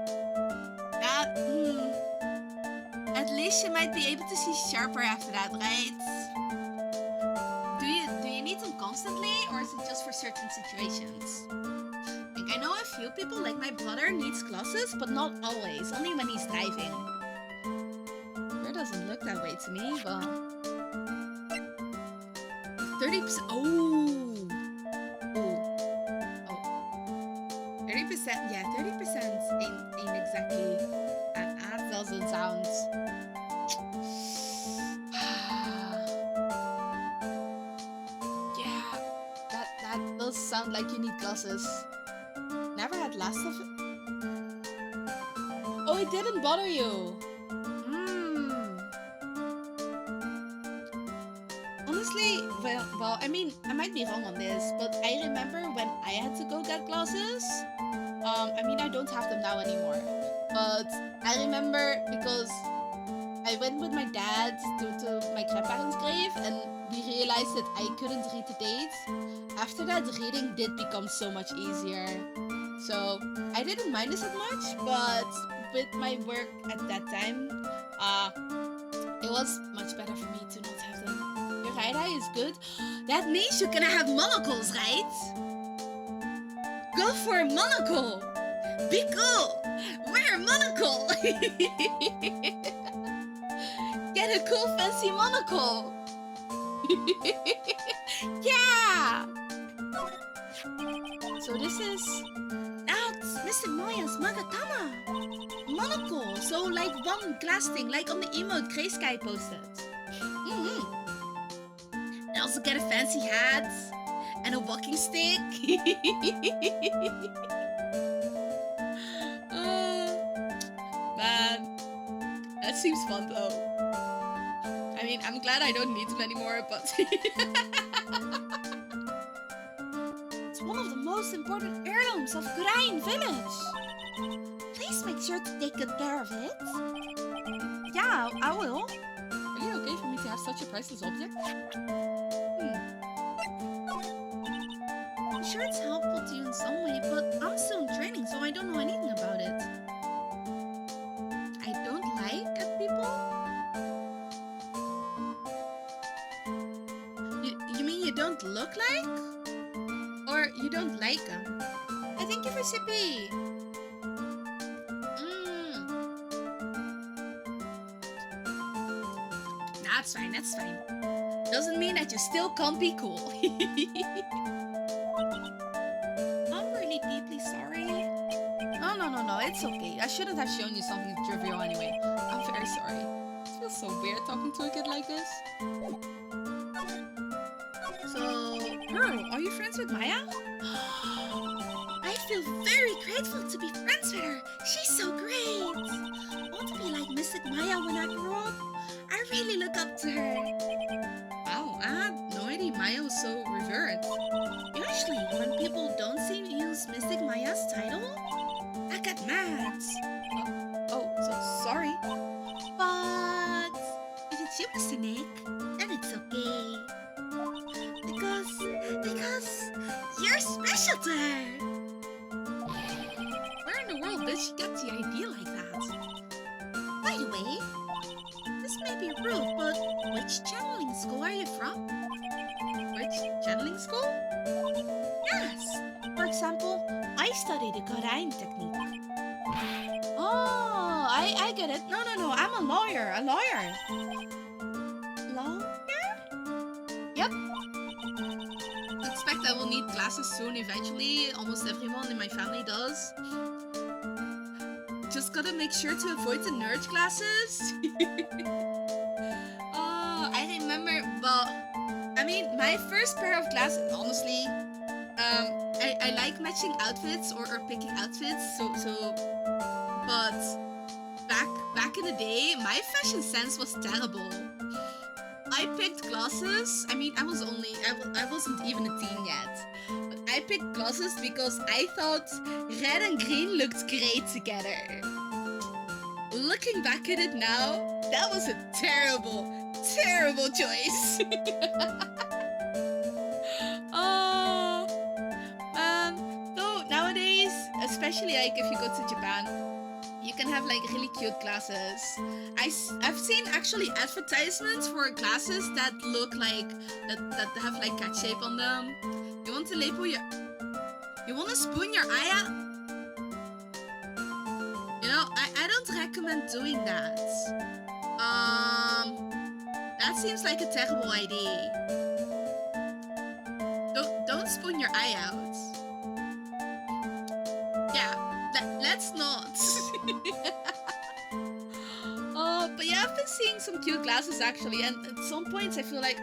that... At least you might be able to see sharper after that, right? Do you need them constantly, or is it just for certain situations? Like, I know a few people, like my brother, needs glasses, but not always. Only when he's driving. Sure doesn't look that way to me, but... 30%... Oh! 30%, yeah, 30% ain't exactly... That doesn't sound... That does sound like you need glasses. Never had last of it? Oh, it didn't bother you! Honestly, well, I mean, I might be wrong on this, but I remember when I had to go get glasses. I mean, I don't have them now anymore. But I remember because I went with my dad to my grandparents' grave and we realized that I couldn't read the dates. After that, reading did become so much easier. So I didn't mind this as much, but with my work at that time, It was much better for me to not have them. Your right eye is good. That means you're gonna have monocles, right? Go for a monocle. Be cool. Wear a monocle. Get a cool fancy monocle. Yeah. So this is that's Mr. Maya's Magatama monocle. So like one glass thing, like on the emote Grey Sky posted. And also get a fancy hat and a walking stick. Man, that seems fun though. I mean, I'm glad I don't need them anymore, but it's one of the most important heirlooms of Grain Village. Please make sure to take good care of it. Yeah, I will. Really okay for me to have such a priceless object? I'm sure it's helpful to you in some way, but I'm still in training, so I don't know anything about it. I don't like at people? You mean you don't look like? Or you don't like them? I thank you for Sippy. That's fine, that's fine. Doesn't mean that you still can't be cool. I'm really deeply sorry. No, it's okay. I shouldn't have shown you something trivial anyway. I'm very sorry. It feels so weird talking to a kid like this. So, girl, are you friends with Maya? I feel very grateful to be friends with her. She's so great. I want to be like Mystic Maya when I grow up. I really look up to her. Wow, I had no idea Maya was so revered. Usually, when people don't see me use Mystic Maya's title, I get mad. So sorry. But if it's you, Mr. Nick, then it's okay. Because you're special to her. Where in the world did she get the idea like that? By the way, this may be rude, but which channeling school are you from? Which channeling school? Yes. For example, I study the Korean technique. Oh, I get it. No, I'm a lawyer. Lawyer? Yep. I expect I will need glasses soon eventually. Almost everyone in my family does. Just gotta make sure to avoid the nerd glasses. Oh, I remember, well, I mean, my first pair of glasses, honestly, I like matching outfits or picking outfits, but back in the day, my fashion sense was terrible. I picked glasses, I mean, I wasn't even a teen yet. But I picked glasses because I thought red and green looked great together. Looking back at it now, that was a terrible choice. Oh, man. Though nowadays, especially like if you go to Japan, you can have like really cute glasses. I've seen actually advertisements for glasses that look like that have like cat shape on them. You want to spoon your eye out? You know, I don't recommend doing that. That seems like a terrible idea. Don't spoon your eye out. Yeah, let's not. But yeah, I've been seeing some cute glasses actually, and at some points I feel like,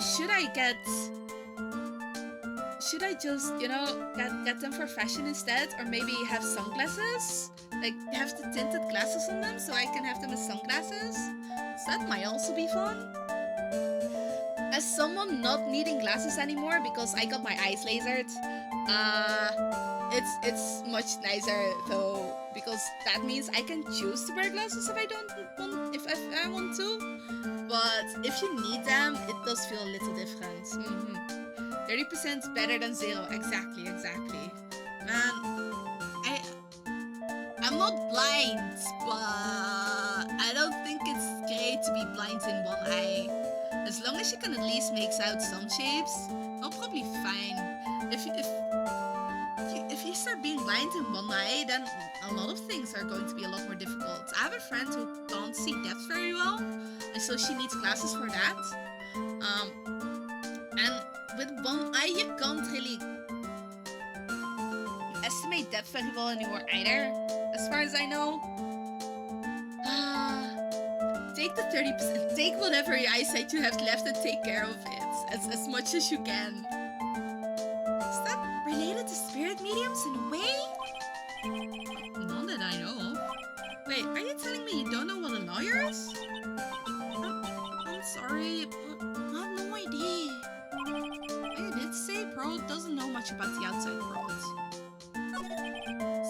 should I just, get them for fashion instead, or maybe have sunglasses? Like, have the tinted glasses on them so I can have them as sunglasses? So that might also be fun. As someone not needing glasses anymore because I got my eyes lasered, it's much nicer though, because that means I can choose to wear glasses if I want to. But if you need them, it does feel a little different. 30% better than 0. Exactly. Man, I'm not blind, but I don't think it's great to be blind in one eye. As long as you can at least make out some shapes, you're probably fine. If you start being blind in one eye, then a lot of things are going to be a lot more difficult. I have a friend who can't see depth very well, and so she needs glasses for that. And with one eye, you can't really estimate depth very well anymore either, as far as I know. Take the 30%, take whatever eyesight you have left and take care of it as much as you can. Is that related to spirit mediums in a way? None that I know of. Wait, are you telling me you don't know what a lawyer is? I'm sorry, but I have no idea. You did say Pearl doesn't know much about the outside world.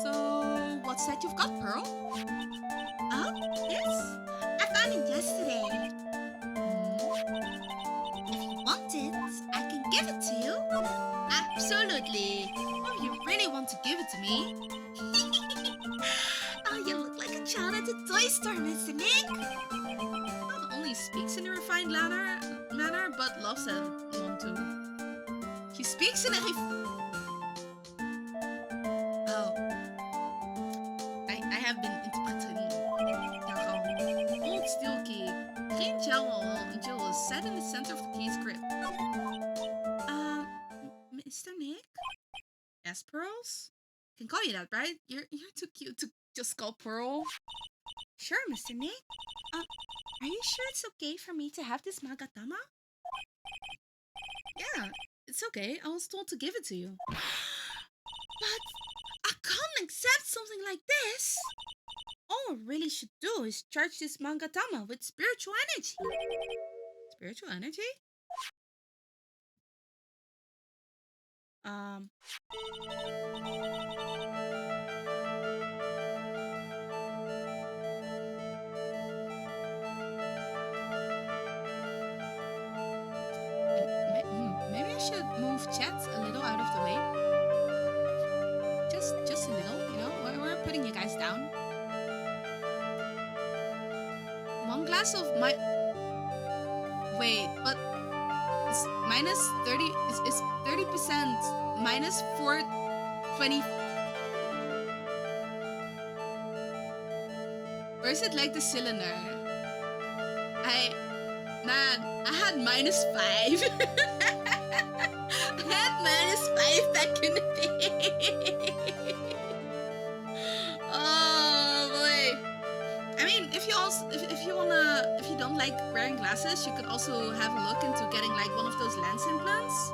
So, what's that you've got, Pearl? Oh, yes. I found it yesterday. If you want it, I can give it to you. Absolutely. Oh, you really want to give it to me? Oh, you look like a child at the toy store, Mr. Nick. Not only speaks in a refined manner, but loves it one too. She speaks in a Oh. I have been interpreting old steel key. Green jewel is set in the center of the key's grip. Mr. Nick? Yes, Pearls? I can call you that, right? You're too cute to just call Pearl. Sure, Mr. Nick. Are you sure it's okay for me to have this Magatama? Yeah, it's okay. I was told to give it to you. But I can't accept something like this. All I really should do is charge this Mangatama with spiritual energy. Spiritual energy? Maybe I should move chat a little out of the way. Just a little, you know, we're putting you guys down. One glass of my... Wait, but it's minus 30... It's 30% minus 420... Or is it like the cylinder? Man, I had minus 5. I had minus 5 back in the day. Oh boy. I mean, if you don't like wearing glasses, you could also have a look into getting like one of those lens implants.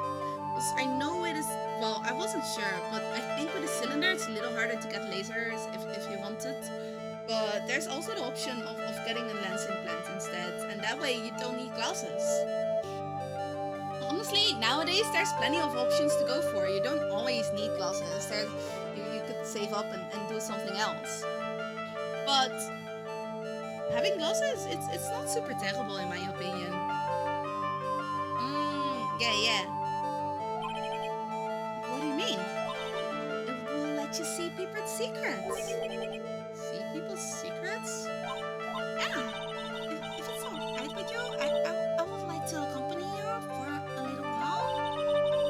Because I know it is, well, I wasn't sure, but I think with a cylinder it's a little harder to get lasers if you want it. But there's also the option of getting a lens implant instead, and that way you don't need glasses. Honestly, nowadays there's plenty of options to go for. You don't always need glasses. You could save up and do something else. But having glasses, it's not super terrible in my opinion. Yeah. What do you mean? It will let you see people's secrets. See people's secrets? Yeah. If it's alright with you, I would like to accompany you for a little while.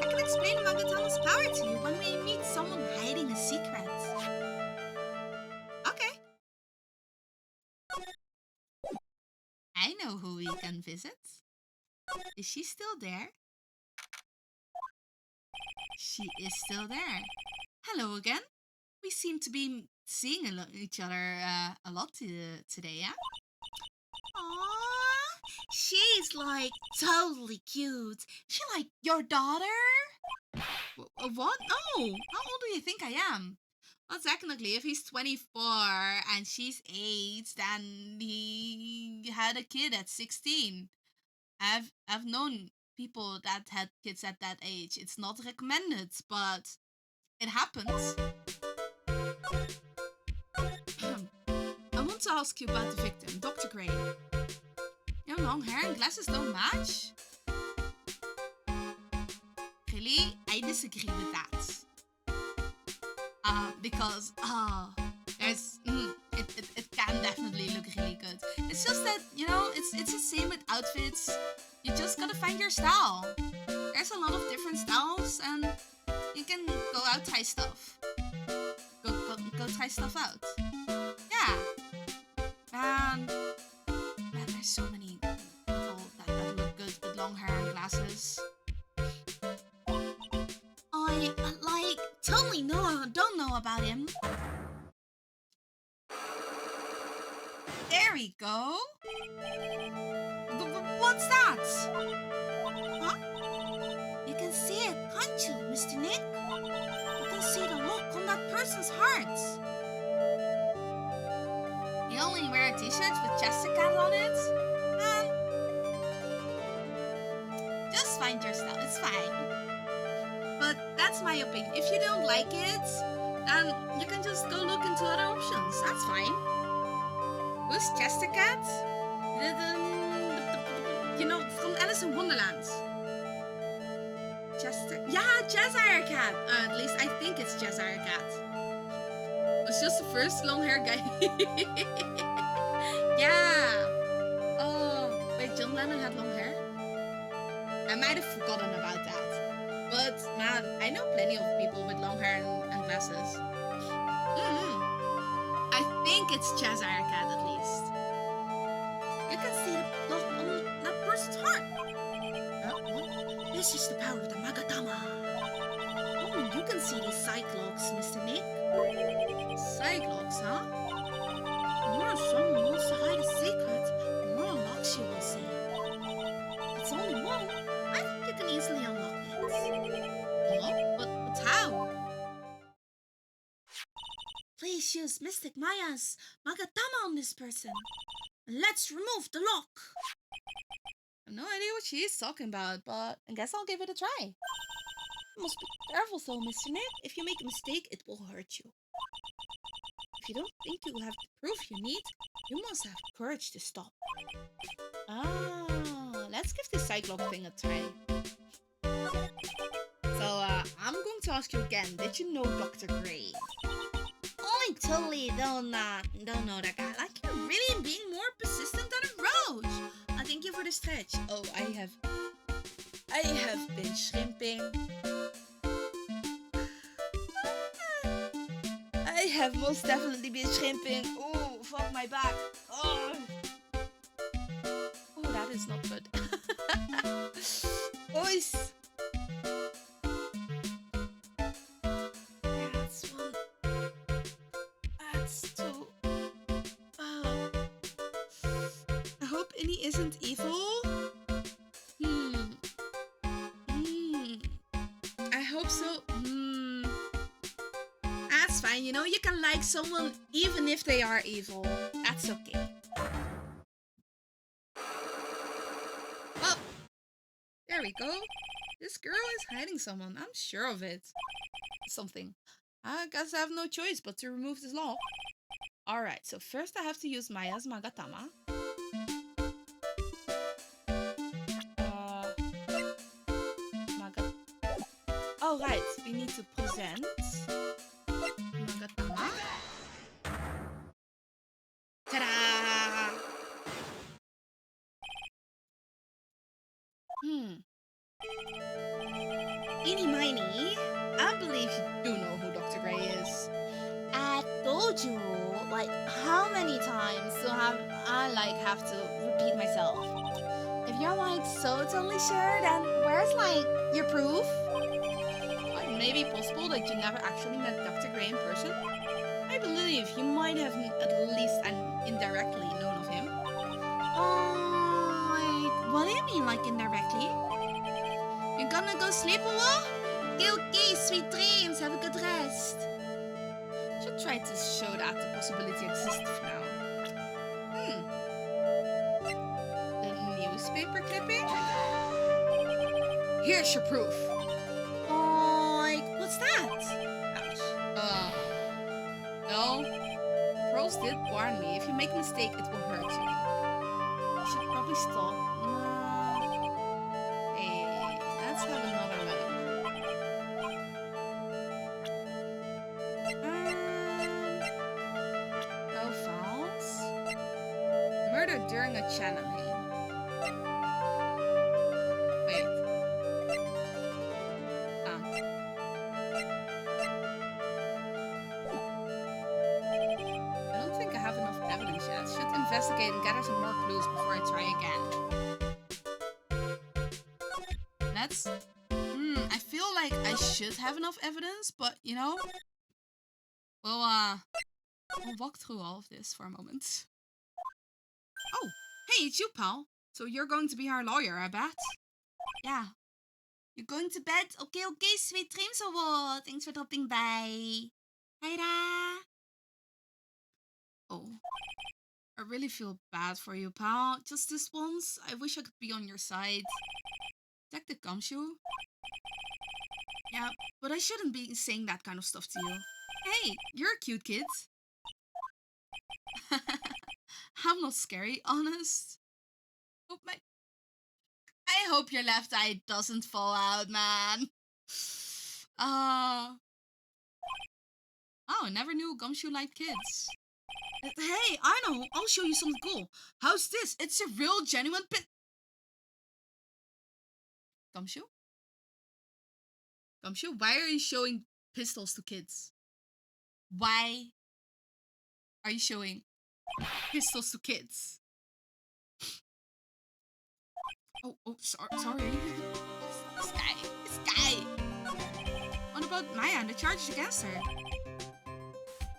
I can explain Magatama's power to you when we meet someone hiding a secret. Okay. I know who we can visit. Is she still there? She is still there. Hello again. We seem to be seeing each other a lot today, yeah? Aww, she's like totally cute. She like your daughter? What? No. How old do you think I am? Well, technically, if he's 24 and she's 8, then he had a kid at 16. I've known people that had kids at that age. It's not recommended, but it happens. I want to ask you about the victim, Dr. Gray. Your long hair and glasses don't match? Really? I disagree with that. Because it can definitely look really good. It's just that, you know, it's the same with outfits. You just gotta find your style. There's a lot of different styles, and you can go out try stuff. Go try stuff out. Yeah. And man, there's so many people that look good with long hair and glasses. I totally don't know about him. There we go. What's that? Huh? You can see it, can't you, Mr. Nick? You can see the look on that person's heart. You only wear t-shirts with Jessica on it? Just find your style, it's fine. But that's my opinion. If you don't like it, then you can just go look into other options. That's fine. Who's Jessica? You know, from Alice in Wonderland. Jazzire Cat. At least I think it's Jazzire Cat. It's just the first long hair guy. Yeah. Oh, wait, John Lennon had long hair? I might have forgotten about that. But man, I know plenty of people with long hair and glasses. I think it's Jazzire Cat at least. You can see the look on that person's heart. This is the power of the Magatama. Oh, you can see these Cyclops, Mr. Nick. Cyclops, huh? The more someone wants to hide a secret, the more unlocks you will see. If it's only one, I think you can easily unlock it. Unlock? But how? Please use Mystic Maya's Magatama on this person. And let's remove the lock. I have no idea what she is talking about, but I guess I'll give it a try. You must be careful though, Mr. Nick. If you make a mistake, it will hurt you. If you don't think you have the proof you need, you must have courage to stop. Let's give this Cyclops thing a try. So, I'm going to ask you again. Did you know Dr. Gray? Oh, I totally don't know that guy. Like, you're really being more persistent than a roach. Thank you for the stretch. Oh, I have been shrimping. I have most definitely been shrimping. Oh, fuck my back. Oh, that is not good. Boys. That's one. That's two. I hope Innie isn't evil. I hope so. That's fine. You know, you can like someone even if they are evil. That's okay. Well, there we go. This girl is hiding someone. I'm sure of it. Something. I guess I have no choice but to remove this lock. Alright, so first I have to use Maya's Magatama. Oh, right. We need to present Magatama. Ta-da! Eeny Miny, I believe you do know who Dr. Gray is. I told you, like, how many times do I have to repeat myself? If you're like so totally sure, then where's like your proof? It may be possible that you never actually met Dr. Gray in person. I believe you might have at least indirectly known of him. What do you mean, like indirectly? You're gonna go sleep a while? Okay, sweet dreams, have a good rest. Should try to show that the possibility exists for now. The newspaper clipping? Here's your proof. What's that? Ouch. No. Pros did warn me. If you make a mistake, it will hurt you. I should probably stop. Hey, let's have another look. Oh, murder during a channeling. Wait. I don't think I have enough evidence yet. Should investigate and gather some more clues before I try again. That's... I feel like I should have enough evidence, but, you know... We'll walk through all of this for a moment. Oh, hey, it's you, pal. So you're going to be our lawyer, I bet? Yeah. You're going to bed? Okay, sweet dreams or what? Thanks for dropping by. Hi. Oh, I really feel bad for you, pal. Just this once, I wish I could be on your side. Detective Gumshoe? Yeah, but I shouldn't be saying that kind of stuff to you. Hey, you're a cute kid. I'm not scary, honest. Oh, I hope your left eye doesn't fall out, man. Oh, I never knew Gumshoe liked kids. Hey, I know. I'll show you something cool. How's this? It's a real, genuine Gumshoe? Gumshoe, why are you showing pistols to kids? Why are you showing pistols to kids? Oh, sorry. This guy. What about Maya and the charges against her?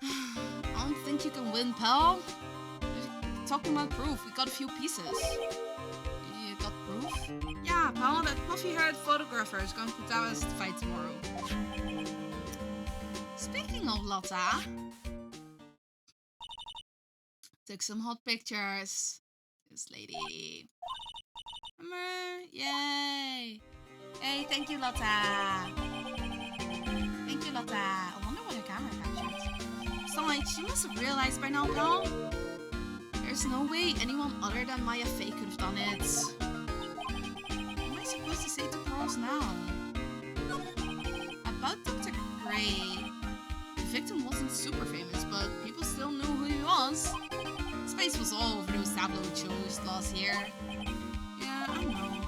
I don't think you can win, pal. Talking about proof, we got a few pieces. You got proof? Yeah, pal, that puffy-haired photographer is going to put us to fight tomorrow. Speaking of Lotta, took some hot pictures. This lady. Remember? Yay! Hey, thank you, Lotta. Thank you, Lotta. I wonder what her camera captured. Besides, you must have realized by now, pal. There's no way anyone other than Maya Faye could have done it. What am I supposed to say to Charles now? About Dr. Gray. The victim wasn't super famous, but people still knew who he was. His face was all over those tabloid shows last year. Yeah, I know.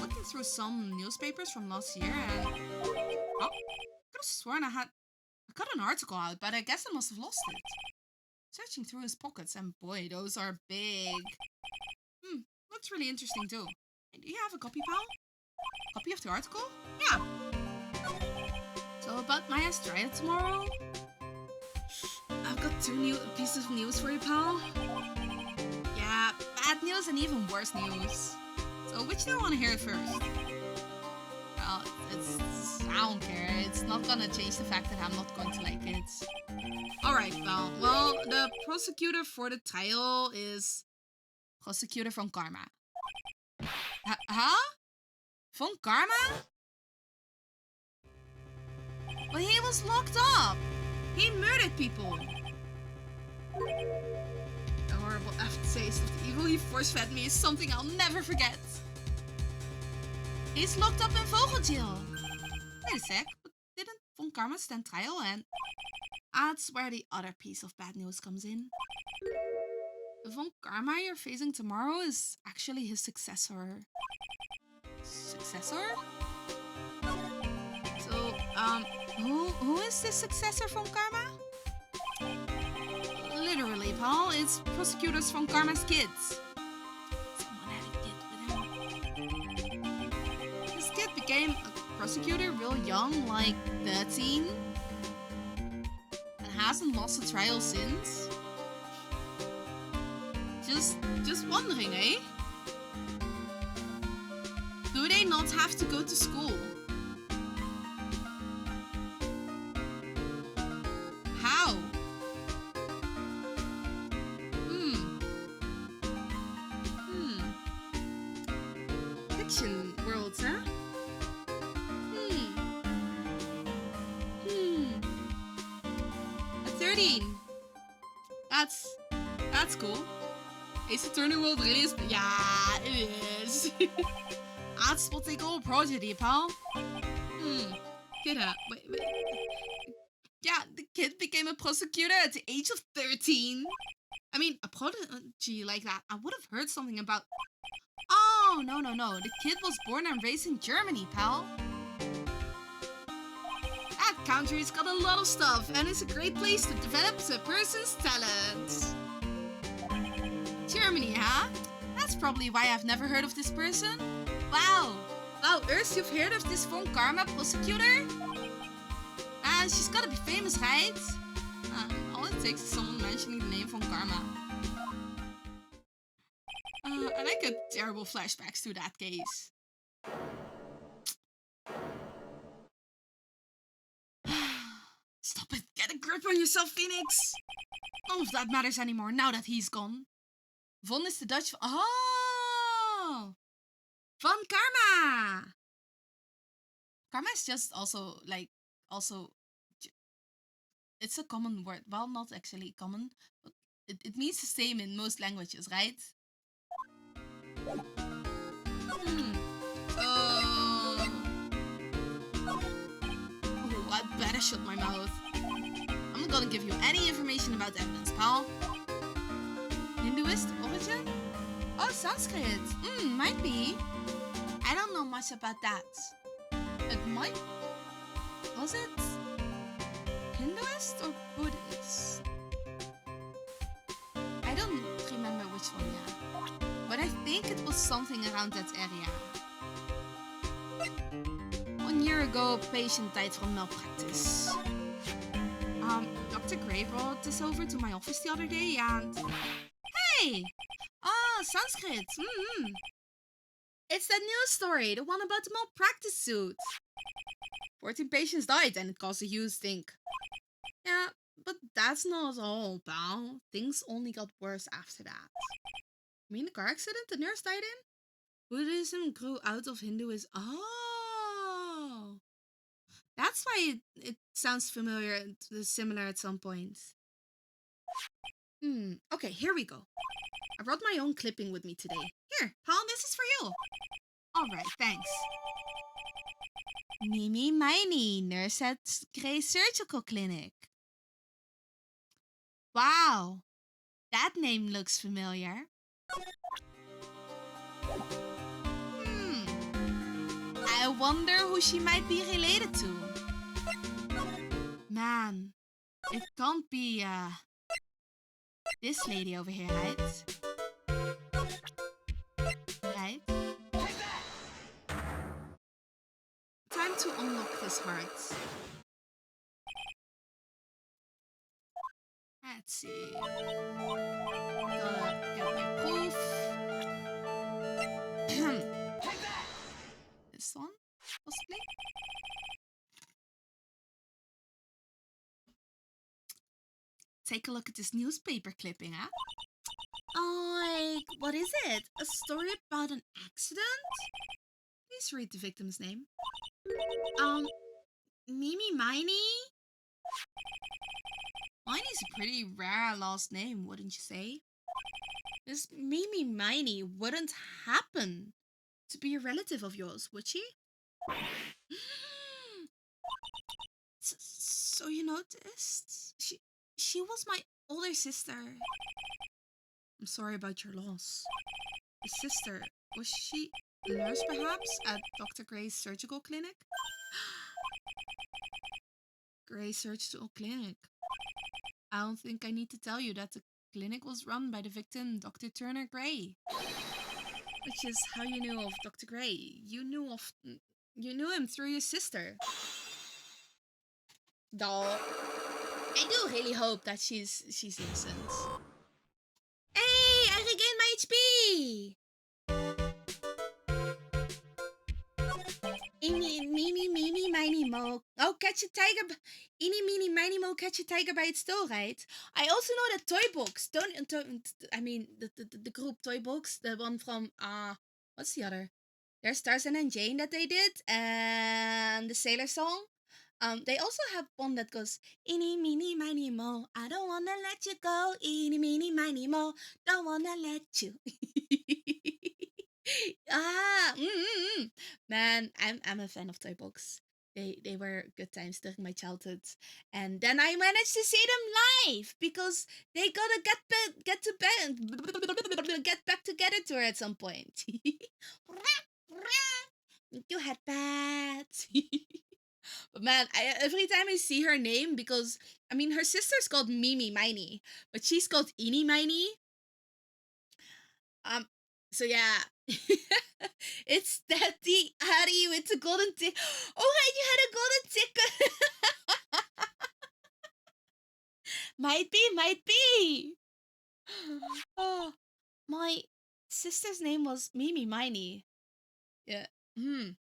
Looking through some newspapers from last year and... Oh, I could have sworn I got an article out, but I guess I must have lost it. Searching through his pockets, and boy, those are big. Looks really interesting too. Hey, do you have a copy, pal? Copy of the article? Yeah. So about Maya's trial tomorrow? I've got 2 new pieces of news for you, pal. Yeah, bad news and even worse news. So which do you want to hear first? Well, I don't care. It's not gonna change the fact that I'm not going to like it. Alright, pal. Well, the prosecutor for the trial is... Prosecutor from Karma. Huh? From Karma? Well, he was locked up. He murdered people. The horrible aftertaste of the evil he force-fed me is something I'll never forget. He's locked up in Vogeljail. Wait a sec, but didn't Von Karma stand trial? And that's where the other piece of bad news comes in. The Von Karma you're facing tomorrow is actually his successor. Successor? So, who is this successor from Karma? Literally, pal, it's prosecutors from Karma's kids. Someone had a kid with him. This kid became a prosecutor real young, like 13. And hasn't lost a trial since. Just wondering, eh? Do they not have to go to school? How? Fiction worlds, huh? At 13. That's cool. Ace Attorney world really is... Yeah, it is. That's what they call prodigy, pal. Wait. Yeah, the kid became a prosecutor at the age of 13. I mean, a prodigy like that, I would have heard something about. Oh, no, no, no. The kid was born and raised in Germany, pal. That country's got a lot of stuff, and it's a great place to develop a person's talents. Germany, huh? That's probably why I've never heard of this person. Wow. Wow, Urs, you've heard of this Von Karma prosecutor? She's gotta be famous, right? All it takes is someone mentioning the name Von Karma. I get terrible flashbacks to that case. Stop it. Get a grip on yourself, Phoenix. None of that matters anymore now that he's gone. Von is the Dutch... Oh! Von Karma! Karma is just also, like, it's a common word. Well, not actually common, but it means the same in most languages, right? Oh, I better shut my mouth. I'm not gonna give you any information about the evidence, pal. Hinduist origin? Oh, Sanskrit. Might be. I don't know much about that. It might... Was it Hinduist or Buddhist? I don't remember which one yet. But I think it was something around that area. 1 year ago, a patient died from malpractice. Dr. Gray brought this over to my office the other day and... Hey! Ah, Sanskrit. It's that news story, the one about the malpractice suit. 14 patients died and it caused a huge stink. Yeah, but that's not all, pal. Things only got worse after that. You mean the car accident the nurse died in? Buddhism grew out of Hinduism. Oh! That's why it sounds familiar and similar at some points. Okay, here we go. I brought my own clipping with me today. Here, pal, this is for you. Alright, thanks. Mimi Miney, nurse at Gray Surgical Clinic. Wow, that name looks familiar. I wonder who she might be related to. Man, it can't be, this lady over here, right? Right? Time to unlock this heart. Let's see. Gotta get my proof. This one, possibly? Take a look at this newspaper clipping, huh? Like, what is it? A story about an accident? Please read the victim's name. Mimi Miney? Miney's a pretty rare last name, wouldn't you say? This Mimi Miney wouldn't happen to be a relative of yours, would she? So you noticed? She was my older sister. I'm sorry about your loss. Your sister, was she a nurse perhaps at Dr. Gray's surgical clinic? Gray Surgical Clinic. I don't think I need to tell you that the clinic was run by the victim, Dr. Turner Gray. Which is how you knew of Dr. Gray. You knew him through your sister. Doll. I do really hope that she's innocent. Hey, I regained my HP! Eeny, meeny, miny, mo. Oh, catch a tiger. Eeny, meeny, miny, mo. Catch a tiger by its toe, right? I also know that Toy Box. I mean, the group Toy Box, the one from what's the other? There's Tarzan and Jane that they did, and the Sailor Song. They also have one that goes, eeny, meeny, miny, mo. I don't wanna let you go. Eeny, meeny, miny, mo. Don't wanna let you. Man, I'm a fan of Toy Box. they were good times during my childhood. And then I managed to see them live because they gotta get back together tour at some point. You had bats. But man, every time I see her name, because I mean her sister's called Mimi Miney, but she's called Eenie Miney. Um, so yeah. It's Daddy Harry with the golden tick. Oh, you had a golden ticket. Might be. Oh, my sister's name was Mimi Miney. Yeah. Hmm.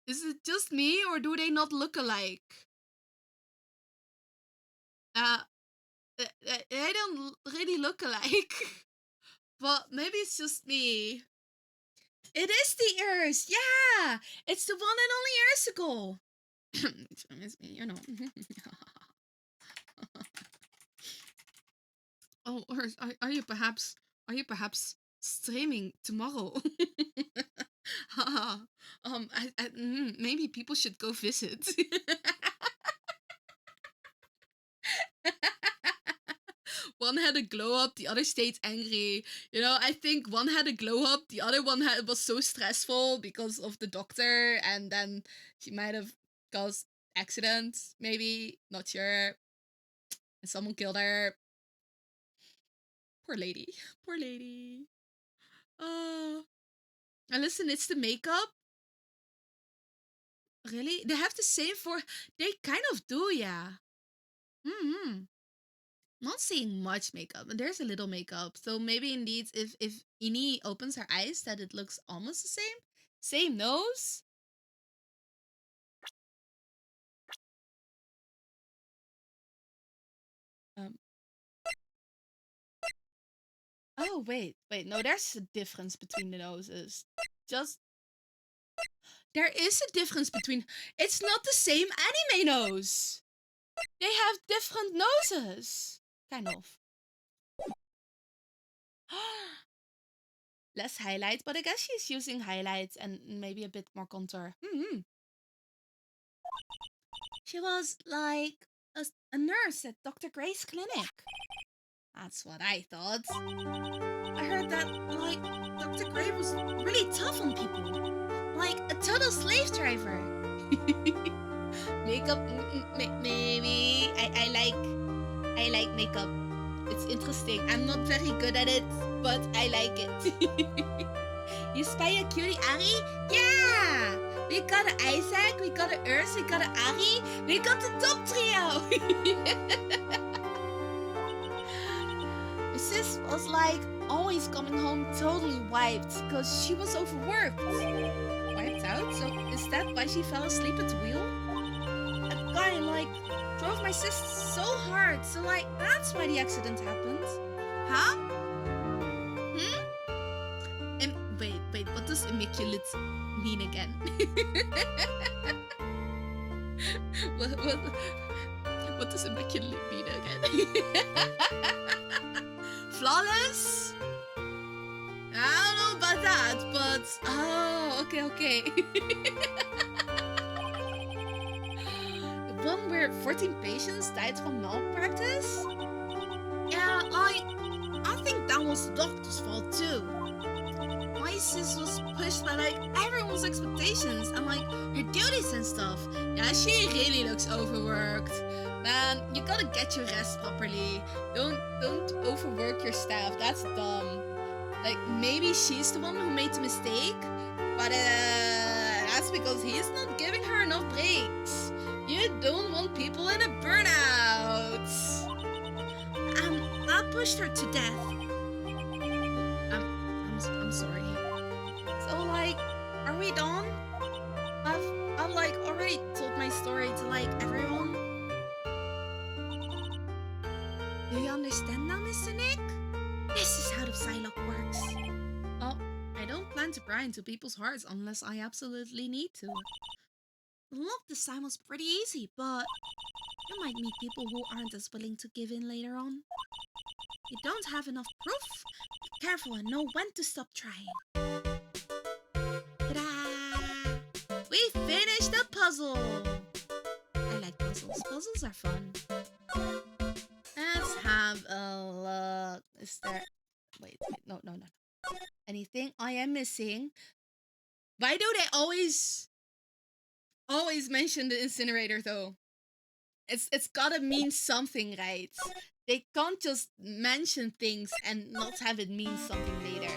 Is it just me, or do they not look alike? Uh, they don't really look alike. But maybe it's just me. It is the Earth, yeah! It's the one and only Ursicle. It's me, you know. Oh, Earth, are you perhaps streaming tomorrow? Maybe people should go visit. One had a glow up, the other stayed angry. You know, I think one had a glow up, the other one was so stressful because of the doctor, and then she might have caused accidents, maybe, not sure. And someone killed her. Poor lady. Poor lady. Oh. And listen, it's the makeup. Really? They have the same for... They kind of do, yeah. Not seeing much makeup, but there's a little makeup. So maybe indeed, if Ini opens her eyes, that it looks almost the same. Same nose. Um. Oh wait. No, there's a difference between the noses. Just there is a difference between. It's not the same anime nose. They have different noses, kind of. Less highlights, but I guess she's using highlights and maybe a bit more contour. She was like a nurse at Dr. Gray's clinic. That's what I thought. I heard that, like, Dr. Gray was really tough on people. Like a total slave driver. Makeup, maybe. I like makeup. It's interesting. I'm not very good at it, but I like it. You spy a cutie Ari? Yeah! We got an Isaac, we got an Urs, we got an Ari, we got the top trio! My sis was like always coming home totally wiped because she was overworked. Wiped out? So is that why she fell asleep at the wheel? That guy like drove my sis so hard, so like that's why the accident happened. Huh? Wait, what does immaculate mean again? what does immaculate mean again? Flawless? I don't know about that, but oh, okay. The one where 14 patients died from malpractice? Yeah, I think that was the doctor's fault too. My sis was pushed by like everyone's expectations and like her duties and stuff. Yeah, she really looks overworked. Man, you gotta get your rest properly. Don't overwork your staff. That's dumb. Like maybe she's the one who made the mistake, but that's because he's not giving her enough breaks. You don't want people in a burnout. I pushed her to death. I'm sorry. So like, are we done? I've like already told my story to like everyone. Do you understand now, Mr. Nick? This is how the Psylocke works. Oh, I don't plan to pry into people's hearts unless I absolutely need to. The look this time was pretty easy, but you might meet people who aren't as willing to give in later on. You don't have enough proof? Be careful and know when to stop trying. Ta-da! puzzle. I like puzzles. Puzzles are fun. Let's have a look. Is there... Wait, no. Anything I am missing? Why do they always mention the incinerator, though? It's gotta mean something, right? They can't just mention things and not have it mean something later.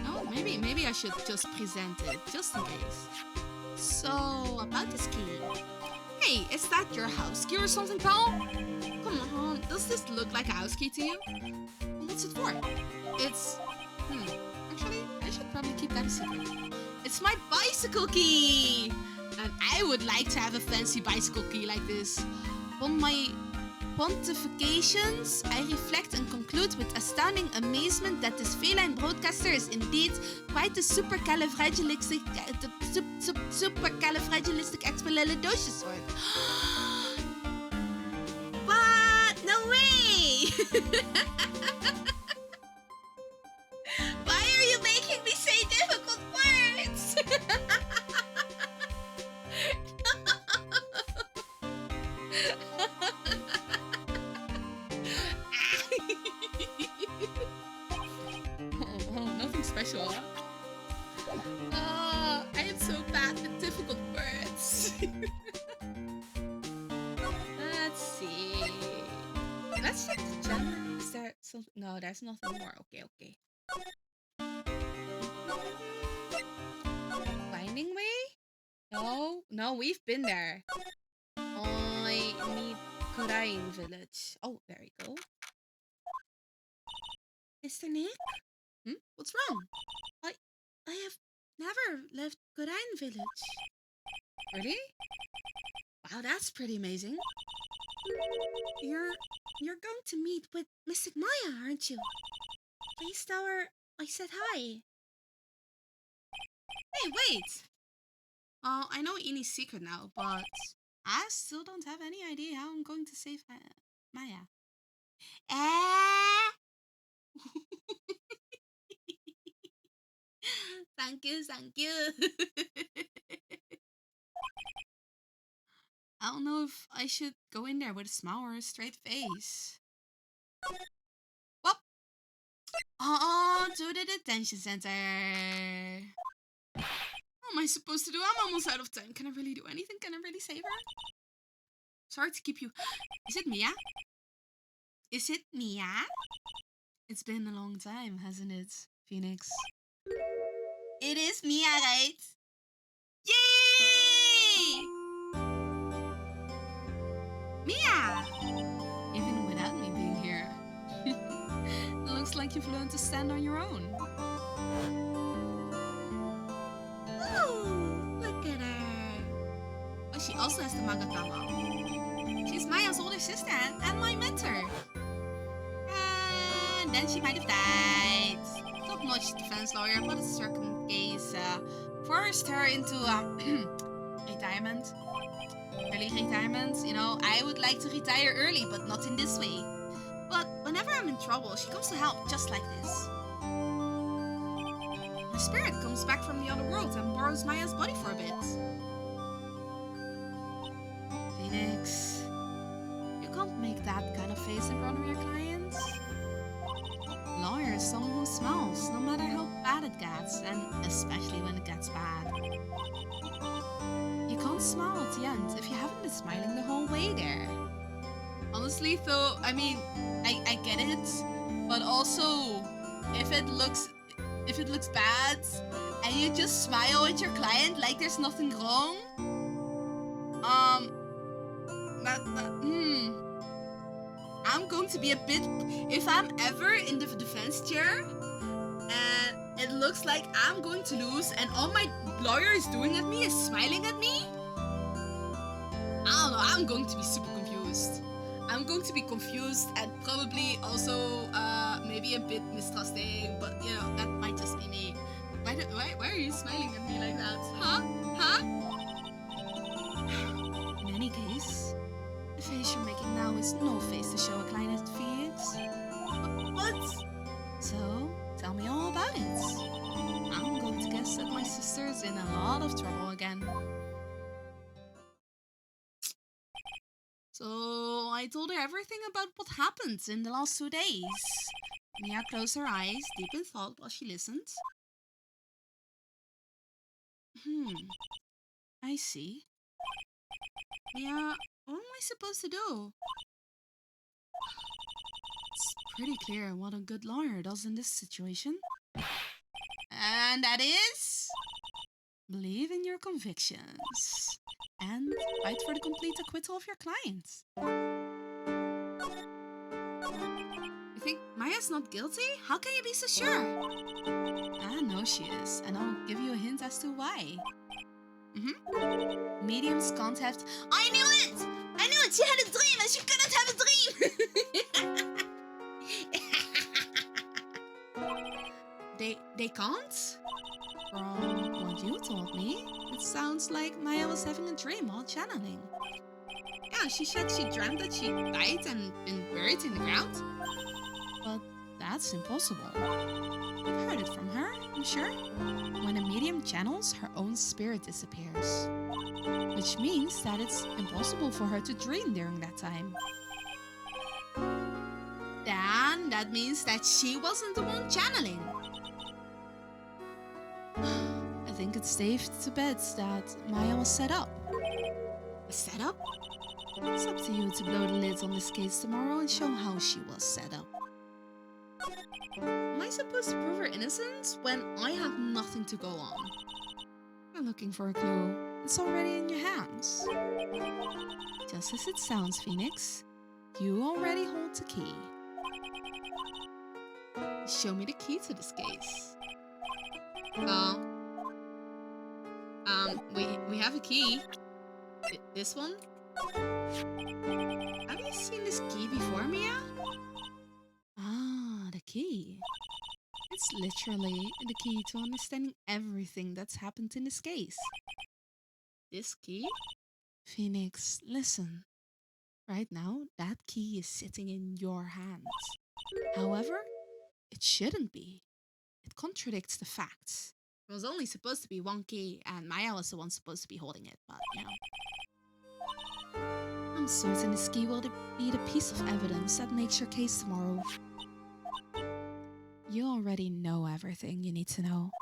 Oh, maybe I should just present it, just in case. So, about this key. Hey, is that your house key or something, pal? Come on, does this look like a house key to you? Well, what's it for? It's... Actually, I should probably keep that a secret. It's my bicycle key! And I would like to have a fancy bicycle key like this. On my pontifications, I reflect and conclude with astounding amazement that this feline broadcaster is indeed quite a supercalifragilisticexpialidocious sort. What? No way! Why are you making me say difficult words? Nothing special, huh? I am so bad with difficult words. Let's see. Let's check the channel. Is there something? No, there's nothing more. Okay. Finding way? No, we've been there. I need Korean village. Oh, there we go. Mr. Nick? What's wrong? I have never left Korean village. Really? Wow, that's pretty amazing. You're going to meet with Mystic Maya, aren't you? Please tell her I said hi. Hey, wait! I know Ini's secret now, but I still don't have any idea how I'm going to save Maya. Thank you. I don't know if I should go in there with a smile or a straight face. Well, to the detention center. What am I supposed to do? I'm almost out of time. Can I really do anything? Can I really save her? Sorry to keep you... Is it Mia? It's been a long time, hasn't it, Phoenix? It is Mia, right? Yay! Mia! Even without me being here. It looks like you've learned to stand on your own. Ooh, look at her. Oh, she also has the Magatama. She's Maya's older sister and my mentor. And then she might have died. Top-notch defense lawyer, but a certain case forced her into retirement. Early retirement, you know. I would like to retire early, but not in this way. But whenever I'm in trouble, she comes to help, just like this. My spirit comes back from the other world and borrows Maya's body for a bit. Phoenix, you can't make that kind of face in front of your clients. Lawyer is someone who smiles, no matter how bad it gets, and especially when it gets bad. You can't smile at the end if you haven't been smiling the whole way there. Honestly, though, I mean, I get it, but also, if it looks bad, and you just smile at your client like there's nothing wrong, I'm going to be a bit... If I'm ever in the defense chair, and it looks like I'm going to lose, and all my lawyer is doing at me is smiling at me, I don't know, I'm going to be super confused. I'm going to be confused and probably also maybe a bit mistrusting, but you know, that might just be me. Why are you smiling at me like that? Huh? In any case, the face you're making now is no face to show a client at Phoenix. I told her everything about what happened in the last 2 days. Mia closed her eyes, deep in thought while she listened. I see. Mia, what am I supposed to do? It's pretty clear what a good lawyer does in this situation. And that is... believe in your convictions. And fight for the complete acquittal of your client. You think Maya's not guilty? How can you be so sure? I know she is, and I'll give you a hint as to why. Mediums can't have... I knew it! I knew it! She had a dream and she couldn't have a dream! They can't? From what you told me, it sounds like Maya was having a dream while channeling. Yeah, she said she dreamt that she died and been buried in the ground. But that's impossible. I've heard it from her, I'm sure. When a medium channels, her own spirit disappears. Which means that it's impossible for her to dream during that time. Then that means that she wasn't the one channeling. I think it's safe to bet that Maya was set up. A setup? It's up to you to blow the lid on this case tomorrow and show how she was set up. Am I supposed to prove her innocence when I have nothing to go on? You're looking for a clue. It's already in your hands. Just as it sounds, Phoenix. You already hold the key. Show me the key to this case. We have a key. This one? Have you seen this key before, Mia? Ah, the key. It's literally the key to understanding everything that's happened in this case. This key? Phoenix, listen. Right now, that key is sitting in your hands. However, it shouldn't be. It contradicts the facts. It was only supposed to be one key, and Maya was the one supposed to be holding it, but, you know. I'm certain this key will be the piece of evidence that makes your case tomorrow. You already know everything you need to know.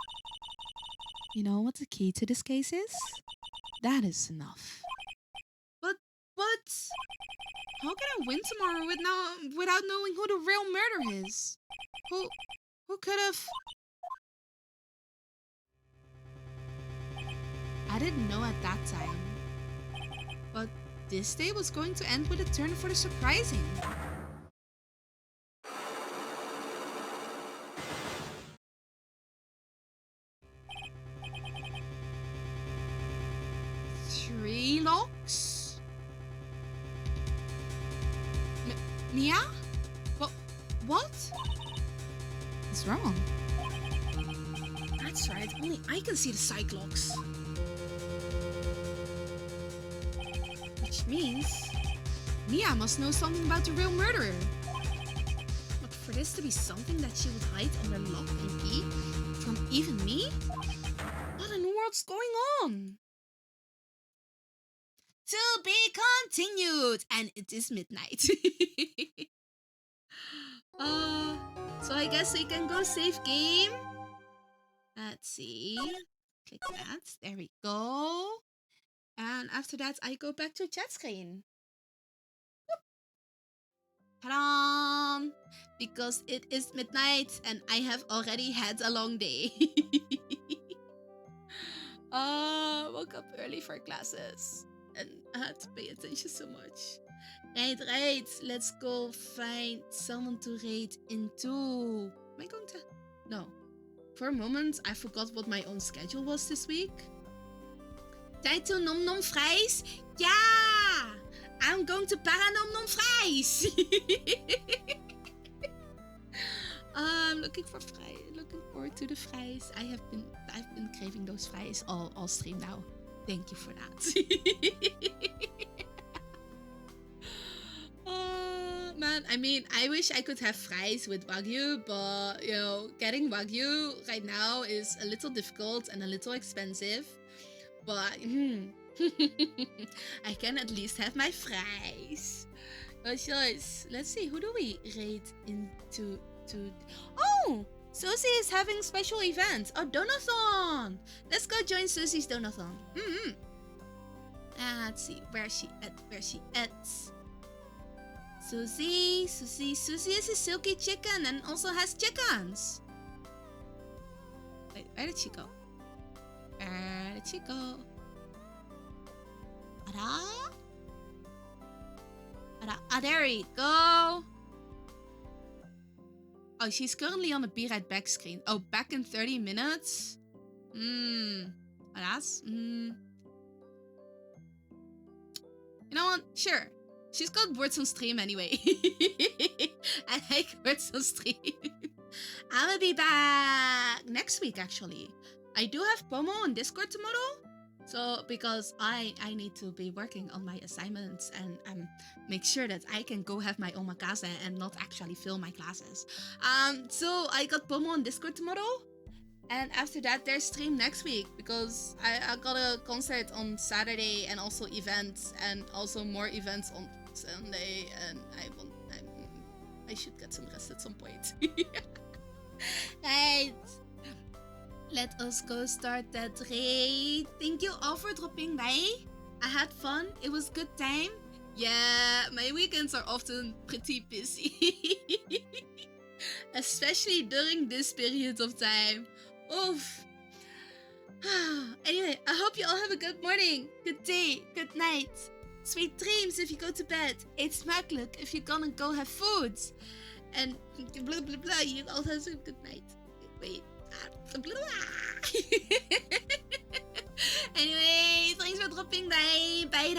You know what the key to this case is? That is enough. But how can I win tomorrow without knowing who the real murderer is? Who could have... I didn't know at that time. But this day was going to end with a turn for the surprising. Three locks? Mia? What? What's wrong? That's right, only I can see the Cyclops. Which means Mia must know something about the real murderer. But for this to be something that she would hide under lock and key from even me? What in the world's going on? To be continued, and it is midnight. So I guess we can go save game. Let's see. Click that. There we go. And after that, I go back to chat screen. Ta-da! Because it is midnight and I have already had a long day. Woke up early for classes. And I had to pay attention so much. Right. Let's go find someone to raid into. Am I going to... No. For a moment, I forgot what my own schedule was this week. Tijd to Nom Nom Fries? Yeah! I'm going to Paranom Nom Fries! I'm looking forward to the fries. I've been craving those fries all stream now. Thank you for that. Man, I mean, I wish I could have fries with Wagyu, but, you know, getting Wagyu right now is a little difficult and a little expensive. But, I can at least have my fries. Oh, choice. Let's see. Who do we rate into? Oh, Susie is having special events. Oh, donathon. Let's go join Susie's donathon. Let's see. Where's she at? Susie is a silky chicken and also has chickens. Wait, where did she go? There we go. Oh, she's currently on the Be Right Back screen. Oh, back in 30 minutes? That's... You know what? Sure. She's got words on stream anyway. I like words on stream. I'm gonna be back next week, actually. I do have Pomo on Discord tomorrow. So, because I need to be working on my assignments and make sure that I can go have my omakase and not actually film my classes. So I got Pomo on Discord tomorrow. And after that, there's stream next week because I got a concert on Saturday and also events and also more events on Sunday. And I should get some rest at some point. Right. Let us go start that raid. Thank you all for dropping by. I had fun. It was good time. Yeah, my weekends are often pretty busy. Especially during this period of time. Oof. Anyway, I hope you all have a good morning, good day, good night. Sweet dreams if you go to bed. Eet smakelijk if you're gonna go have food. And blah blah blah, you all have a good night. Wait. Anyway, thanks for dropping by. Bye.